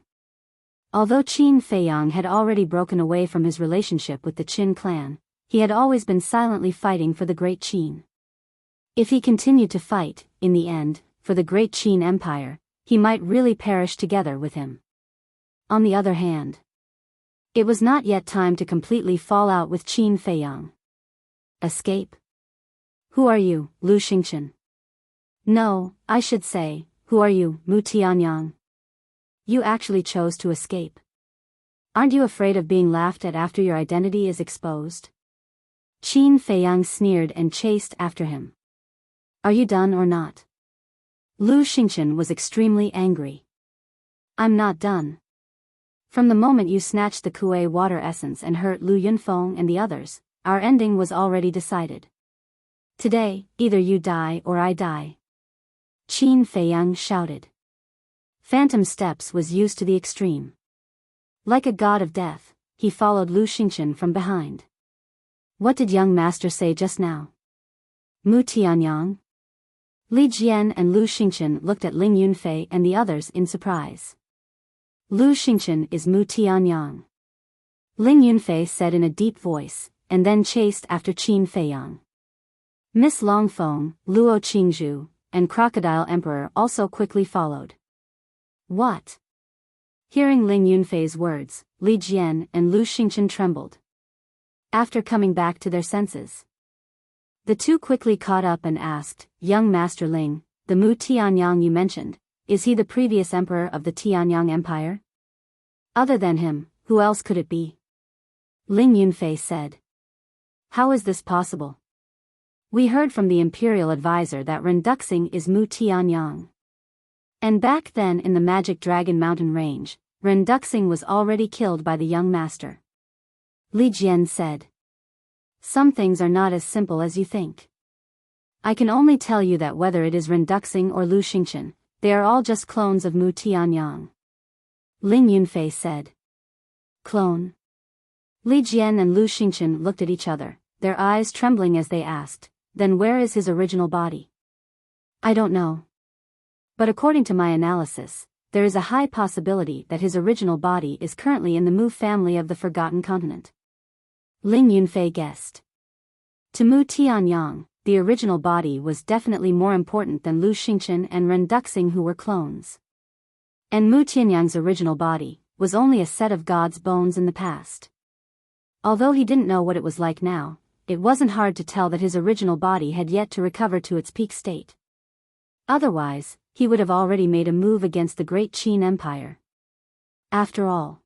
Although Qin Feiyang had already broken away from his relationship with the Qin clan, he had always been silently fighting for the Great Qin. If he continued to fight, in the end, for the Great Qin Empire, he might really perish together with him. On the other hand, it was not yet time to completely fall out with Qin Feiyang. Escape? Who are you, Lu Xingqian? No, I should say, who are you, Mu Tianyang? You actually chose to escape. Aren't you afraid of being laughed at after your identity is exposed? Qin Feiyang sneered and chased after him. Are you done or not? Lu Xingqian was extremely angry. I'm not done. From the moment you snatched the Kuei water essence and hurt Lu Yunfeng and the others, our ending was already decided. Today, either you die or I die. Qin Feiyang shouted. Phantom Steps was used to the extreme. Like a god of death, he followed Lu Xingqian from behind. What did young master say just now? Mu Tianyang? Li Jian and Lu Xingqian looked at Ling Yunfei and the others in surprise. Lu Xingqian is Mu Tianyang. Ling Yunfei said in a deep voice, and then chased after Qin Feiyang. Miss Longfeng, Luo Qingzhu, and Crocodile Emperor also quickly followed. What? Hearing Ling Yunfei's words, Li Jian and Lu Xingqian trembled. After coming back to their senses, the two quickly caught up and asked, Young Master Ling, the Mu Tianyang you mentioned, is he the previous emperor of the Tianyang Empire? Other than him, who else could it be? Ling Yunfei said. How is this possible? We heard from the imperial advisor that Renduxing is Mu Tianyang. And back then in the Magic Dragon Mountain Range, Renduxing was already killed by the young master. Li Jian said. Some things are not as simple as you think. I can only tell you that whether it is Renduxing or Lu Xingqian, they are all just clones of Mu Tianyang. Ling Yunfei said. Clone? Li Jian and Lu Xingqian looked at each other, their eyes trembling as they asked, then where is his original body? I don't know. But according to my analysis, there is a high possibility that his original body is currently in the Mu family of the Forgotten Continent. Ling Yunfei guessed. To Mu Tianyang, the original body was definitely more important than Lu Xingqian and Renduxing, who were clones. And Mu Tianyang's original body was only a set of God's bones in the past. Although he didn't know what it was like now, it wasn't hard to tell that his original body had yet to recover to its peak state. Otherwise, he would have already made a move against the Great Qin Empire. After all,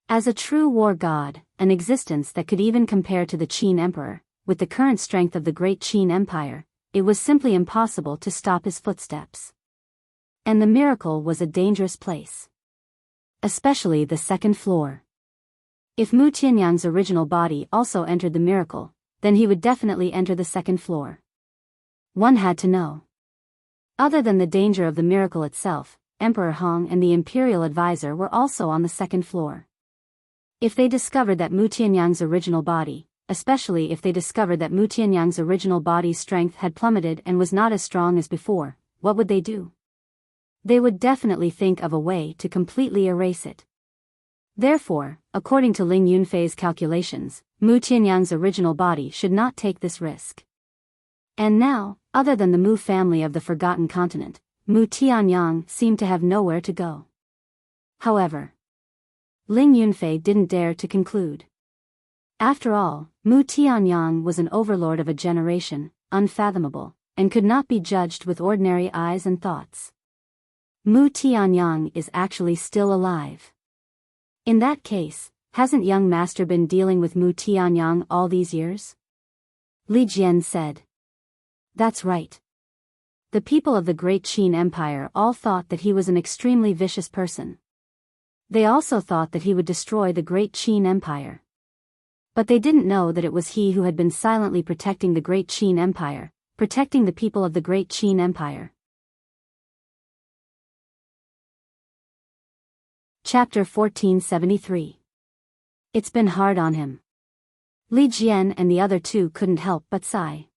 as a true war god, an existence that could even compare to the Qin Emperor, with the current strength of the Great Qin Empire, it was simply impossible to stop his footsteps. And the miracle was a dangerous place. Especially the second floor. If Mu Tianyang's original body also entered the miracle, then he would definitely enter the second floor. One had to know. Other than the danger of the miracle itself, Emperor Hong and the Imperial Advisor were also on the second floor. If they discovered that Mu Tianyang's original body, especially if they discovered that Mu Tianyang's original body's strength had plummeted and was not as strong as before, what would they do? They would definitely think of a way to completely erase it. Therefore, according to Ling Yunfei's calculations, Mu Tianyang's original body should not take this risk. And now, other than the Mu family of the Forgotten Continent, Mu Tianyang seemed to have nowhere to go. However, Ling Yunfei didn't dare to conclude. After all, Mu Tianyang was an overlord of a generation, unfathomable, and could not be judged with ordinary eyes and thoughts. Mu Tianyang is actually still alive. In that case, hasn't young master been dealing with Mu Tianyang all these years? Li Jian said. That's right. The people of the Great Qin Empire all thought that he was an extremely vicious person. They also thought that he would destroy the Great Qin Empire. But they didn't know that it was he who had been silently protecting the Great Qin Empire, protecting the people of the Great Qin Empire. Chapter 1473. It's been hard on him. Li Jian and the other two couldn't help but sigh.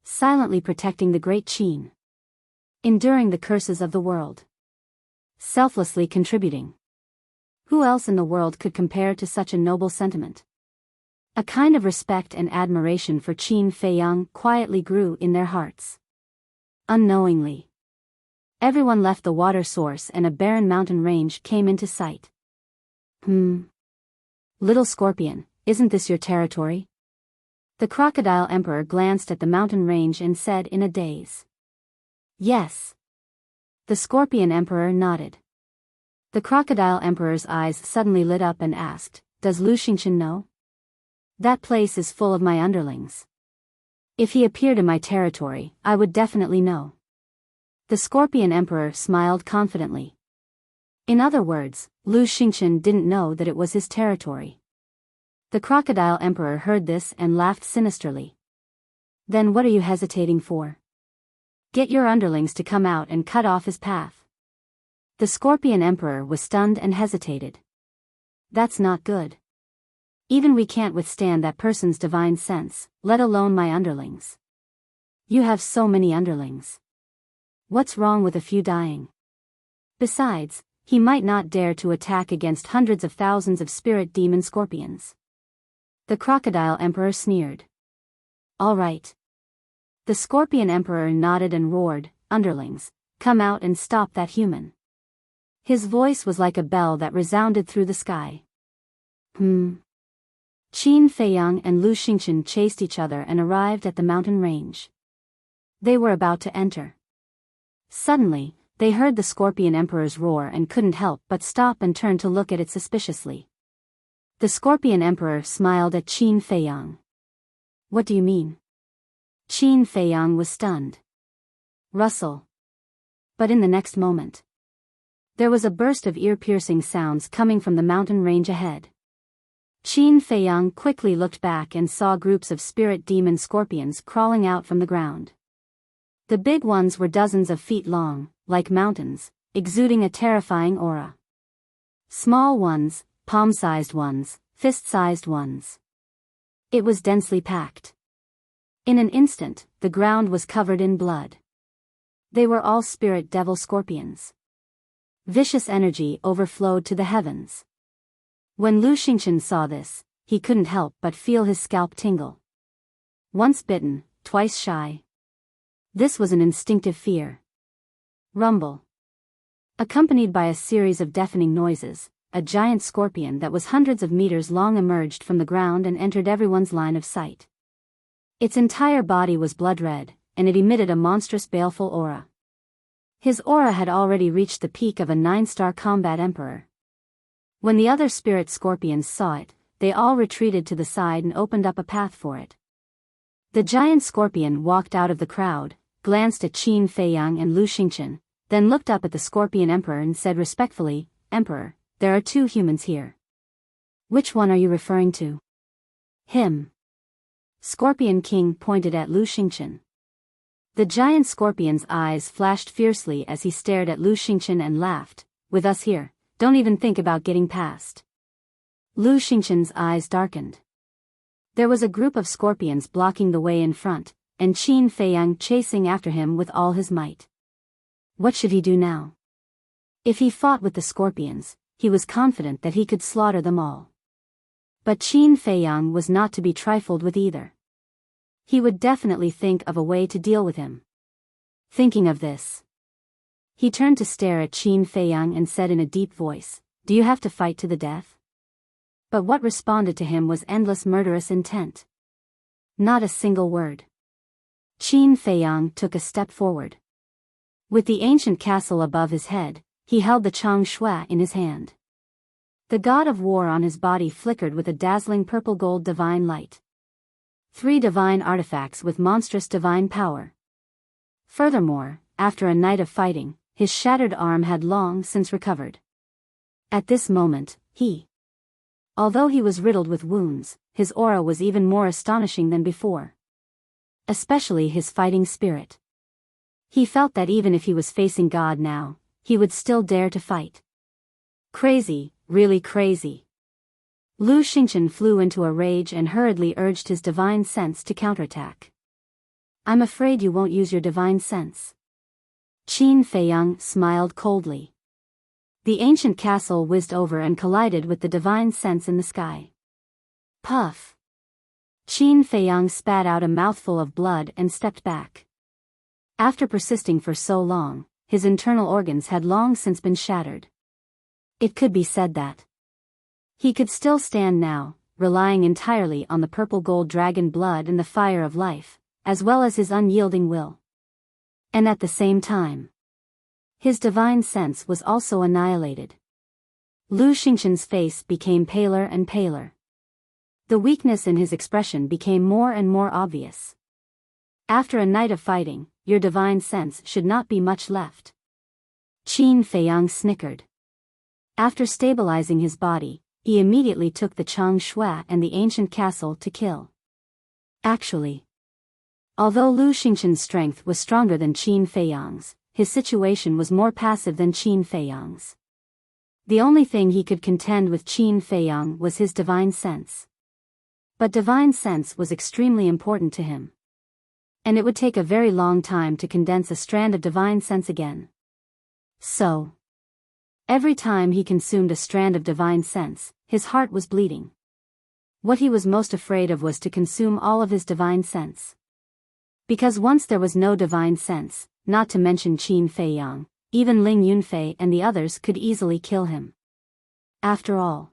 Silently protecting the Great Qin. Enduring the curses of the world. Selflessly contributing. Who else in the world could compare to such a noble sentiment? A kind of respect and admiration for Qin Feiyang quietly grew in their hearts. Unknowingly. Everyone left the water source and a barren mountain range came into sight. Little scorpion, isn't this your territory? The crocodile emperor glanced at the mountain range and said in a daze. Yes. The scorpion emperor nodded. The crocodile emperor's eyes suddenly lit up and asked, Does Lu Xingqian know? That place is full of my underlings. If he appeared in my territory, I would definitely know. The scorpion emperor smiled confidently. In other words, Lu Xingqian didn't know that it was his territory. The crocodile emperor heard this and laughed sinisterly. Then what are you hesitating for? Get your underlings to come out and cut off his path. The scorpion emperor was stunned and hesitated. That's not good. Even we can't withstand that person's divine sense, let alone my underlings. You have so many underlings. What's wrong with a few dying? Besides, he might not dare to attack against hundreds of thousands of spirit demon scorpions. The crocodile emperor sneered. All right. The scorpion emperor nodded and roared, Underlings, come out and stop that human. His voice was like a bell that resounded through the sky. Qin Feiyang and Lu Xingqian chased each other and arrived at the mountain range. They were about to enter. Suddenly, they heard the Scorpion Emperor's roar and couldn't help but stop and turn to look at it suspiciously. The Scorpion Emperor smiled at Qin Feiyang. What do you mean? Qin Feiyang was stunned. Rustle. But in the next moment, there was a burst of ear-piercing sounds coming from the mountain range ahead. Qin Feiyang quickly looked back and saw groups of spirit demon scorpions crawling out from the ground. The big ones were dozens of feet long, like mountains, exuding a terrifying aura. Small ones, palm-sized ones, fist-sized ones. It was densely packed. In an instant, the ground was covered in blood. They were all spirit devil scorpions. Vicious energy overflowed to the heavens. When Lu Xingqian saw this, he couldn't help but feel his scalp tingle. Once bitten, twice shy. This was an instinctive fear. Rumble. Accompanied by a series of deafening noises, a giant scorpion that was hundreds of meters long emerged from the ground and entered everyone's line of sight. Its entire body was blood red, and it emitted a monstrous baleful aura. His aura had already reached the peak of a 9-star combat emperor. When the other spirit scorpions saw it, they all retreated to the side and opened up a path for it. The giant scorpion walked out of the crowd, glanced at Qin Feiyang and Lu Xingqian, then looked up at the Scorpion Emperor and said respectfully, Emperor, there are 2 humans here. Which one are you referring to? Him. Scorpion King pointed at Lu Xingqian. The giant scorpion's eyes flashed fiercely as he stared at Lu Xingqian and laughed, with us here, don't even think about getting past. Lu Xingqian's eyes darkened. There was a group of scorpions blocking the way in front, and Qin Feiyang chasing after him with all his might. What should he do now? If he fought with the scorpions, he was confident that he could slaughter them all. But Qin Feiyang was not to be trifled with either. He would definitely think of a way to deal with him. Thinking of this, he turned to stare at Qin Feiyang and said in a deep voice, Do you have to fight to the death? But what responded to him was endless murderous intent. Not a single word. Qin Feiyang took a step forward. With the ancient castle above his head, he held the Chang Shui in his hand. The god of war on his body flickered with a dazzling purple-gold divine light. 3 divine artifacts with monstrous divine power. Furthermore, after a night of fighting, his shattered arm had long since recovered. At this moment, although he was riddled with wounds, his aura was even more astonishing than before. Especially his fighting spirit. He felt that even if he was facing God now, he would still dare to fight. Crazy, really crazy. Lu Xingchen flew into a rage and hurriedly urged his divine sense to counterattack. I'm afraid you won't use your divine sense. Qin Feiyang smiled coldly. The ancient castle whizzed over and collided with the divine sense in the sky. Puff! Qin Feiyang spat out a mouthful of blood and stepped back. After persisting for so long, his internal organs had long since been shattered. It could be said that he could still stand now, relying entirely on the purple-gold dragon blood and the fire of life, as well as his unyielding will. And at the same time, his divine sense was also annihilated. Lu Xingchen's face became paler and paler. The weakness in his expression became more and more obvious. After a night of fighting, your divine sense should not be much left. Qin Feiyang snickered. After stabilizing his body, he immediately took the Chang Shui and the ancient castle to kill. Actually, although Lu Xingchen's strength was stronger than Qin Feiyang's, his situation was more passive than Qin Feiyang's. The only thing he could contend with Qin Feiyang was his divine sense. But divine sense was extremely important to him. And it would take a very long time to condense a strand of divine sense again. So, every time he consumed a strand of divine sense, his heart was bleeding. What he was most afraid of was to consume all of his divine sense. Because once there was no divine sense, not to mention Qin Feiyang, even Ling Yunfei and the others could easily kill him. After all,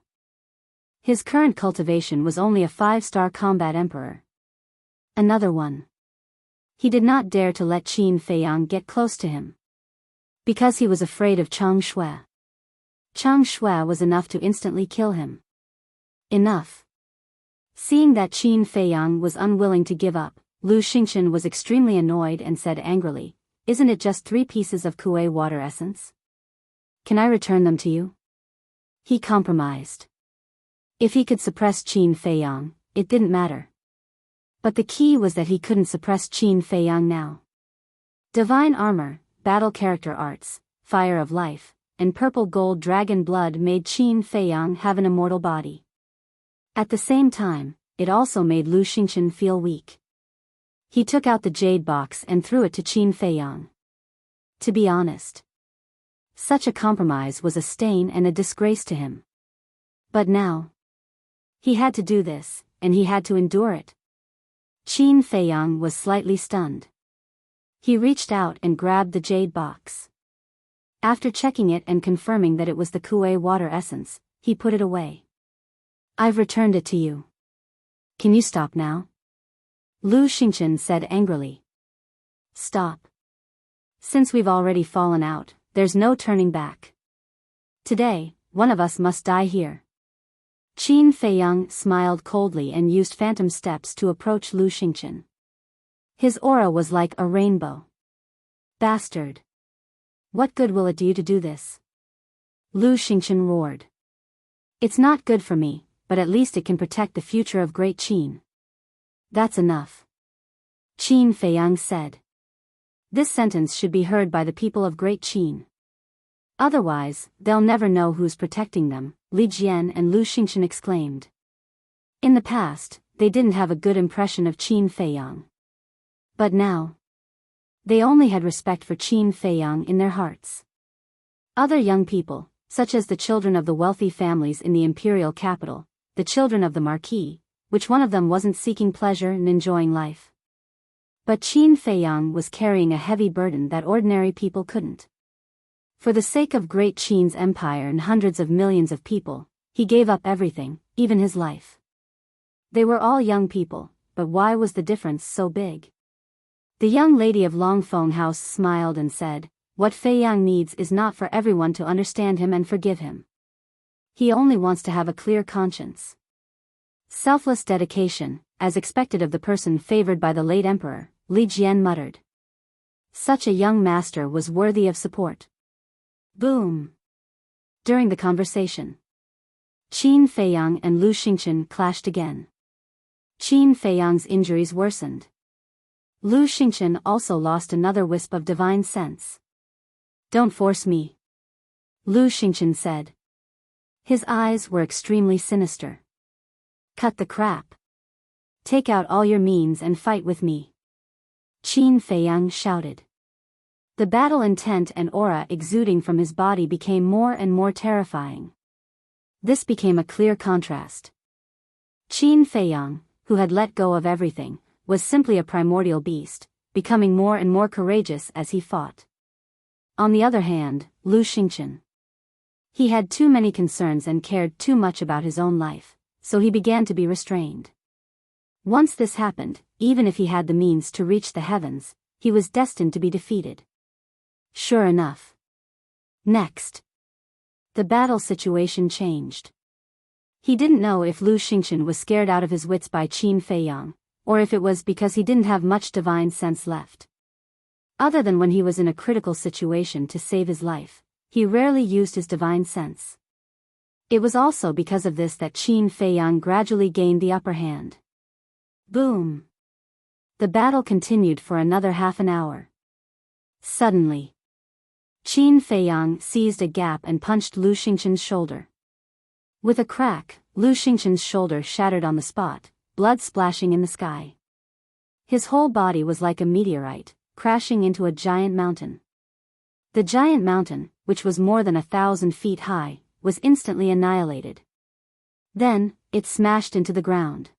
his current cultivation was only a 5-star combat emperor. Another one. He did not dare to let Qin Feiyang get close to him. Because he was afraid of Chang Shui. Chang Shui was enough to instantly kill him. Enough. Seeing that Qin Feiyang was unwilling to give up, Lu Xingchen was extremely annoyed and said angrily, "Isn't it just 3 pieces of Kuei water essence? Can I return them to you?" He compromised. If he could suppress Qin Feiyang, it didn't matter. But the key was that he couldn't suppress Qin Feiyang now. Divine armor, battle character arts, fire of life, and purple-gold dragon blood made Qin Feiyang have an immortal body. At the same time, it also made Lu Xingchen feel weak. He took out the jade box and threw it to Qin Feiyang. To be honest, such a compromise was a stain and a disgrace to him. But now, he had to do this, and he had to endure it. Qin Feiyang was slightly stunned. He reached out and grabbed the jade box. After checking it and confirming that it was the Kuei water essence, he put it away. "I've returned it to you. Can you stop now?" Lu Xingchen said angrily. "Stop. Since we've already fallen out, there's no turning back. Today, one of us must die here." Qin Feiyang smiled coldly and used phantom steps to approach Lu Xingchen. His aura was like a rainbow. "Bastard. What good will it do you to do this?" Lu Xingchen roared. "It's not good for me, but at least it can protect the future of Great Qin." "That's enough," Qin Feiyang said. "This sentence should be heard by the people of Great Qin. Otherwise, they'll never know who's protecting them," Li Jian and Lu Xingchen exclaimed. In the past, they didn't have a good impression of Qin Feiyang. But now, they only had respect for Qin Feiyang in their hearts. Other young people, such as the children of the wealthy families in the imperial capital, the children of the marquis, which one of them wasn't seeking pleasure and enjoying life? But Qin Feiyang was carrying a heavy burden that ordinary people couldn't. For the sake of Great Qin's empire and hundreds of millions of people, He gave up everything, even his life. They were all young people, but why was the difference so big? The young lady of Longfeng House smiled and said, "What Fei Yang needs is not for everyone to understand him and forgive him. He only wants to have a clear conscience." Selfless dedication, as expected of the person favored by the late emperor, Li Jian muttered. Such a young master was worthy of support. Boom! During the conversation, Qin Feiyang and Lu Xingchen clashed again. Qin Feiyang's injuries worsened. Lu Xingchen also lost another wisp of divine sense. "Don't force me," Lu Xingchen said. His eyes were extremely sinister. "Cut the crap. Take out all your means and fight with me," Qin Feiyang shouted. The battle intent and aura exuding from his body became more and more terrifying. This became a clear contrast. Qin Feiyang, who had let go of everything, was simply a primordial beast, becoming more and more courageous as he fought. On the other hand, Lu Xingchen. He had too many concerns and cared too much about his own life, so he began to be restrained. Once this happened, even if he had the means to reach the heavens, he was destined to be defeated. Sure enough. Next, the battle situation changed. He didn't know if Lu Xingchen was scared out of his wits by Qin Feiyang, or if it was because he didn't have much divine sense left. Other than when he was in a critical situation to save his life, he rarely used his divine sense. It was also because of this that Qin Feiyang gradually gained the upper hand. Boom! The battle continued for another half an hour. Suddenly, Qin Feiyang seized a gap and punched Lu Xingchen's shoulder. With a crack, Lu Xingchen's shoulder shattered on the spot, blood splashing in the sky. His whole body was like a meteorite, crashing into a giant mountain. The giant mountain, which was more than 1,000 feet high, was instantly annihilated. Then, it smashed into the ground.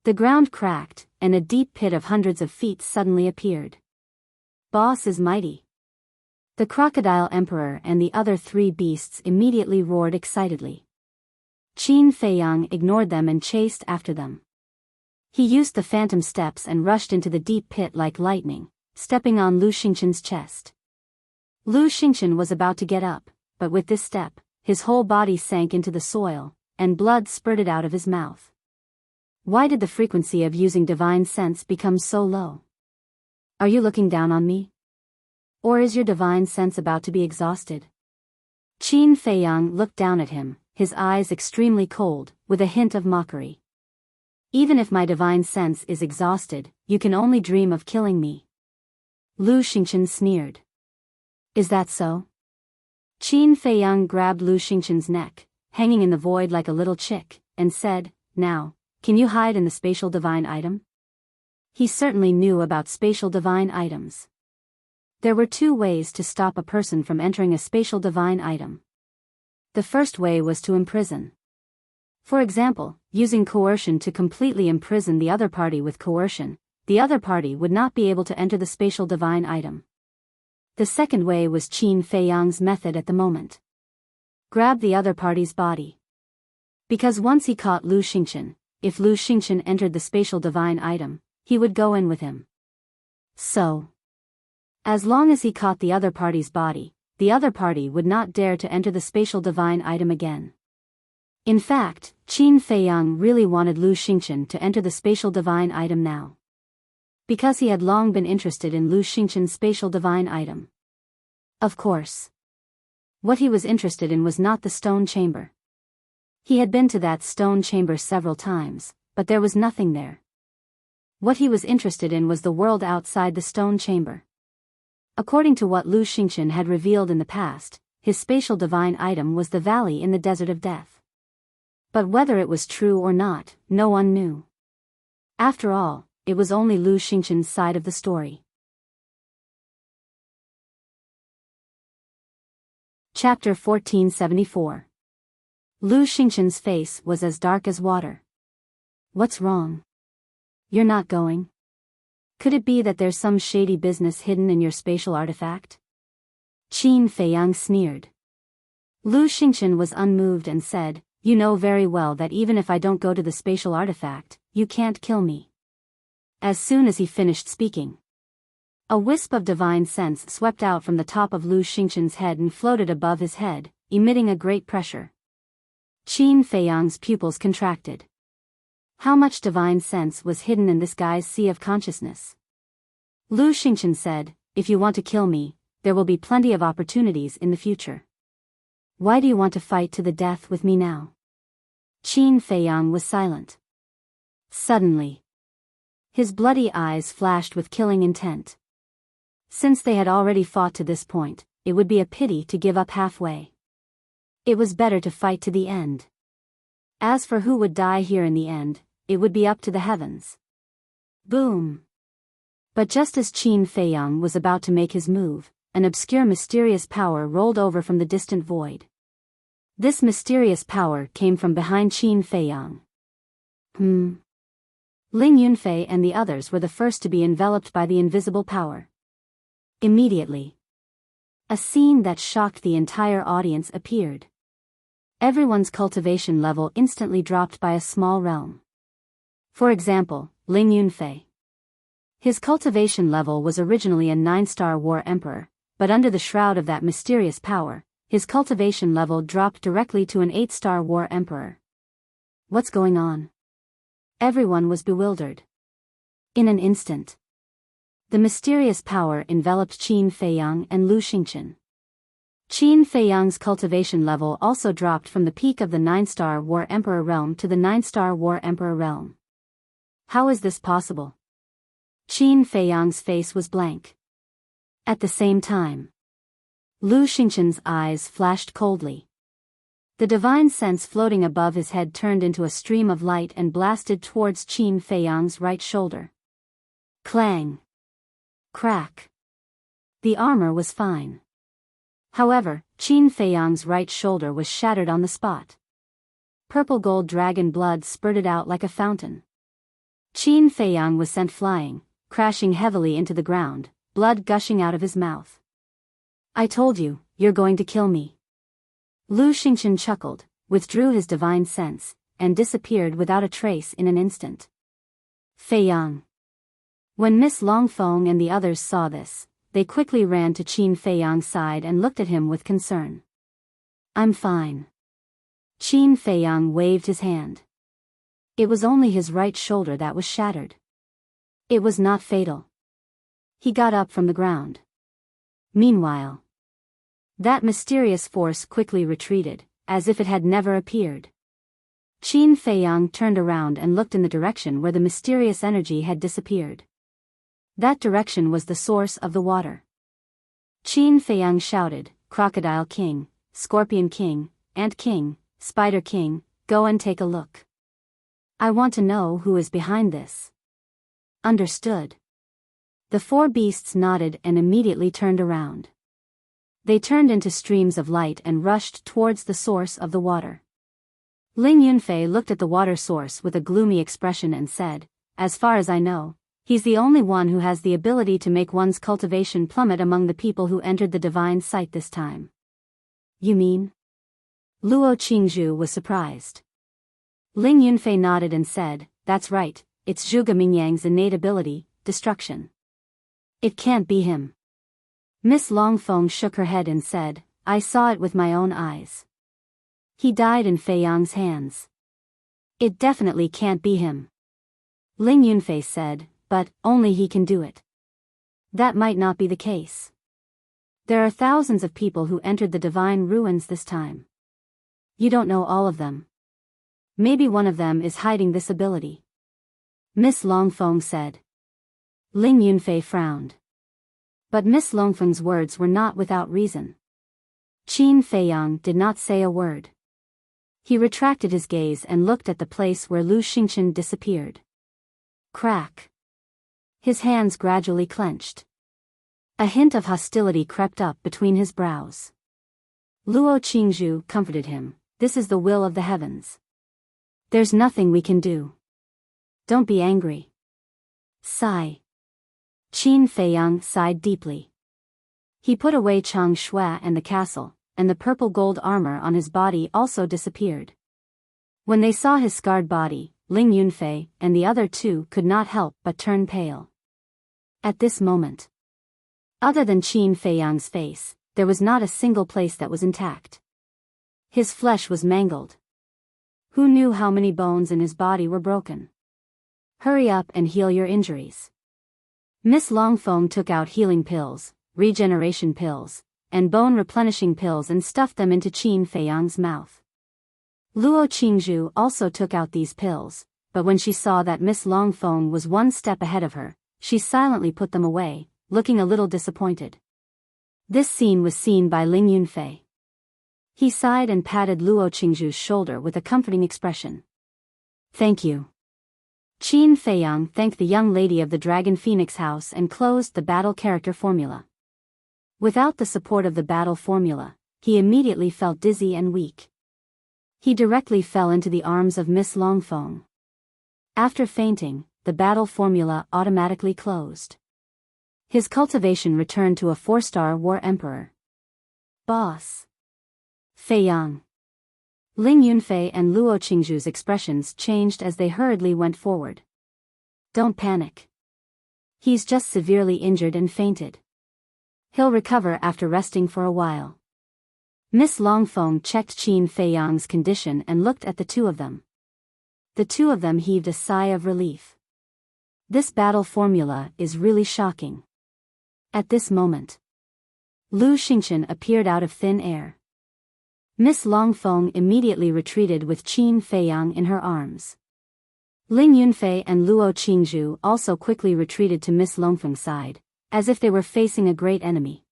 The ground cracked, and a deep pit of hundreds of feet suddenly appeared. "Boss is mighty." The crocodile emperor and the other 3 beasts immediately roared excitedly. Qin Feiyang ignored them and chased after them. He used the phantom steps and rushed into the deep pit like lightning, stepping on Lu Xingchen's chest. Lu Xingchen was about to get up, but with this step, his whole body sank into the soil, and blood spurted out of his mouth. Why did the frequency of using divine sense become so low? Are you looking down on me? Or is your divine sense about to be exhausted? Qin Feiyang looked down at him, his eyes extremely cold, with a hint of mockery. "Even if my divine sense is exhausted, you can only dream of killing me." Lu Xingchen sneered. "Is that so?" Qin Feiyang grabbed Lu Xingchen's neck, hanging in the void like a little chick, and said, "Now, can you hide in the spatial divine item?" He certainly knew about spatial divine items. There were 2 ways to stop a person from entering a spatial divine item. The first way was to imprison. For example, using coercion to completely imprison the other party with coercion, the other party would not be able to enter the spatial divine item. The second way was Qin Feiyang's method at the moment. Grab the other party's body. Because once he caught Lu Xingchen, if Lu Xingchen entered the spatial divine item, he would go in with him. So, as long as he caught the other party's body, the other party would not dare to enter the spatial divine item again. In fact, Qin Feiyang really wanted Lu Xingchen to enter the spatial divine item now. Because he had long been interested in Lu Xingchen's spatial divine item. Of course. What he was interested in was not the stone chamber. He had been to that stone chamber several times, but there was nothing there. What he was interested in was the world outside the stone chamber. According to what Lu Xingchen had revealed in the past, his spatial divine item was the valley in the desert of death. But whether it was true or not, no one knew. After all, it was only Lu Xingchen's side of the story. Chapter 1474. Lu Xingchen's face was as dark as water. "What's wrong? You're not going? Could it be that there's some shady business hidden in your spatial artifact?" Qin Feiyang sneered. Lu Xingchen was unmoved and said, You know very well that even if I don't go to the spatial artifact, you can't kill me. As soon as he finished speaking, a wisp of divine sense swept out from the top of Lu Xingqian's head and floated above his head, emitting a great pressure. Qin Feiyang's pupils contracted. How much divine sense was hidden in this guy's sea of consciousness? Lu Xingqian said, if you want to kill me, there will be plenty of opportunities in the future. Why do you want to fight to the death with me now? Qin Feiyang was silent. Suddenly, his bloody eyes flashed with killing intent. Since they had already fought to this point, it would be a pity to give up halfway. It was better to fight to the end. As for who would die here in the end, it would be up to the heavens. Boom! But just as Qin Feiyang was about to make his move, an obscure mysterious power rolled over from the distant void. This mysterious power came from behind Qin Feiyang. Ling Yunfei and the others were the first to be enveloped by the invisible power. Immediately, a scene that shocked the entire audience appeared. Everyone's cultivation level instantly dropped by a small realm. For example, Ling Yunfei. His cultivation level was originally a 9-star war emperor, but under the shroud of that mysterious power, his cultivation level dropped directly to an 8-star war emperor. What's going on? Everyone was bewildered. In an instant, the mysterious power enveloped Qin Feiyang and Lu Xingqian. Qin Feiyang's cultivation level also dropped from the peak of the 9-star War Emperor realm to the 9-star War Emperor realm. How is this possible? Qin Feiyang's face was blank. At the same time, Lu Xingqian's eyes flashed coldly. The divine sense floating above his head turned into a stream of light and blasted towards Qin Feiyang's right shoulder. Clang! Crack! The armor was fine. However, Qin Feiyang's right shoulder was shattered on the spot. Purple gold dragon blood spurted out like a fountain. Qin Feiyang was sent flying, crashing heavily into the ground, blood gushing out of his mouth. I told you, you're going to kill me. Lu Xingqian chuckled, withdrew his divine sense, and disappeared without a trace in an instant. Feiyang. When Miss Longfeng and the others saw this, they quickly ran to Qin Feiyang's side and looked at him with concern. I'm fine. Qin Feiyang waved his hand. It was only his right shoulder that was shattered. It was not fatal. He got up from the ground. Meanwhile, that mysterious force quickly retreated, as if it had never appeared. Qin Feiyang turned around and looked in the direction where the mysterious energy had disappeared. That direction was the source of the water. Qin Feiyang shouted, Crocodile King, Scorpion King, Ant King, Spider King, go and take a look. I want to know who is behind this. Understood. The 4 beasts nodded and immediately turned around. They turned into streams of light and rushed towards the source of the water. Ling Yunfei looked at the water source with a gloomy expression and said, as far as I know, he's the only one who has the ability to make one's cultivation plummet among the people who entered the divine sight this time. You mean? Luo Qingzhu was surprised. Ling Yunfei nodded and said, that's right, it's Zhuge Mingyang's innate ability, destruction. It can't be him. Miss Longfeng shook her head and said, I saw it with my own eyes. He died in Feiyang's hands. It definitely can't be him. Ling Yunfei said, but only he can do it. That might not be the case. There are thousands of people who entered the divine ruins this time. You don't know all of them. Maybe one of them is hiding this ability. Miss Longfeng said. Ling Yunfei frowned. But Miss Longfeng's words were not without reason. Qin Feiyang did not say a word. He retracted his gaze and looked at the place where Lu Xingqian disappeared. Crack. His hands gradually clenched. A hint of hostility crept up between his brows. Luo Qingzhu comforted him, this is the will of the heavens. There's nothing we can do. Don't be angry. Sigh. Qin Feiyang sighed deeply. He put away Chang Shui and the castle, and the purple gold armor on his body also disappeared. When they saw his scarred body, Ling Yunfei and the other two could not help but turn pale. At this moment, other than Qin Feiyang's face, there was not a single place that was intact. His flesh was mangled. Who knew how many bones in his body were broken? Hurry up and heal your injuries. Miss Longfeng took out healing pills, regeneration pills, and bone replenishing pills and stuffed them into Qin Feiyang's mouth. Luo Qingzhu also took out these pills, but when she saw that Miss Longfeng was one step ahead of her, she silently put them away, looking a little disappointed. This scene was seen by Ling Yunfei. He sighed and patted Luo Qingzhu's shoulder with a comforting expression. Thank you. Qin Feiyang thanked the young lady of the Dragon Phoenix House and closed the battle character formula. Without the support of the battle formula, he immediately felt dizzy and weak. He directly fell into the arms of Miss Longfeng. After fainting, the battle formula automatically closed. His cultivation returned to a 4-star war emperor. Boss. Feiyang. Ling Yunfei and Luo Qingzhu's expressions changed as they hurriedly went forward. Don't panic. He's just severely injured and fainted. He'll recover after resting for a while. Miss Longfeng checked Qin Feiyang's condition and looked at the two of them. The two of them heaved a sigh of relief. This battle formula is really shocking. At this moment, Lu Xingchen appeared out of thin air. Miss Longfeng immediately retreated with Qin Feiyang in her arms. Ling Yunfei and Luo Qingzhu also quickly retreated to Miss Longfeng's side, as if they were facing a great enemy.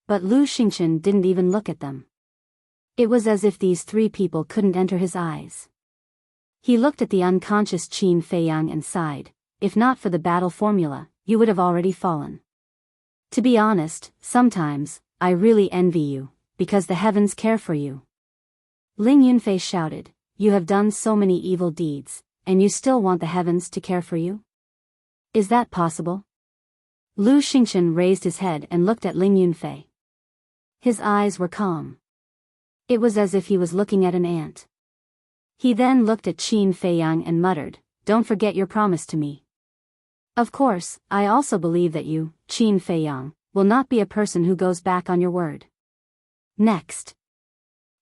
But Lu Xingchen didn't even look at them. It was as if these three people couldn't enter his eyes. He looked at the unconscious Qin Feiyang and sighed, if not for the battle formula, you would have already fallen. To be honest, sometimes, I really envy you, because the heavens care for you. Ling Yunfei shouted, you have done so many evil deeds, and you still want the heavens to care for you? Is that possible? Lu Xingchen raised his head and looked at Ling Yunfei. His eyes were calm. It was as if he was looking at an ant. He then looked at Qin Feiyang and muttered, don't forget your promise to me. Of course, I also believe that you, Qin Feiyang, will not be a person who goes back on your word. Next.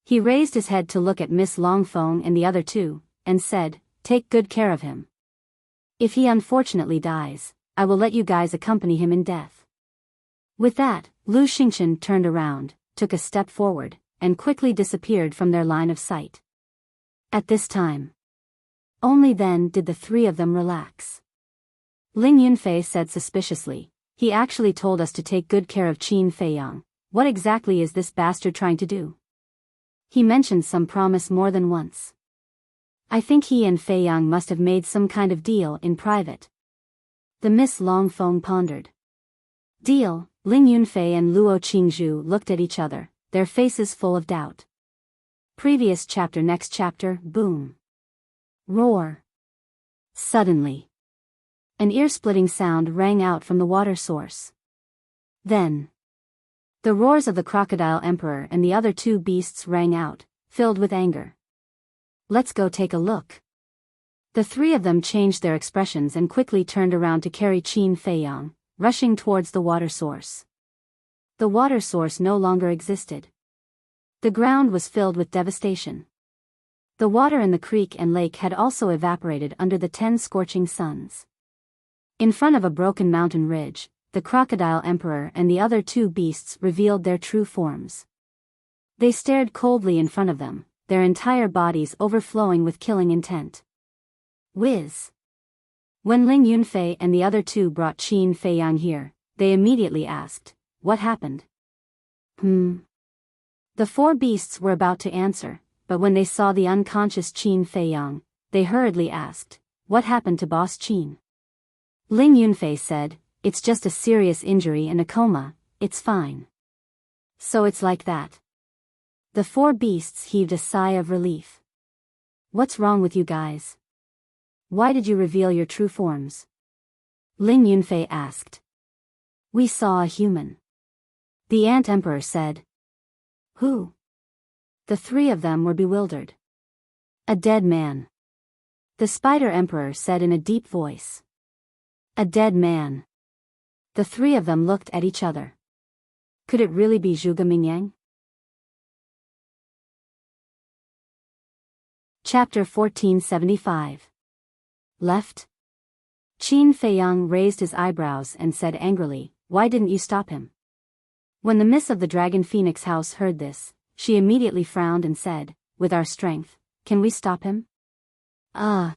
He raised his head to look at Miss Longfeng and the other two, and said, take good care of him. If he unfortunately dies, I will let you guys accompany him in death. With that, Lu Xingchen turned around, took a step forward, and quickly disappeared from their line of sight. At this time, only then did the three of them relax. Ling Yunfei said suspiciously, he actually told us to take good care of Qin Feiyang. What exactly is this bastard trying to do? He mentioned some promise more than once. I think he and Feiyang must have made some kind of deal in private. The Miss Longfeng pondered. Deal. Ling Yunfei and Luo Qingzhu looked at each other, their faces full of doubt. Previous chapter. Next chapter. Boom. Roar. Suddenly, an ear-splitting sound rang out from the water source. Then, the roars of the crocodile emperor and the other two beasts rang out, filled with anger. Let's go take a look. The three of them changed their expressions and quickly turned around to carry Qin Feiyang, rushing towards the water source. The water source no longer existed. The ground was filled with devastation. The water in the creek and lake had also evaporated under the 10 scorching suns. In front of a broken mountain ridge, the crocodile emperor and the other two beasts revealed their true forms. They stared coldly in front of them, their entire bodies overflowing with killing intent. Whiz! When Ling Yunfei and the other two brought Qin Feiyang here, they immediately asked, what happened? The four beasts were about to answer, but when they saw the unconscious Qin Feiyang, they hurriedly asked, what happened to Boss Qin? Ling Yunfei said, it's just a serious injury and a coma, it's fine. So it's like that. The four beasts heaved a sigh of relief. What's wrong with you guys? Why did you reveal your true forms? Ling Yunfei asked. We saw a human. The Ant Emperor said. Who? The three of them were bewildered. A dead man. The Spider Emperor said in a deep voice. A dead man. The three of them looked at each other. Could it really be Zhuge Mingyang? Chapter 1475. Left? Qin Feiyang raised his eyebrows and said angrily, "Why didn't you stop him?" When the Miss of the Dragon Phoenix House heard this, she immediately frowned and said, "With our strength, can we stop him?" Qin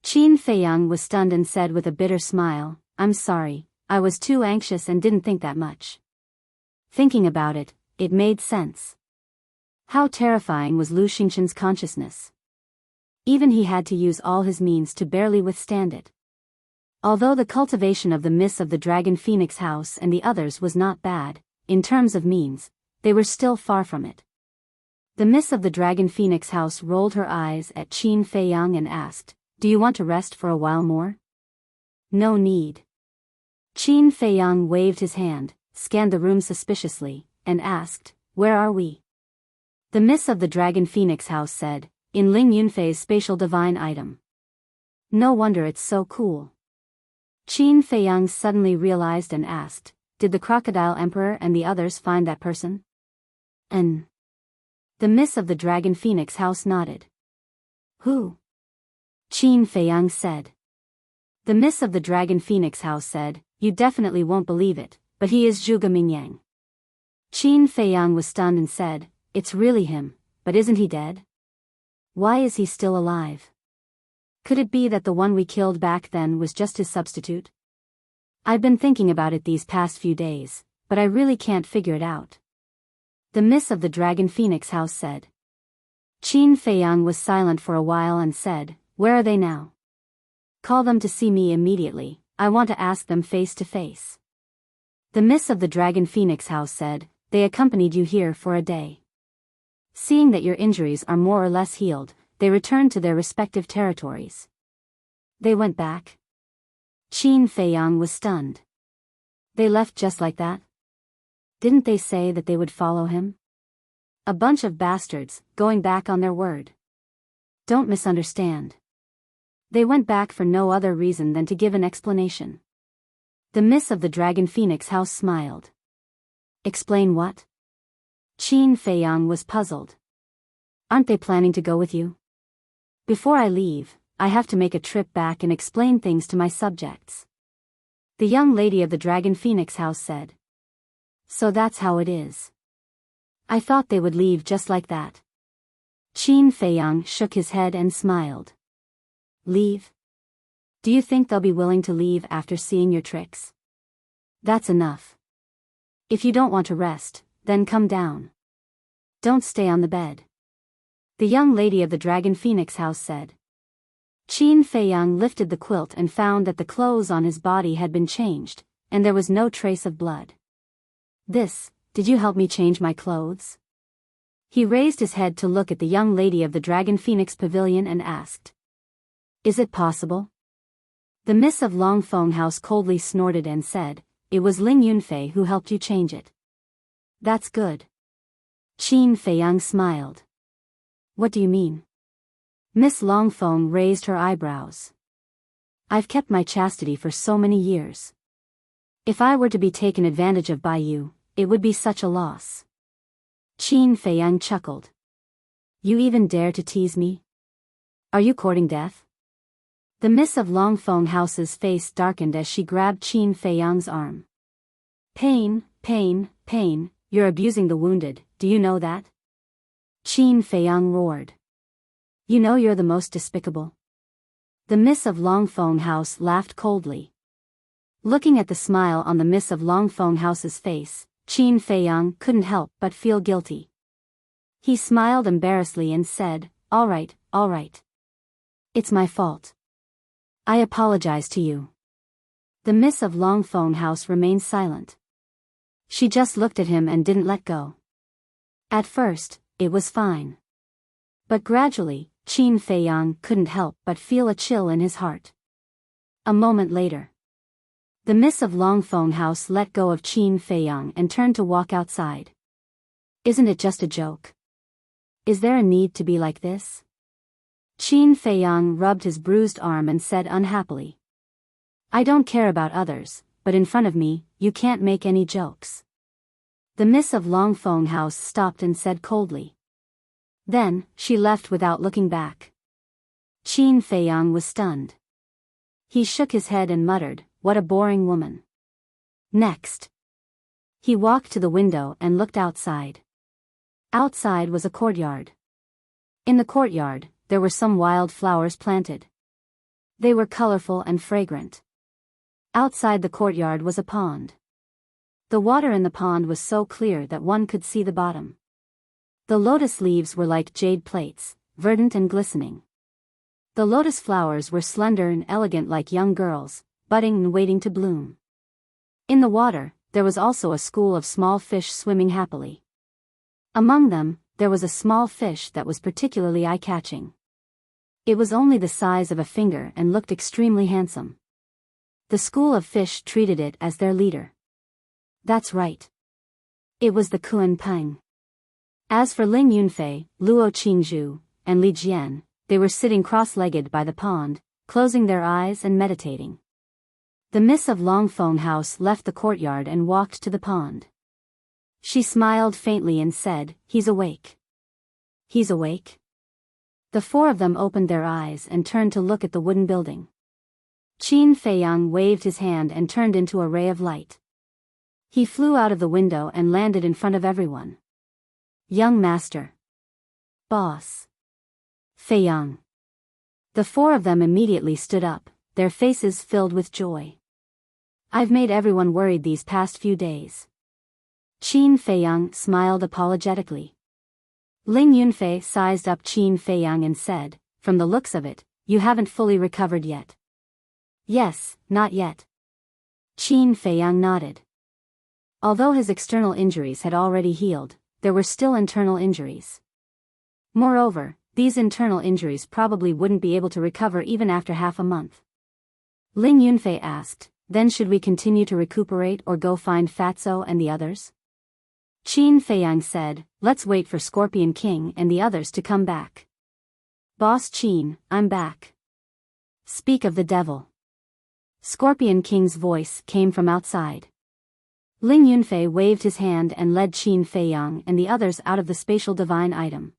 Feiyang was stunned and said with a bitter smile, "I'm sorry, I was too anxious and didn't think that much." Thinking about it, it made sense. How terrifying was Lu Xingqian's consciousness. Even he had to use all his means to barely withstand it. Although the cultivation of the Miss of the Dragon Phoenix House and the others was not bad, in terms of means, they were still far from it. The Miss of the Dragon Phoenix House rolled her eyes at Qin Feiyang and asked, "Do you want to rest for a while more?" "No need." Qin Feiyang waved his hand, scanned the room suspiciously, and asked, "Where are we?" The Miss of the Dragon Phoenix House said, "In Ling Yunfei's spatial divine item." "No wonder it's so cool." Qin Feiyang suddenly realized and asked, "Did the Crocodile Emperor and the others find that person?" "And?" The Miss of the Dragon Phoenix House nodded. "Who?" Qin Feiyang said. The Miss of the Dragon Phoenix House said, "You definitely won't believe it, but he is Zhuge Mingyang." Qin Feiyang was stunned and said, "It's really him, but isn't he dead? Why is he still alive? Could it be that the one we killed back then was just his substitute? I've been thinking about it these past few days, but I really can't figure it out." The Miss of the Dragon Phoenix House said. Qin Feiyang was silent for a while and said, "Where are they now? Call them to see me immediately, I want to ask them face to face." The Miss of the Dragon Phoenix House said, "They accompanied you here for a day. Seeing that your injuries are more or less healed, they returned to their respective territories." "They went back?" Qin Feiyang was stunned. "They left just like that? Didn't they say that they would follow him? A bunch of bastards, going back on their word. Don't misunderstand. They went back for no other reason than to give an explanation." The Miss of the Dragon Phoenix House smiled. "Explain what?" Qin Feiyang was puzzled. "Aren't they planning to go with you?" "Before I leave, I have to make a trip back and explain things to my subjects," the young lady of the Dragon Phoenix House said. "So that's how it is. I thought they would leave just like that." Qin Feiyang shook his head and smiled. "Leave? Do you think they'll be willing to leave after seeing your tricks? That's enough. If you don't want to rest, then come down. Don't stay on the bed," the young lady of the Dragon Phoenix House said. Qin Feiyang lifted the quilt and found that the clothes on his body had been changed, and there was no trace of blood. Did you help me change my clothes?" He raised his head to look at the young lady of the Dragon Phoenix Pavilion and asked. "Is it possible?" The Miss of Longfeng House coldly snorted and said, "It was Ling Yunfei who helped you change it." "That's good." Qin Feiyang smiled. "What do you mean?" Miss Longfeng raised her eyebrows. "I've kept my chastity for so many years. If I were to be taken advantage of by you, it would be such a loss." Qin Feiyang chuckled. "You even dare to tease me? Are you courting death?" The Miss of Longfeng House's face darkened as she grabbed Qin Feiyang's arm. "Pain, pain, pain, you're abusing the wounded, do you know that?" Qin Feiyang roared. "You know you're the most despicable." The Miss of Longfeng House laughed coldly. Looking at the smile on the Miss of Longfeng House's face, Qin Feiyang couldn't help but feel guilty. He smiled embarrassedly and said, all right. It's my fault. I apologize to you." The Miss of Longfeng House remained silent. She just looked at him and didn't let go. At first, it was fine. But gradually, Qin Feiyang couldn't help but feel a chill in his heart. A moment later, the Miss of Longfeng House let go of Qin Feiyang and turned to walk outside. "Isn't it just a joke? Is there a need to be like this?" Qin Feiyang rubbed his bruised arm and said unhappily. I don't care about others, but in front of me, you can't make any jokes. The Miss of Longfeng House stopped and said coldly. Then, she left without looking back. Qin Feiyang was stunned. He shook his head and muttered, what a boring woman. Next. He walked to the window and looked outside. Outside was a courtyard. In the courtyard, there were some wild flowers planted. They were colorful and fragrant. Outside the courtyard was a pond. The water in the pond was so clear that one could see the bottom. The lotus leaves were like jade plates, verdant and glistening. The lotus flowers were slender and elegant like young girls, budding and waiting to bloom. In the water, there was also a school of small fish swimming happily. Among them, there was a small fish that was particularly eye-catching. It was only the size of a finger and looked extremely handsome. The school of fish treated it as their leader. That's right. It was the Kuan Peng. As for Ling Yunfei, Luo Qingzhu, and Li Jian, they were sitting cross-legged by the pond, closing their eyes and meditating. The Miss of Longfeng House left the courtyard and walked to the pond. She smiled faintly and said, he's awake. He's awake? The four of them opened their eyes and turned to look at the wooden building. Qin Feiyang waved his hand and turned into a ray of light. He flew out of the window and landed in front of everyone. Young master. Boss. Feiyang. The four of them immediately stood up, their faces filled with joy. I've made everyone worried these past few days. Qin Feiyang smiled apologetically. Ling Yunfei sized up Qin Feiyang and said, from the looks of it, you haven't fully recovered yet. Yes, not yet. Qin Feiyang nodded. Although his external injuries had already healed, there were still internal injuries. Moreover, these internal injuries probably wouldn't be able to recover even after half a month. Ling Yunfei asked, then should we continue to recuperate or go find Fatso and the others? Qin Feiyang said, let's wait for Scorpion King and the others to come back. Boss Qin, I'm back. Speak of the devil. Scorpion King's voice came from outside. Ling Yunfei waved his hand and led Qin Feiyang and the others out of the spatial divine item.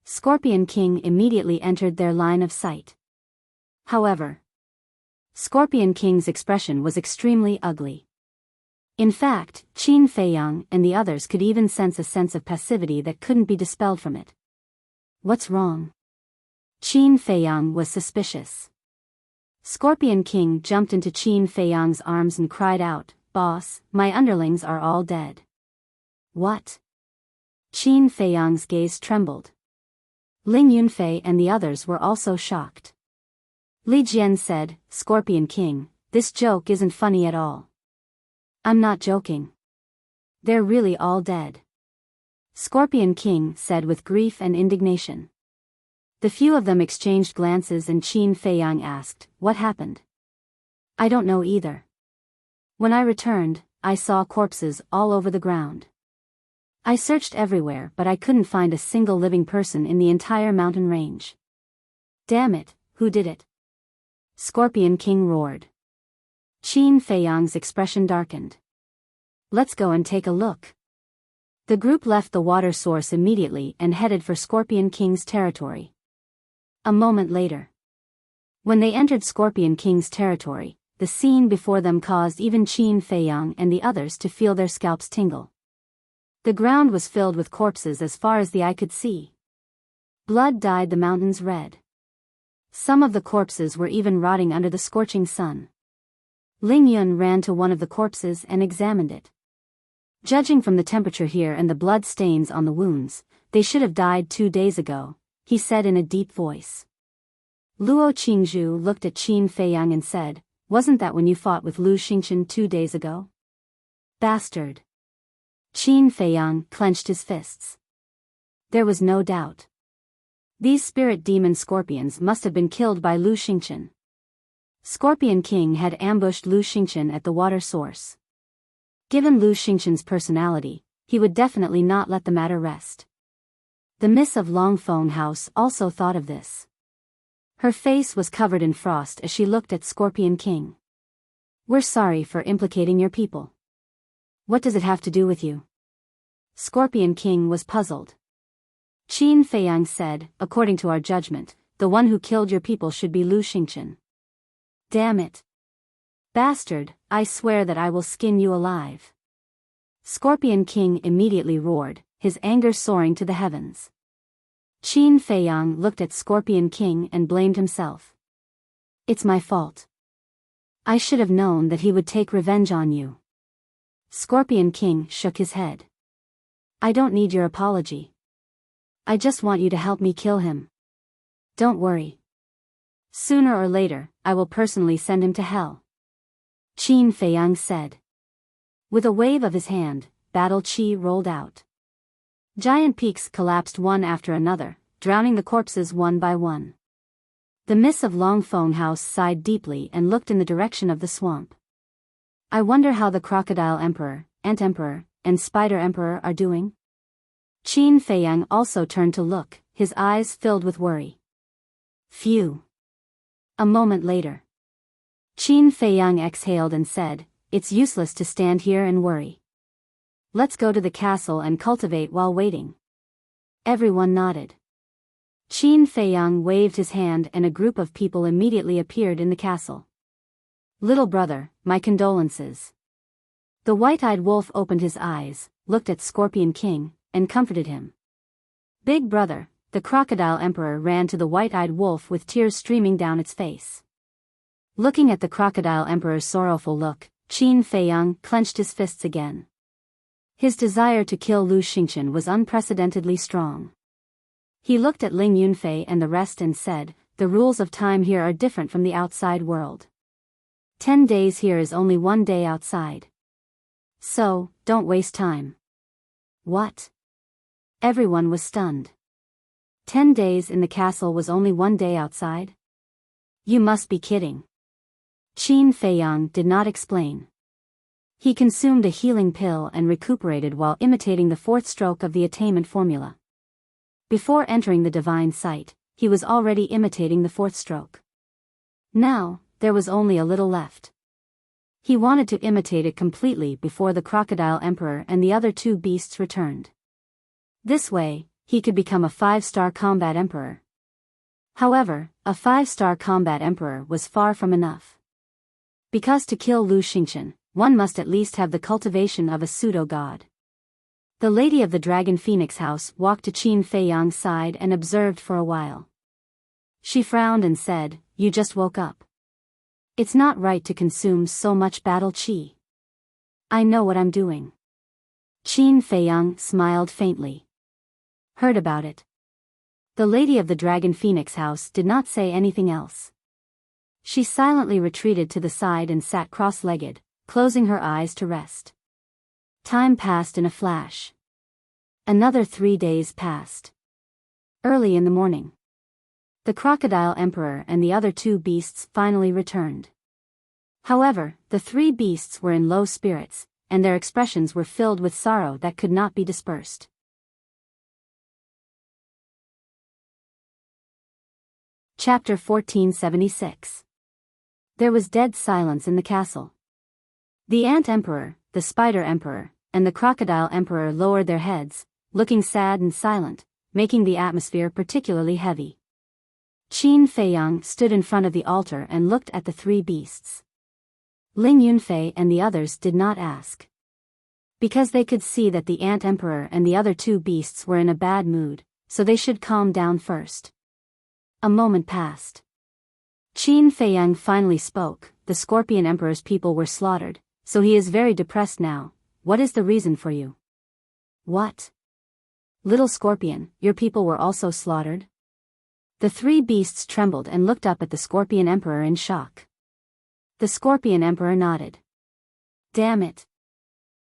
Scorpion King immediately entered their line of sight. However, Scorpion King's expression was extremely ugly. In fact, Qin Feiyang and the others could even sense a sense of passivity that couldn't be dispelled from it. What's wrong? Qin Feiyang was suspicious. Scorpion King jumped into Qin Feiyang's arms and cried out, Boss, my underlings are all dead. What? Qin Feiyang's gaze trembled. Ling Yunfei and the others were also shocked. Li Jian said, Scorpion King, this joke isn't funny at all. I'm not joking. They're really all dead. Scorpion King said with grief and indignation. The few of them exchanged glances and Qin Feiyang asked, what happened? I don't know either. When I returned, I saw corpses all over the ground. I searched everywhere but I couldn't find a single living person in the entire mountain range. Damn it, who did it? Scorpion King roared. Qin Feiyang's expression darkened. Let's go and take a look. The group left the water source immediately and headed for Scorpion King's territory. A moment later. When they entered Scorpion King's territory, the scene before them caused even Qin Feiyang and the others to feel their scalps tingle. The ground was filled with corpses as far as the eye could see. Blood dyed the mountains red. Some of the corpses were even rotting under the scorching sun. Ling Yun ran to one of the corpses and examined it. Judging from the temperature here and the blood stains on the wounds, they should have died 2 days ago, he said in a deep voice. Luo Qingzhu looked at Qin Feiyang and said, wasn't that when you fought with Lu Xingchen 2 days ago? Bastard. Qin Feiyang clenched his fists. There was no doubt. These spirit demon scorpions must have been killed by Lu Xingchen. Scorpion King had ambushed Lu Xingchen at the water source. Given Lu Xingchen's personality, he would definitely not let the matter rest. The Miss of Longfeng House also thought of this. Her face was covered in frost as she looked at Scorpion King. "We're sorry for implicating your people. What does it have to do with you?" Scorpion King was puzzled. Qin Feiyang said, "According to our judgment, the one who killed your people should be Lu Xingqian." "Damn it. Bastard, I swear that I will skin you alive." Scorpion King immediately roared, his anger soaring to the heavens. Qin Feiyang looked at Scorpion King and blamed himself. "It's my fault. I should have known that he would take revenge on you." Scorpion King shook his head. "I don't need your apology. I just want you to help me kill him. Don't worry. Sooner or later, I will personally send him to hell." Qin Feiyang said. With a wave of his hand, battle chi rolled out. Giant peaks collapsed one after another, drowning the corpses one by one. The miss of Longfeng House sighed deeply and looked in the direction of the swamp. "I wonder how the Crocodile Emperor, Ant Emperor, and Spider Emperor are doing?" Qin Feiyang also turned to look, his eyes filled with worry. "Phew." A moment later, Qin Feiyang exhaled and said, "It's useless to stand here and worry. Let's go to the castle and cultivate while waiting." Everyone nodded. Qin Feiyang waved his hand and a group of people immediately appeared in the castle. "Little brother, my condolences." The white-eyed wolf opened his eyes, looked at Scorpion King, and comforted him. "Big brother," the Crocodile Emperor ran to the white-eyed wolf with tears streaming down its face. Looking at the Crocodile Emperor's sorrowful look, Qin Feiyang clenched his fists again. His desire to kill Lu Xingqian was unprecedentedly strong. He looked at Ling Yunfei and the rest and said, "The rules of time here are different from the outside world. 10 days here is only 1 day outside. So, don't waste time." "What?" Everyone was stunned. 10 days in the castle was only 1 day outside? You must be kidding. Qin Feiyang did not explain. He consumed a healing pill and recuperated while imitating the 4th stroke of the attainment formula. Before entering the divine sight, he was already imitating the 4th stroke. Now, there was only a little left. He wanted to imitate it completely before the Crocodile Emperor and the other 2 beasts returned. This way, he could become a 5-star combat emperor. However, a 5-star combat emperor was far from enough. Because to kill Lu Xingqian, one must at least have the cultivation of a pseudo-god. The lady of the Dragon Phoenix House walked to Qin Feiyang's side and observed for a while. She frowned and said, "You just woke up. It's not right to consume so much battle chi. I know what I'm doing." Qin Feiyang smiled faintly. "Heard about it." The lady of the Dragon Phoenix House did not say anything else. She silently retreated to the side and sat cross-legged, closing her eyes to rest. Time passed in a flash. Another 3 days passed. Early in the morning, the Crocodile Emperor and the other 2 beasts finally returned. However, the 3 beasts were in low spirits, and their expressions were filled with sorrow that could not be dispersed. Chapter 1476. There was dead silence in the castle. The Ant Emperor, the Spider Emperor, and the Crocodile Emperor lowered their heads, looking sad and silent, making the atmosphere particularly heavy. Qin Feiyang stood in front of the altar and looked at the 3 beasts. Ling Yunfei and the others did not ask. Because they could see that the Ant Emperor and the other 2 beasts were in a bad mood, so they should calm down first. A moment passed. Qin Feiyang finally spoke. "The Scorpion Emperor's people were slaughtered, so he is very depressed now. What is the reason for you?" "What? Little Scorpion, your people were also slaughtered?" The 3 beasts trembled and looked up at the Scorpion Emperor in shock. The Scorpion Emperor nodded. "Damn it."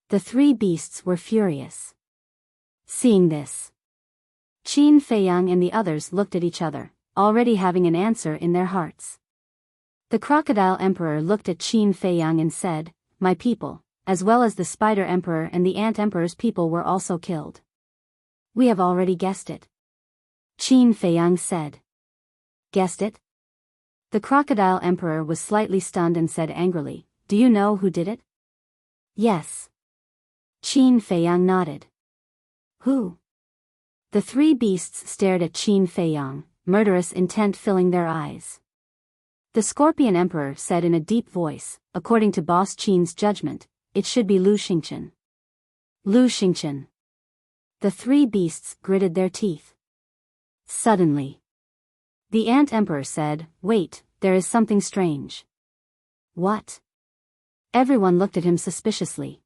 The 3 beasts were furious. Seeing this, Qin Feiyang and the others looked at each other, already having an answer in their hearts. The Crocodile Emperor looked at Qin Feiyang and said, "My people, as well as the Spider Emperor and the Ant Emperor's people were also killed." "We have already guessed it," Qin Feiyang said. "Guessed it?" The crocodile emperor was slightly stunned and said angrily, "Do you know who did it?" "Yes." Qin Feiyang nodded. "Who?" The three beasts stared at Qin Feiyang, murderous intent filling their eyes. The scorpion emperor said in a deep voice, "According to Boss Qin's judgment, it should be Lu Xingqian." Lu Xingqian. The three beasts gritted their teeth. Suddenly, the ant emperor said, "Wait, there is something strange." "What?" Everyone looked at him suspiciously.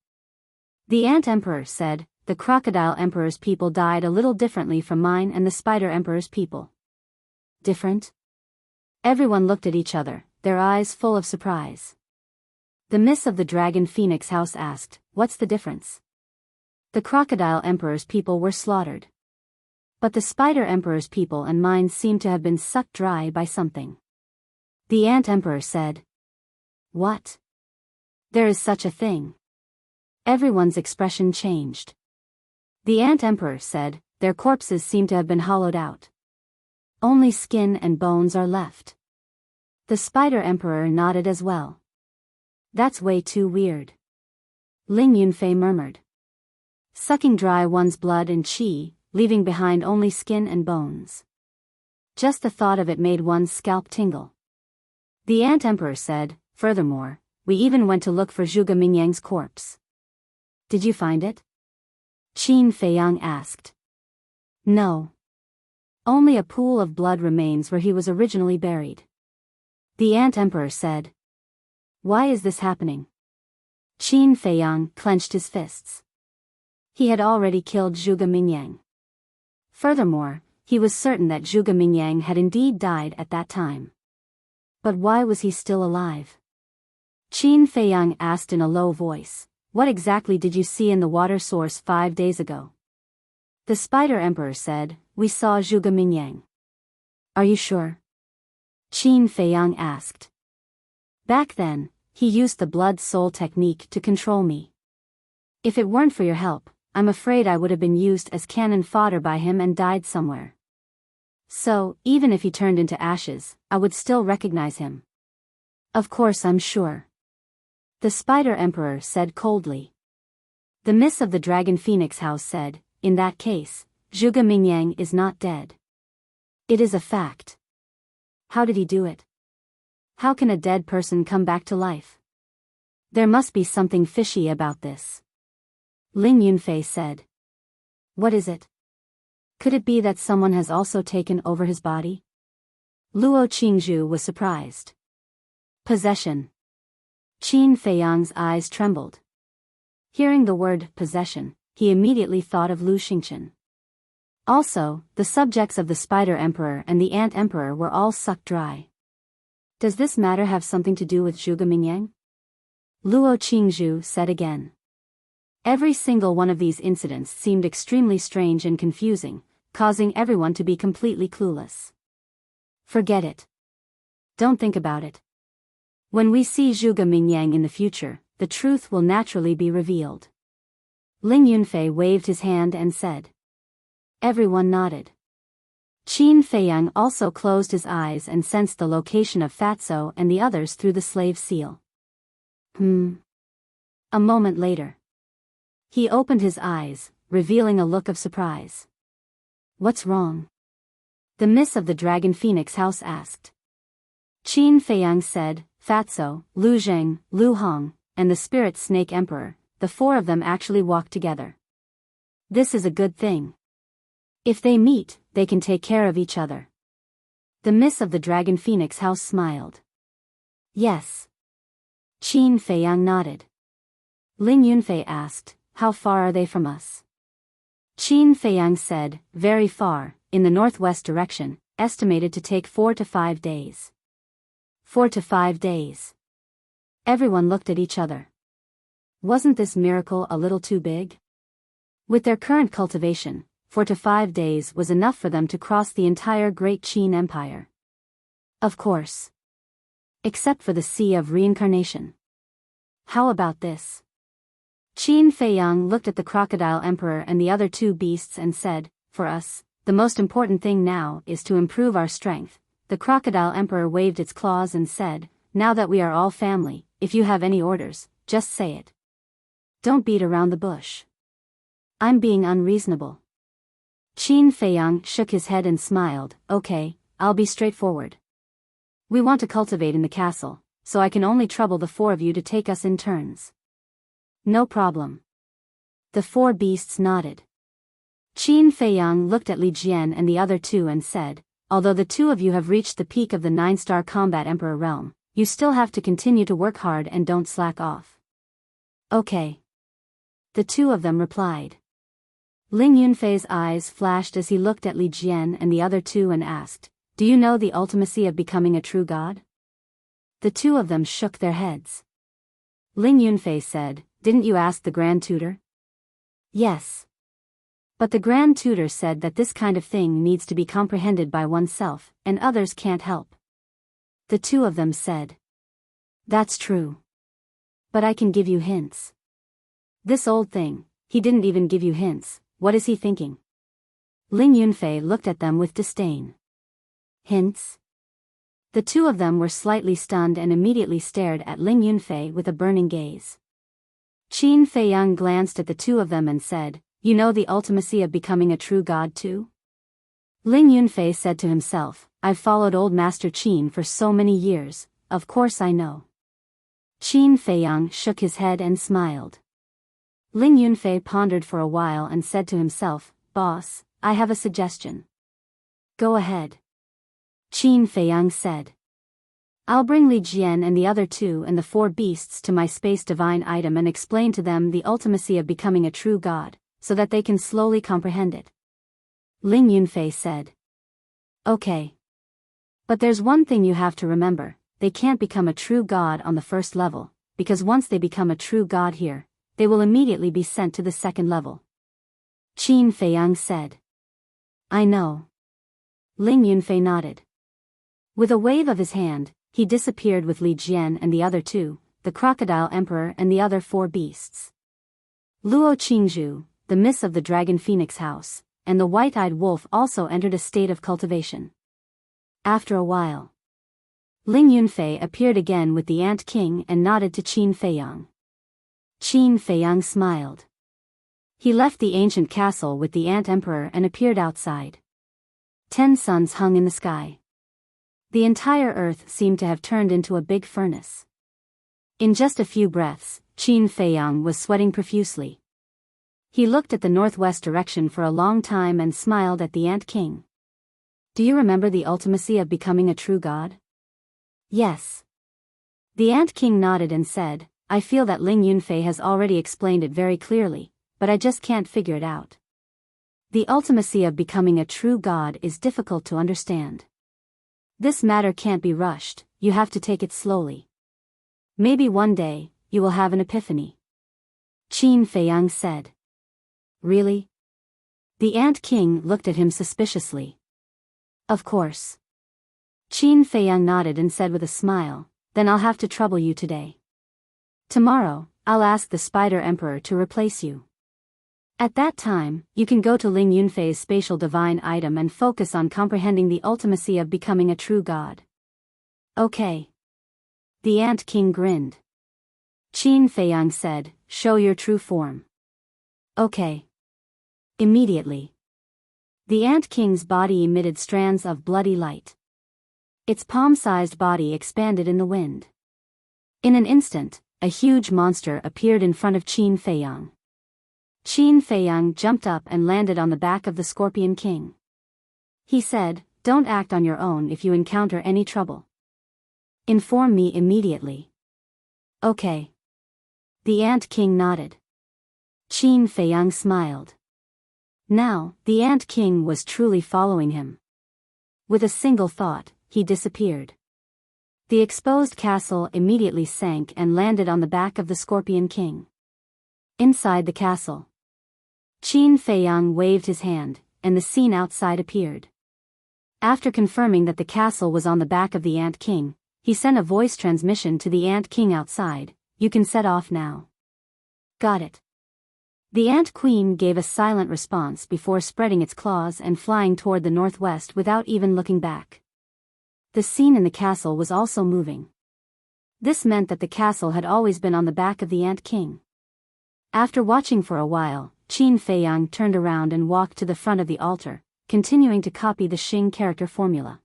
The ant emperor said, "The crocodile emperor's people died a little differently from mine and the spider emperor's people." "Different?" Everyone looked at each other, their eyes full of surprise. The miss of the dragon phoenix house asked, "What's the difference?" "The crocodile emperor's people were slaughtered. But the spider emperor's people and mine seem to have been sucked dry by something." The ant emperor said, "What? There is such a thing?" Everyone's expression changed. The ant emperor said, "Their corpses seem to have been hollowed out. Only skin and bones are left." The spider emperor nodded as well. "That's way too weird." Ling Yunfei murmured. "Sucking dry one's blood and qi, leaving behind only skin and bones. Just the thought of it made one's scalp tingle." The ant emperor said, "Furthermore, we even went to look for Zhuge Mingyang's corpse." "Did you find it?" Qin Feiyang asked. "No. Only a pool of blood remains where he was originally buried." The ant emperor said. "Why is this happening?" Qin Feiyang clenched his fists. He had already killed Zhuge Mingyang. Furthermore, he was certain that Zhuge Mingyang had indeed died at that time. But why was he still alive? Qin Feiyang asked in a low voice, "What exactly did you see in the water source 5 days ago?" The spider emperor said, "We saw Zhuge Mingyang." "Are you sure?" Qin Feiyang asked. "Back then, he used the blood soul technique to control me. If it weren't for your help, I'm afraid I would have been used as cannon fodder by him and died somewhere. So, even if he turned into ashes, I would still recognize him." "Of course I'm sure," the spider emperor said coldly. The miss of the dragon phoenix house said, "In that case, Zhuge Mingyang is not dead. It is a fact." "How did he do it? How can a dead person come back to life? There must be something fishy about this." Ling Yunfei said. "What is it? Could it be that someone has also taken over his body?" Luo Qingzhu was surprised. "Possession." Qin Feiyang's eyes trembled. Hearing the word possession, he immediately thought of Lu Xingqian. Also, the subjects of the spider emperor and the ant emperor were all sucked dry. Does this matter have something to do with Zhuge Mingyang? Luo Qingzhu said again. Every single one of these incidents seemed extremely strange and confusing, causing everyone to be completely clueless. "Forget it. Don't think about it. When we see Zhuge Mingyang in the future, the truth will naturally be revealed." Ling Yunfei waved his hand and said. Everyone nodded. Qin Feiyang also closed his eyes and sensed the location of Fatso and the others through the slave seal. A moment later, he opened his eyes, revealing a look of surprise. "What's wrong?" the miss of the dragon phoenix house asked. Qin Feiyang said, "Fatso, Lu Zheng, Lu Hong, and the spirit snake emperor, the 4 of them actually walked together. This is a good thing. If they meet, they can take care of each other." The miss of the dragon phoenix house smiled. "Yes." Qin Feiyang nodded. Ling Yunfei asked, "How far are they from us?" Qin Feiyang said, "Very far, in the northwest direction, estimated to take 4 to 5 days. 4 to 5 days. Everyone looked at each other. Wasn't this miracle a little too big? With their current cultivation, 4 to 5 days was enough for them to cross the entire Great Qin Empire. Of course. Except for the Sea of Reincarnation. How about this? Qin Feiyang looked at the crocodile emperor and the other 2 beasts and said, "For us, the most important thing now is to improve our strength. the crocodile emperor waved its claws and said, "Now that we are all family, if you have any orders, just say it. Don't beat around the bush. I'm being unreasonable." Qin Feiyang shook his head and smiled. "Okay, I'll be straightforward. We want to cultivate in the castle, so I can only trouble the four of you to take us in turns." "No problem." The four beasts nodded. Qin Feiyang looked at Li Jian and the other two and said, "Although the two of you have reached the peak of the 9-star combat emperor realm, you still have to continue to work hard and don't slack off." "Okay." The two of them replied. Ling Yunfei's eyes flashed as he looked at Li Jian and the other two and asked, "Do you know the ultimacy of becoming a true god?" The two of them shook their heads. Ling Yunfei said, "Didn't you ask the Grand Tutor?" "Yes. But the Grand Tutor said that this kind of thing needs to be comprehended by oneself, and others can't help." The two of them said, "That's true. But I can give you hints." "This old thing, he didn't even give you hints, what is he thinking?" Ling Yunfei looked at them with disdain. "Hints?" The two of them were slightly stunned and immediately stared at Ling Yunfei with a burning gaze. Qin Feiyang glanced at the two of them and said, "You know the ultimacy of becoming a true god too?" Ling Yunfei said to himself, "I've followed old Master Qin for so many years, of course I know." Qin Feiyang shook his head and smiled. Ling Yunfei pondered for a while and said to himself, "Boss, I have a suggestion." "Go ahead." Qin Feiyang said. "I'll bring Li Jian and the other two and the four beasts to my space divine item and explain to them the ultimacy of becoming a true god, so that they can slowly comprehend it." Ling Yunfei said. "Okay. But there's one thing you have to remember, they can't become a true god on the first level, because once they become a true god here, they will immediately be sent to the second level." Qin Feiyang said. "I know." Ling Yunfei nodded. With a wave of his hand, he disappeared with Li Jian and the other two, the crocodile emperor and the other four beasts. Luo Qingzhu, the miss of the dragon phoenix house, and the white-eyed wolf also entered a state of cultivation. After a while, Ling Yunfei appeared again with the Ant King and nodded to Qin Feiyang. Qin Feiyang smiled. He left the ancient castle with the Ant Emperor and appeared outside. 10 suns hung in the sky. The entire earth seemed to have turned into a big furnace. In just a few breaths, Qin Feiyang was sweating profusely. He looked at the northwest direction for a long time and smiled at the Ant King. "Do you remember the ultimacy of becoming a true god?" "Yes." The Ant King nodded and said, "I feel that Ling Yunfei has already explained it very clearly, but I just can't figure it out. The ultimacy of becoming a true god is difficult to understand. This matter can't be rushed, you have to take it slowly. Maybe one day, you will have an epiphany." Qin Feiyang said. "Really?" The Ant King looked at him suspiciously. "Of course." Qin Feiyang nodded and said with a smile, "Then I'll have to trouble you today. Tomorrow, I'll ask the Spider Emperor to replace you. At that time, you can go to Ling Yunfei's spatial divine item and focus on comprehending the ultimacy of becoming a true god." "Okay." The Ant King grinned. Qin Feiyang said, "Show your true form." "Okay." Immediately, the Ant King's body emitted strands of bloody light. Its palm-sized body expanded in the wind. In an instant, a huge monster appeared in front of Qin Feiyang. Qin Feiyang jumped up and landed on the back of the Scorpion King. He said, "Don't act on your own if you encounter any trouble. Inform me immediately." "Okay." The Ant King nodded. Qin Feiyang smiled. Now, the Ant King was truly following him. With a single thought, he disappeared. The exposed castle immediately sank and landed on the back of the Scorpion King. Inside the castle, Qin Feiyang waved his hand, and the scene outside appeared. After confirming that the castle was on the back of the Ant King, he sent a voice transmission to the Ant King outside, "You can set off now." "Got it." The Ant Queen gave a silent response before spreading its claws and flying toward the northwest without even looking back. The scene in the castle was also moving. This meant that the castle had always been on the back of the Ant King. After watching for a while, Qin Feiyang turned around and walked to the front of the altar, continuing to copy the Xing character formula.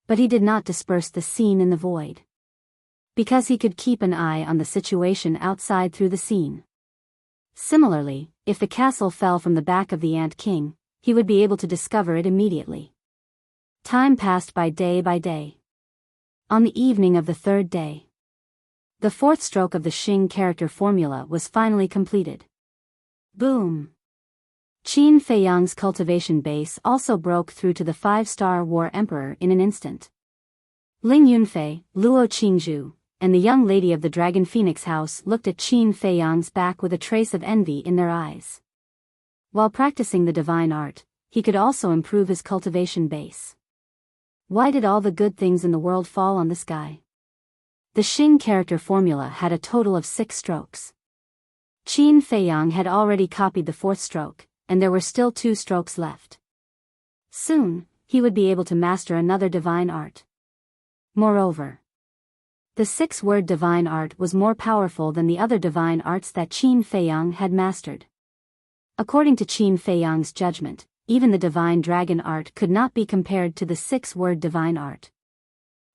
But he did not disperse the scene in the void, because he could keep an eye on the situation outside through the scene. Similarly, if the castle fell from the back of the Ant King, he would be able to discover it immediately. Time passed by day. On the evening of the third day, the fourth stroke of the Xing character formula was finally completed. Boom! Qin Feiyang's cultivation base also broke through to the 5-star War Emperor in an instant. Ling Yunfei, Luo Qingzhu, and the young lady of the Dragon Phoenix House looked at Qin Feiyang's back with a trace of envy in their eyes. While practicing the divine art, he could also improve his cultivation base. Why did all the good things in the world fall on this guy? The Xing character formula had a total of 6 strokes. Qin Feiyang had already copied the 4th stroke, and there were still 2 strokes left. Soon, he would be able to master another divine art. Moreover, the 6-word divine art was more powerful than the other divine arts that Qin Feiyang had mastered. According to Qin Feiyang's judgment, even the divine dragon art could not be compared to the 6-word divine art.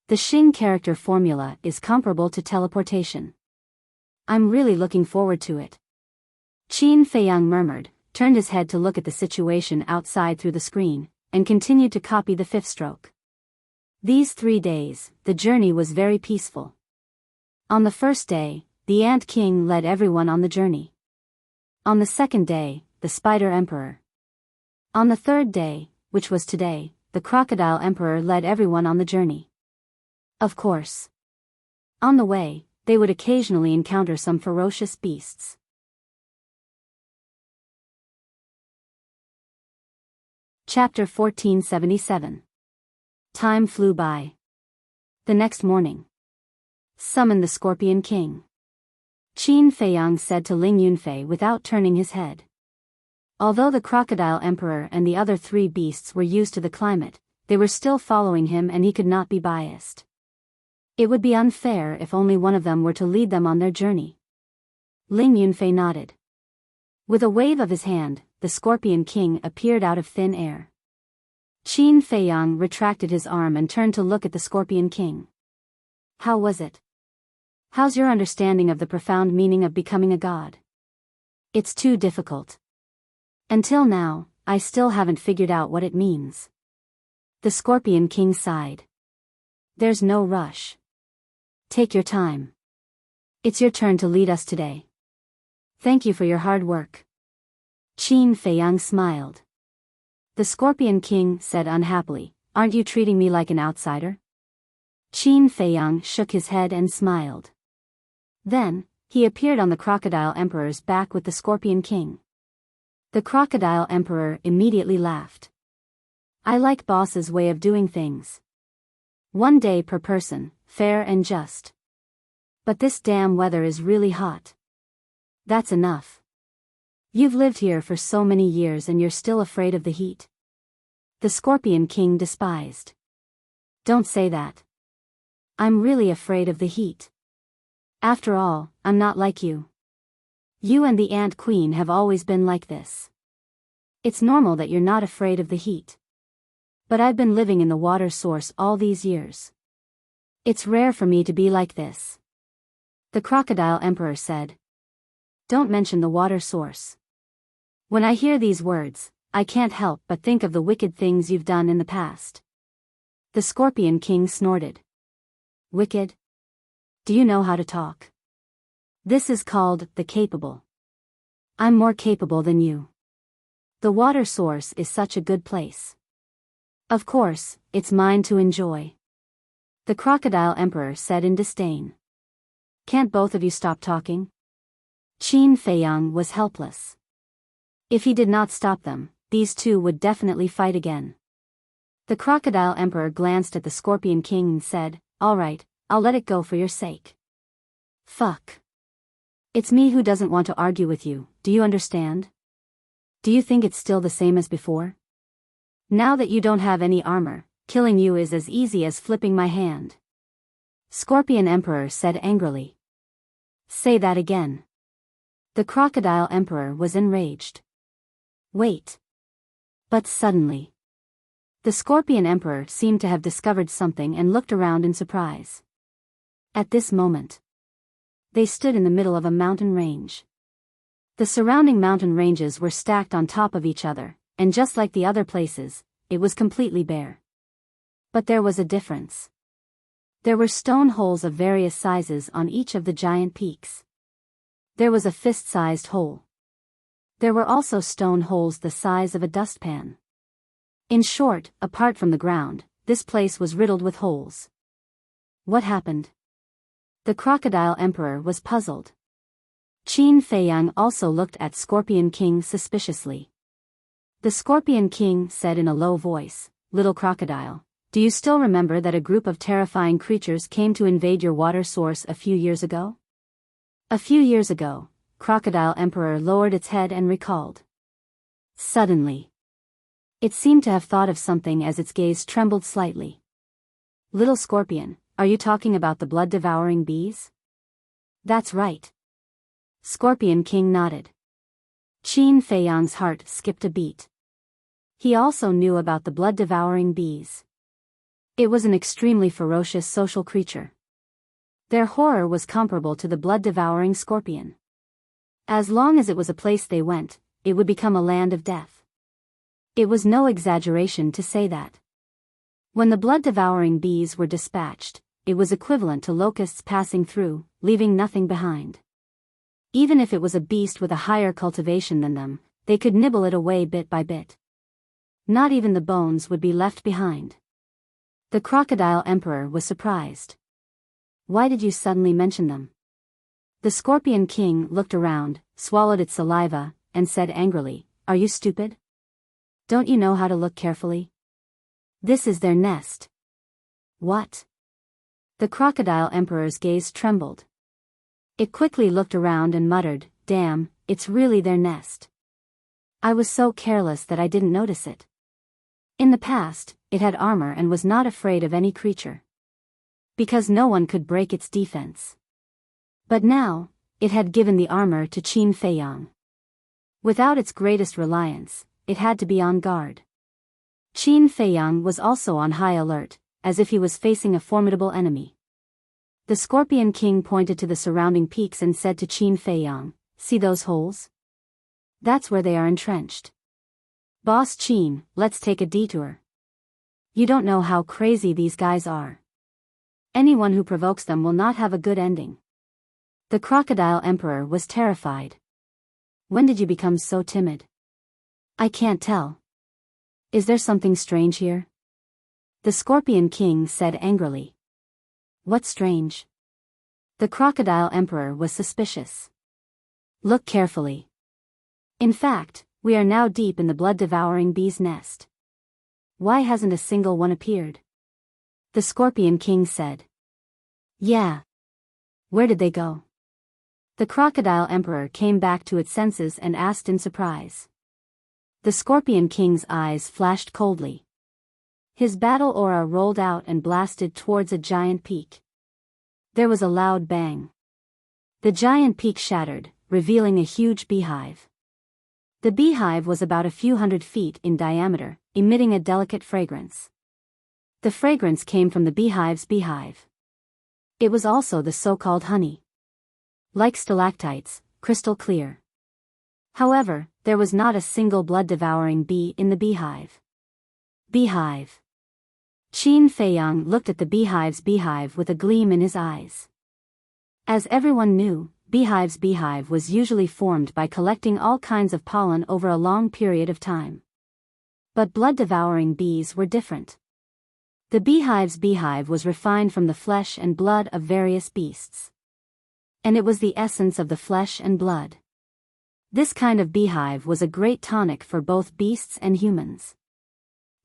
The Xing character formula is comparable to teleportation. I'm really looking forward to it. Qin Feiyang murmured, turned his head to look at the situation outside through the screen, and continued to copy the 5th stroke. These 3 days, the journey was very peaceful. On the first day, the Ant King led everyone on the journey. On the second day, the Spider Emperor. On the third day, which was today, the Crocodile Emperor led everyone on the journey. Of course, on the way, they would occasionally encounter some ferocious beasts. Chapter 1477. Time flew by. The next morning. Summon the Scorpion King. Qin Feiyang said to Ling Yunfei without turning his head. Although the Crocodile Emperor and the other 3 beasts were used to the climate, they were still following him and he could not be biased. It would be unfair if only one of them were to lead them on their journey. Ling Yunfei nodded. With a wave of his hand, the Scorpion King appeared out of thin air. Qin Feiyang retracted his arm and turned to look at the Scorpion King. How was it? How's your understanding of the profound meaning of becoming a god? It's too difficult. Until now, I still haven't figured out what it means. The Scorpion King sighed. There's no rush. Take your time. It's your turn to lead us today. Thank you for your hard work. Qin Feiyang smiled. The Scorpion King said unhappily, aren't you treating me like an outsider? Qin Feiyang shook his head and smiled. Then, he appeared on the Crocodile Emperor's back with the Scorpion King. The Crocodile Emperor immediately laughed. I like boss's way of doing things. 1 day per person, fair and just. But this damn weather is really hot. That's enough. You've lived here for so many years and you're still afraid of the heat. The Scorpion King despised. Don't say that. I'm really afraid of the heat. After all, I'm not like you. You and the Ant Queen have always been like this. It's normal that you're not afraid of the heat. But I've been living in the water source all these years. It's rare for me to be like this. The Crocodile Emperor said. Don't mention the water source. When I hear these words, I can't help but think of the wicked things you've done in the past. The Scorpion King snorted. Wicked? Do you know how to talk? This is called the capable. I'm more capable than you. The water source is such a good place. Of course, it's mine to enjoy. The Crocodile Emperor said in disdain. Can't both of you stop talking? Qin Feiyang was helpless. If he did not stop them, these two would definitely fight again. The Crocodile Emperor glanced at the Scorpion King and said, all right, I'll let it go for your sake. Fuck. It's me who doesn't want to argue with you, do you understand? Do you think it's still the same as before? Now that you don't have any armor, Killing you is as easy as flipping my hand. Scorpion Emperor said angrily. Say that again. The Crocodile Emperor was enraged. Wait. But suddenly, the Scorpion Emperor seemed to have discovered something and looked around in surprise. At this moment, they stood in the middle of a mountain range. The surrounding mountain ranges were stacked on top of each other, and just like the other places, it was completely bare. But there was a difference. There were stone holes of various sizes on each of the giant peaks. There was a fist-sized hole. There were also stone holes the size of a dustpan. In short, apart from the ground, this place was riddled with holes. What happened? The Crocodile Emperor was puzzled. Qin Feiyang also looked at Scorpion King suspiciously. The Scorpion King said in a low voice, Little Crocodile, do you still remember that a group of terrifying creatures came to invade your water source a few years ago? A few years ago, Crocodile Emperor lowered its head and recalled. Suddenly, it seemed to have thought of something as its gaze trembled slightly. Little Scorpion, are you talking about the blood-devouring bees? That's right. Scorpion King nodded. Qin Feiyang's heart skipped a beat. He also knew about the blood-devouring bees. It was an extremely ferocious social creature. Their horror was comparable to the blood-devouring scorpion. As long as it was a place they went, it would become a land of death. It was no exaggeration to say that. When the blood-devouring bees were dispatched, it was equivalent to locusts passing through, leaving nothing behind. Even if it was a beast with a higher cultivation than them, they could nibble it away bit by bit. Not even the bones would be left behind. The Crocodile Emperor was surprised. Why did you suddenly mention them? The Scorpion King looked around, swallowed its saliva, and said angrily, Are you stupid? Don't you know how to look carefully? This is their nest. What? The Crocodile Emperor's gaze trembled. It quickly looked around and muttered, Damn, it's really their nest. I was so careless that I didn't notice it. In the past, it had armor and was not afraid of any creature. Because no one could break its defense. But now, it had given the armor to Qin Feiyang. Without its greatest reliance, it had to be on guard. Qin Feiyang was also on high alert, as if he was facing a formidable enemy. The Scorpion King pointed to the surrounding peaks and said to Qin Feiyang, See those holes? That's where they are entrenched. Boss Qin, let's take a detour. You don't know how crazy these guys are. Anyone who provokes them will not have a good ending. The Crocodile Emperor was terrified. When did you become so timid? I can't tell. Is there something strange here? The Scorpion King said angrily. What's strange? The Crocodile Emperor was suspicious. Look carefully. In fact, we are now deep in the blood-devouring bee's nest. Why hasn't a single one appeared? The Scorpion King said. Yeah. Where did they go? The Crocodile Emperor came back to its senses and asked in surprise. The Scorpion King's eyes flashed coldly. His battle aura rolled out and blasted towards a giant peak. There was a loud bang. The giant peak shattered, revealing a huge beehive. The beehive was about a few hundred feet in diameter, emitting a delicate fragrance. The fragrance came from the beehive's beehive. It was also the so-called honey. Like stalactites, crystal clear. However, there was not a single blood-devouring bee in the beehive. Beehive. Qin Feiyang looked at the beehive's beehive with a gleam in his eyes. As everyone knew, beehive's beehive was usually formed by collecting all kinds of pollen over a long period of time. But blood-devouring bees were different. The beehive's beehive was refined from the flesh and blood of various beasts. And it was the essence of the flesh and blood. This kind of beehive was a great tonic for both beasts and humans.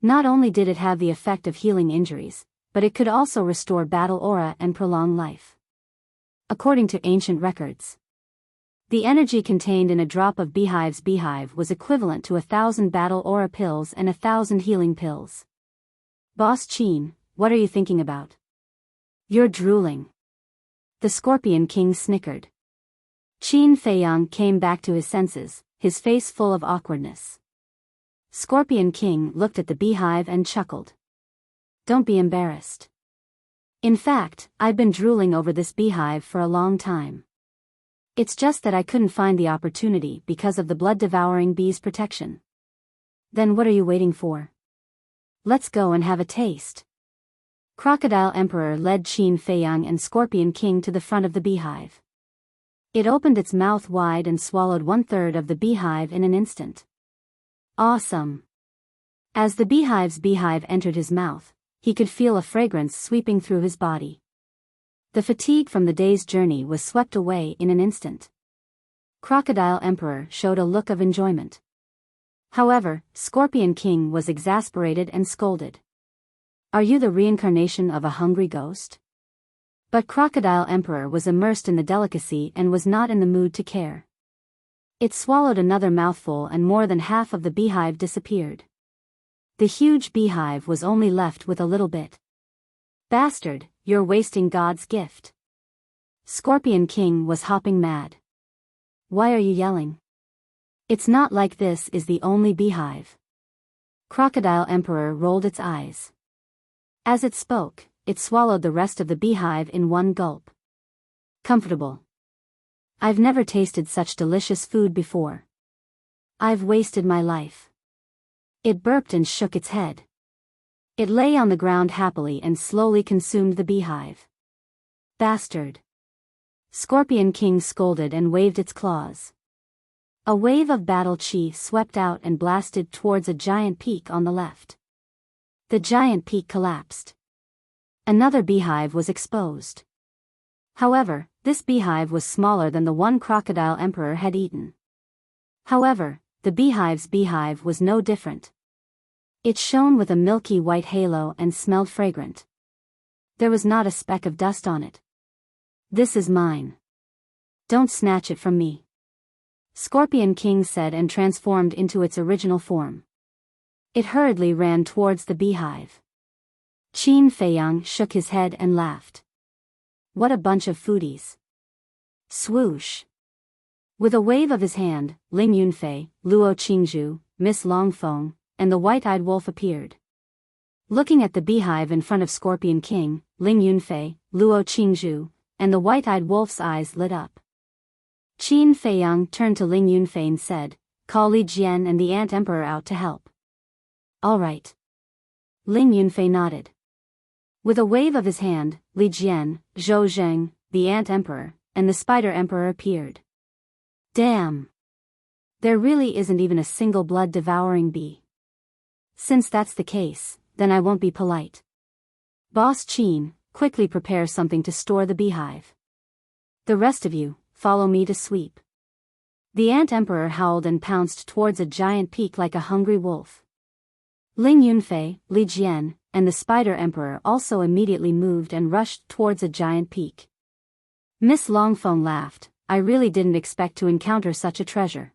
Not only did it have the effect of healing injuries, but it could also restore battle aura and prolong life. According to ancient records, the energy contained in a drop of beehive's beehive was equivalent to 1,000 battle aura pills and 1,000 healing pills. Boss Qin, what are you thinking about? You're drooling. The Scorpion King snickered. Qin Feiyang came back to his senses, his face full of awkwardness. Scorpion King looked at the beehive and chuckled. Don't be embarrassed. In fact, I've been drooling over this beehive for a long time. It's just that I couldn't find the opportunity because of the blood-devouring bee's protection. Then what are you waiting for? Let's go and have a taste. Crocodile Emperor led Qin Feiyang and Scorpion King to the front of the beehive. It opened its mouth wide and swallowed 1/3 of the beehive in an instant. Awesome! As the beehive entered his mouth, he could feel a fragrance sweeping through his body. The fatigue from the day's journey was swept away in an instant. Crocodile Emperor showed a look of enjoyment. However, Scorpion King was exasperated and scolded. Are you the reincarnation of a hungry ghost? But Crocodile Emperor was immersed in the delicacy and was not in the mood to care. It swallowed another mouthful and more than half of the beehive disappeared. The huge beehive was only left with a little bit. Bastard, you're wasting God's gift. Scorpion King was hopping mad. Why are you yelling? It's not like this is the only beehive. Crocodile Emperor rolled its eyes. As it spoke, it swallowed the rest of the beehive in one gulp. Comfortable. I've never tasted such delicious food before. I've wasted my life. It burped and shook its head. It lay on the ground happily and slowly consumed the beehive. Bastard. Scorpion King scolded and waved its claws. A wave of battle chi swept out and blasted towards a giant peak on the left. The giant peak collapsed. Another beehive was exposed. However, this beehive was smaller than the one Crocodile Emperor had eaten. However, the beehive's beehive was no different. It shone with a milky white halo and smelled fragrant. There was not a speck of dust on it. This is mine. Don't snatch it from me. Scorpion King said and transformed into its original form. It hurriedly ran towards the beehive. Qin Feiyang shook his head and laughed. What a bunch of foodies. Swoosh. With a wave of his hand, Ling Yunfei, Luo Qingzhu, Miss Longfeng, and the white-eyed wolf appeared. Looking at the beehive in front of Scorpion King, Ling Yunfei, Luo Qingzhu, and the white-eyed wolf's eyes lit up. Qin Feiyang turned to Ling Yunfei and said, Call Li Jian and the Ant Emperor out to help. All right. Ling Yunfei nodded. With a wave of his hand, Li Jian, Zhou Zheng, the Ant Emperor, and the Spider Emperor appeared. Damn! There really isn't even a single blood-devouring bee. Since that's the case, then I won't be polite. Boss Qin, quickly prepare something to store the beehive. The rest of you, follow me to sweep. The Ant Emperor howled and pounced towards a giant peak like a hungry wolf. Ling Yunfei, Li Jian, and the Spider Emperor also immediately moved and rushed towards a giant peak. Miss Longfeng laughed. I really didn't expect to encounter such a treasure.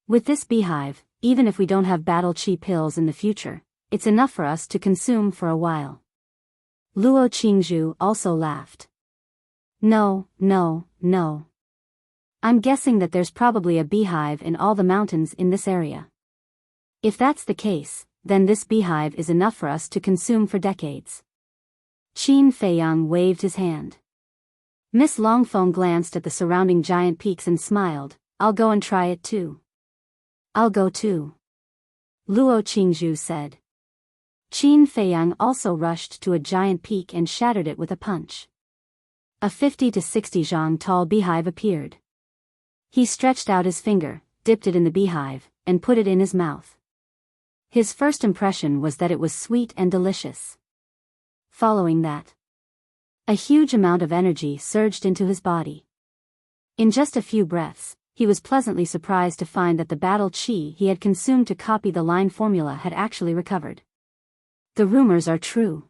With this beehive, even if we don't have battle chi pills in the future, it's enough for us to consume for a while. Luo Qingzhu also laughed. No. I'm guessing that there's probably a beehive in all the mountains in this area. If that's the case, then this beehive is enough for us to consume for decades. Qin Feiyang waved his hand. Miss Longfeng glanced at the surrounding giant peaks and smiled. I'll go and try it too. I'll go too. Luo Qingzhu said. Qin Feiyang also rushed to a giant peak and shattered it with a punch. A 50 to 60 zhang tall beehive appeared. He stretched out his finger, dipped it in the beehive, and put it in his mouth. His first impression was that it was sweet and delicious. Following that, a huge amount of energy surged into his body. In just a few breaths, he was pleasantly surprised to find that the battle chi he had consumed to copy the line formula had actually recovered. The rumors are true.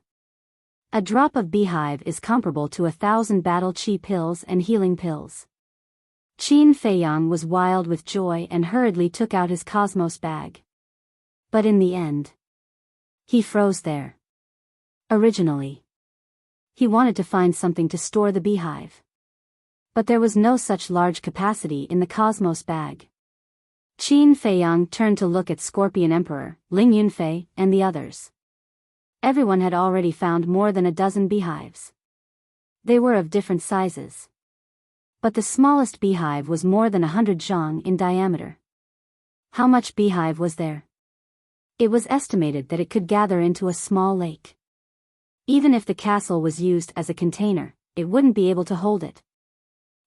A drop of beehive is comparable to 1,000 battle chi pills and healing pills. Qin Feiyang was wild with joy and hurriedly took out his cosmos bag. But in the end, he froze there. Originally, he wanted to find something to store the beehive. But there was no such large capacity in the cosmos bag. Qin Feiyang turned to look at Scorpion Emperor, Ling Yunfei, and the others. Everyone had already found more than a dozen beehives. They were of different sizes. But the smallest beehive was more than 100 zhang in diameter. How much beehive was there? It was estimated that it could gather into a small lake. Even if the castle was used as a container, it wouldn't be able to hold it.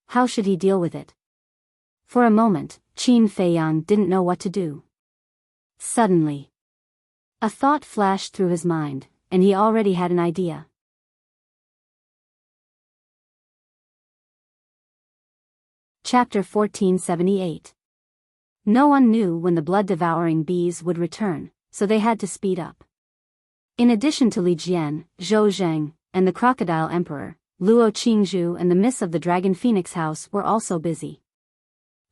How should he deal with it? For a moment, Qin Feiyang didn't know what to do. Suddenly, a thought flashed through his mind, and he already had an idea. Chapter 1478. No one knew when the blood-devouring bees would return, so they had to speed up. In addition to Li Jian, Zhou Zheng, and the Crocodile Emperor, Luo Qingzhu and the Miss of the Dragon Phoenix House were also busy.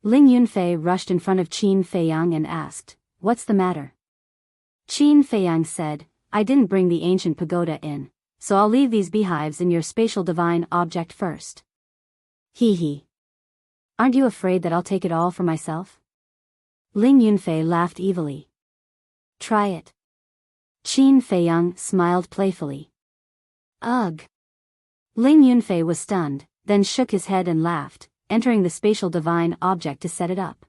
Ling Yunfei rushed in front of Qin Feiyang and asked, "What's the matter?" Qin Feiyang said, "I didn't bring the ancient pagoda in, so I'll leave these beehives in your spatial divine object first." Hee. Aren't you afraid that I'll take it all for myself? Ling Yunfei laughed evilly. Try it. Qin Feiyang smiled playfully. Ugh. Ling Yunfei was stunned, then shook his head and laughed, entering the spatial divine object to set it up.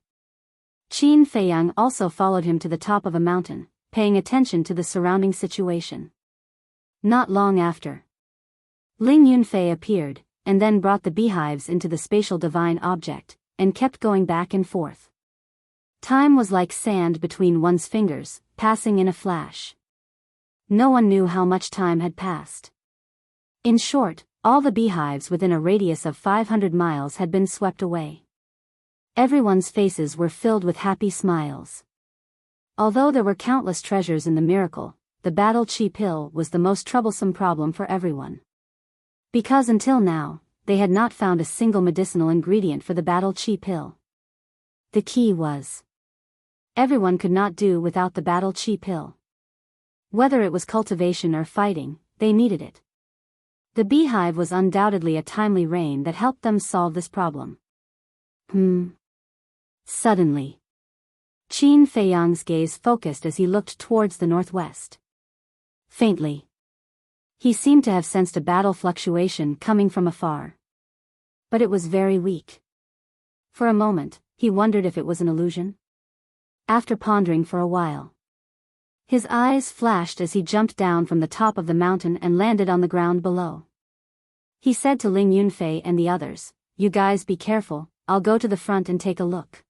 Qin Feiyang also followed him to the top of a mountain, paying attention to the surrounding situation. Not long after, Ling Yunfei appeared, and then brought the beehives into the spatial divine object, and kept going back and forth. Time was like sand between one's fingers, passing in a flash. No one knew how much time had passed. In short, all the beehives within a radius of 500 miles had been swept away. Everyone's faces were filled with happy smiles. Although there were countless treasures in the miracle, the battle chi pill was the most troublesome problem for everyone. Because until now, they had not found a single medicinal ingredient for the battle chi pill. The key was, everyone could not do without the battle chi pill. Whether it was cultivation or fighting, they needed it. The beehive was undoubtedly a timely rain that helped them solve this problem. Suddenly, Qin Feiyang's gaze focused as he looked towards the northwest. Faintly, he seemed to have sensed a battle fluctuation coming from afar. But it was very weak. For a moment, he wondered if it was an illusion. After pondering for a while, his eyes flashed as he jumped down from the top of the mountain and landed on the ground below. He said to Ling Yunfei and the others, "You guys be careful, I'll go to the front and take a look."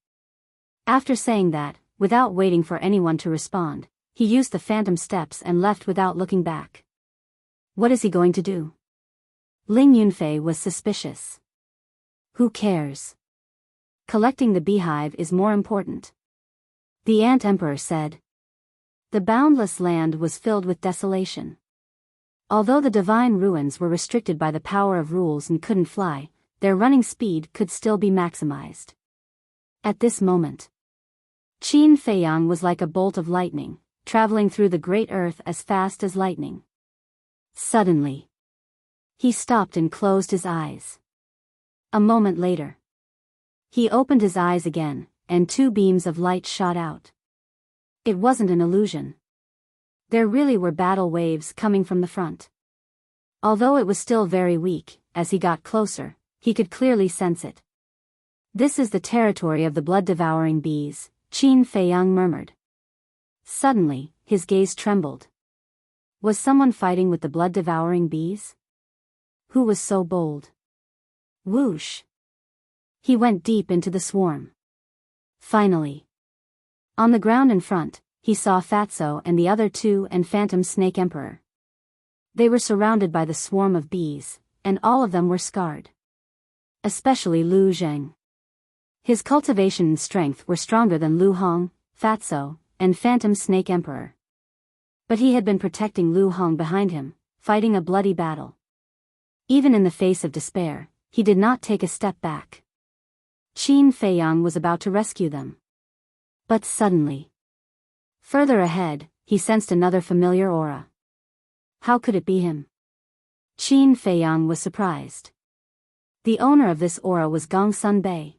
After saying that, without waiting for anyone to respond, he used the phantom steps and left without looking back. What is he going to do? Ling Yunfei was suspicious. Who cares? Collecting the beehive is more important. The Ant Emperor said. The boundless land was filled with desolation. Although the divine ruins were restricted by the power of rules and couldn't fly, their running speed could still be maximized. At this moment, Qin Feiyang was like a bolt of lightning, traveling through the great earth as fast as lightning. Suddenly, he stopped and closed his eyes. A moment later, he opened his eyes again, and two beams of light shot out. It wasn't an illusion. There really were battle waves coming from the front. Although it was still very weak, as he got closer, he could clearly sense it. This is the territory of the blood-devouring bees, Qin Feiyang murmured. Suddenly, his gaze trembled. Was someone fighting with the blood-devouring bees? Who was so bold? Whoosh! He went deep into the swarm. Finally, on the ground in front, he saw Fatso and the other two and Phantom Snake Emperor. They were surrounded by the swarm of bees, and all of them were scarred. Especially Lu Zheng. His cultivation and strength were stronger than Lu Hong, Fatso, and Phantom Snake Emperor. But he had been protecting Lu Hong behind him, fighting a bloody battle. Even in the face of despair, he did not take a step back. Qin Feiyang was about to rescue them. But suddenly, further ahead, he sensed another familiar aura. How could it be him? Qin Feiyang was surprised. The owner of this aura was Gongsun Bei.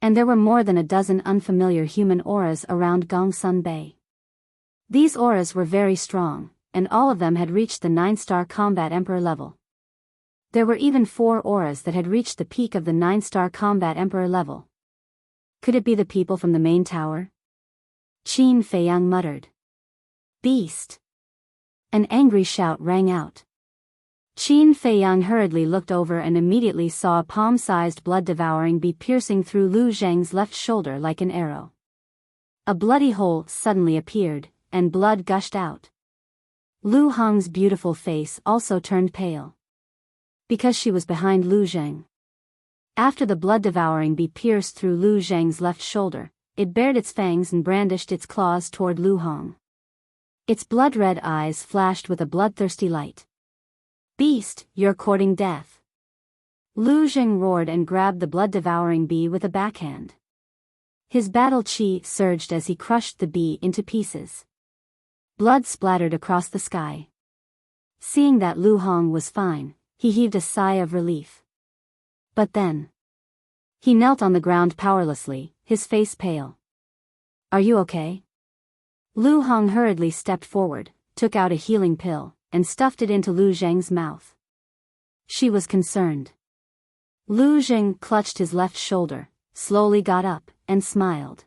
And there were more than a dozen unfamiliar human auras around Gongsun Bei. These auras were very strong, and all of them had reached the 9-star combat emperor level. There were even 4 auras that had reached the peak of the 9-star combat emperor level. Could it be the people from the main tower? Qin Feiyang muttered. Beast! An angry shout rang out. Qin Feiyang hurriedly looked over and immediately saw a palm-sized blood-devouring bee piercing through Lu Zheng's left shoulder like an arrow. A bloody hole suddenly appeared, and blood gushed out. Lu Hong's beautiful face also turned pale. Because she was behind Lu Zheng. After the blood-devouring bee pierced through Lu Zheng's left shoulder, it bared its fangs and brandished its claws toward Lu Hong. Its blood-red eyes flashed with a bloodthirsty light. Beast, you're courting death. Lu Zheng roared and grabbed the blood-devouring bee with a backhand. His battle chi surged as he crushed the bee into pieces. Blood splattered across the sky. Seeing that Lu Hong was fine, he heaved a sigh of relief. But then, he knelt on the ground powerlessly, his face pale. Are you okay? Lu Hong hurriedly stepped forward, took out a healing pill, and stuffed it into Lu Zheng's mouth. She was concerned. Lu Zheng clutched his left shoulder, slowly got up, and smiled.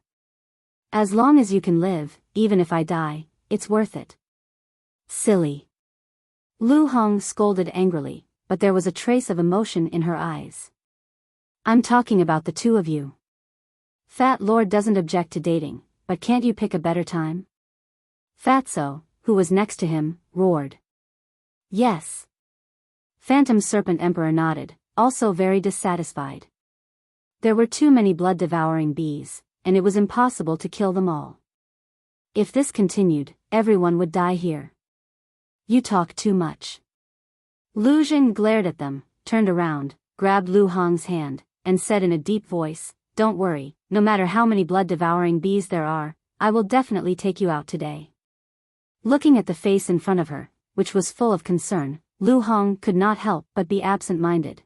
As long as you can live, even if I die, it's worth it. Silly. Lu Hong scolded angrily, but there was a trace of emotion in her eyes. I'm talking about the two of you. Fat Lord doesn't object to dating, but can't you pick a better time? Fatso, who was next to him, roared. Yes. Phantom Serpent Emperor nodded, also very dissatisfied. There were too many blood-devouring bees, and it was impossible to kill them all. If this continued, everyone would die here. You talk too much. Lu Zheng glared at them, turned around, grabbed Lu Hong's hand, and said in a deep voice, Don't worry, no matter how many blood-devouring bees there are, I will definitely take you out today. Looking at the face in front of her, which was full of concern, Lu Hong could not help but be absent-minded.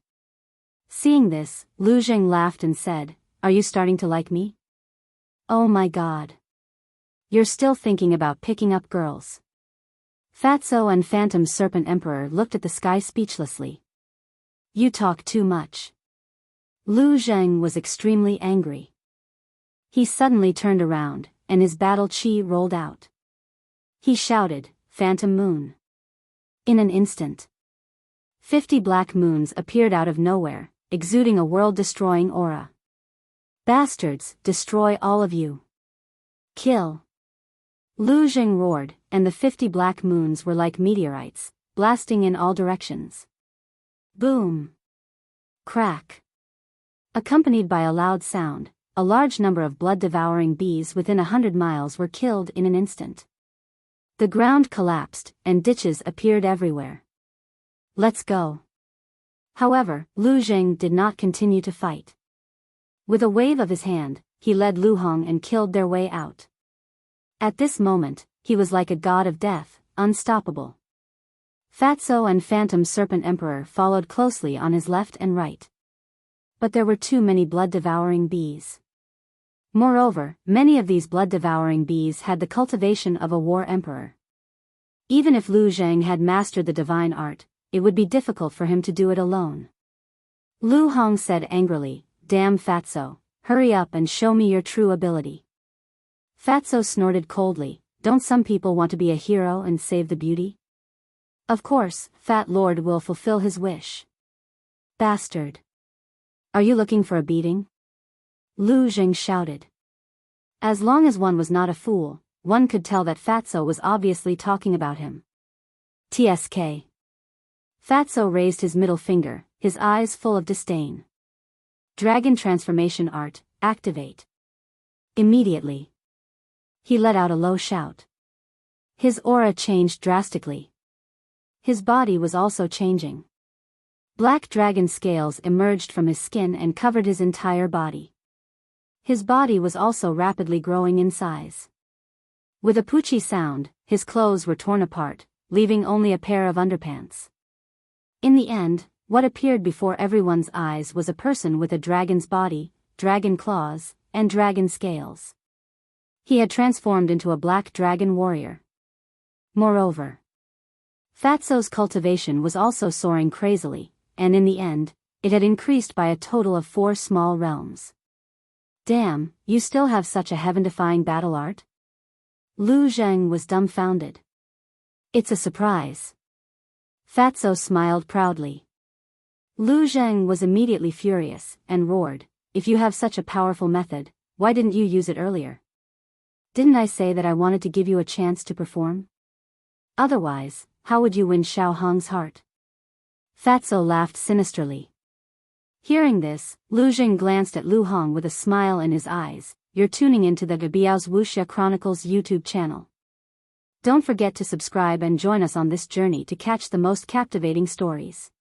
Seeing this, Lu Zheng laughed and said, Are you starting to like me? Oh my god. You're still thinking about picking up girls. Fatso and Phantom Serpent Emperor looked at the sky speechlessly. You talk too much. Lu Zheng was extremely angry. He suddenly turned around, and his battle chi rolled out. He shouted, Phantom Moon. In an instant, 50 black moons appeared out of nowhere, exuding a world-destroying aura. Bastards, destroy all of you. Kill. Lu Zheng roared, and the 50 black moons were like meteorites, blasting in all directions. Boom. Crack. Accompanied by a loud sound, a large number of blood-devouring bees within 100 miles were killed in an instant. The ground collapsed, and ditches appeared everywhere. Let's go. However, Lu Zheng did not continue to fight. With a wave of his hand, he led Lu Hong and killed their way out. At this moment, he was like a god of death, unstoppable. Fatso and Phantom Serpent Emperor followed closely on his left and right. But there were too many blood-devouring bees. Moreover, many of these blood-devouring bees had the cultivation of a war emperor. Even if Lu Zheng had mastered the divine art, it would be difficult for him to do it alone. Lu Hong said angrily, Damn Fatso, hurry up and show me your true ability. Fatso snorted coldly, Don't some people want to be a hero and save the beauty? Of course, Fat Lord will fulfill his wish. Bastard. Are you looking for a beating? Lu Zheng shouted. As long as one was not a fool, one could tell that Fatso was obviously talking about him. TSK. Fatso raised his middle finger, his eyes full of disdain. Dragon Transformation Art, activate. Immediately. He let out a low shout. His aura changed drastically. His body was also changing. Black dragon scales emerged from his skin and covered his entire body. His body was also rapidly growing in size. With a poochie sound, his clothes were torn apart, leaving only a pair of underpants. In the end, what appeared before everyone's eyes was a person with a dragon's body, dragon claws, and dragon scales. He had transformed into a black dragon warrior. Moreover, Fatso's cultivation was also soaring crazily, and in the end, it had increased by a total of 4 small realms. Damn, you still have such a heaven-defying battle art? Lu Zheng was dumbfounded. It's a surprise. Fatso smiled proudly. Lu Zheng was immediately furious, and roared, if you have such a powerful method, why didn't you use it earlier? Didn't I say that I wanted to give you a chance to perform? Otherwise, how would you win Xiao Hong's heart? Fatso laughed sinisterly. Hearing this, Lu Zheng glanced at Lu Hong with a smile in his eyes. You're tuning into the Biyao's Wuxia Chronicles YouTube channel. Don't forget to subscribe and join us on this journey to catch the most captivating stories.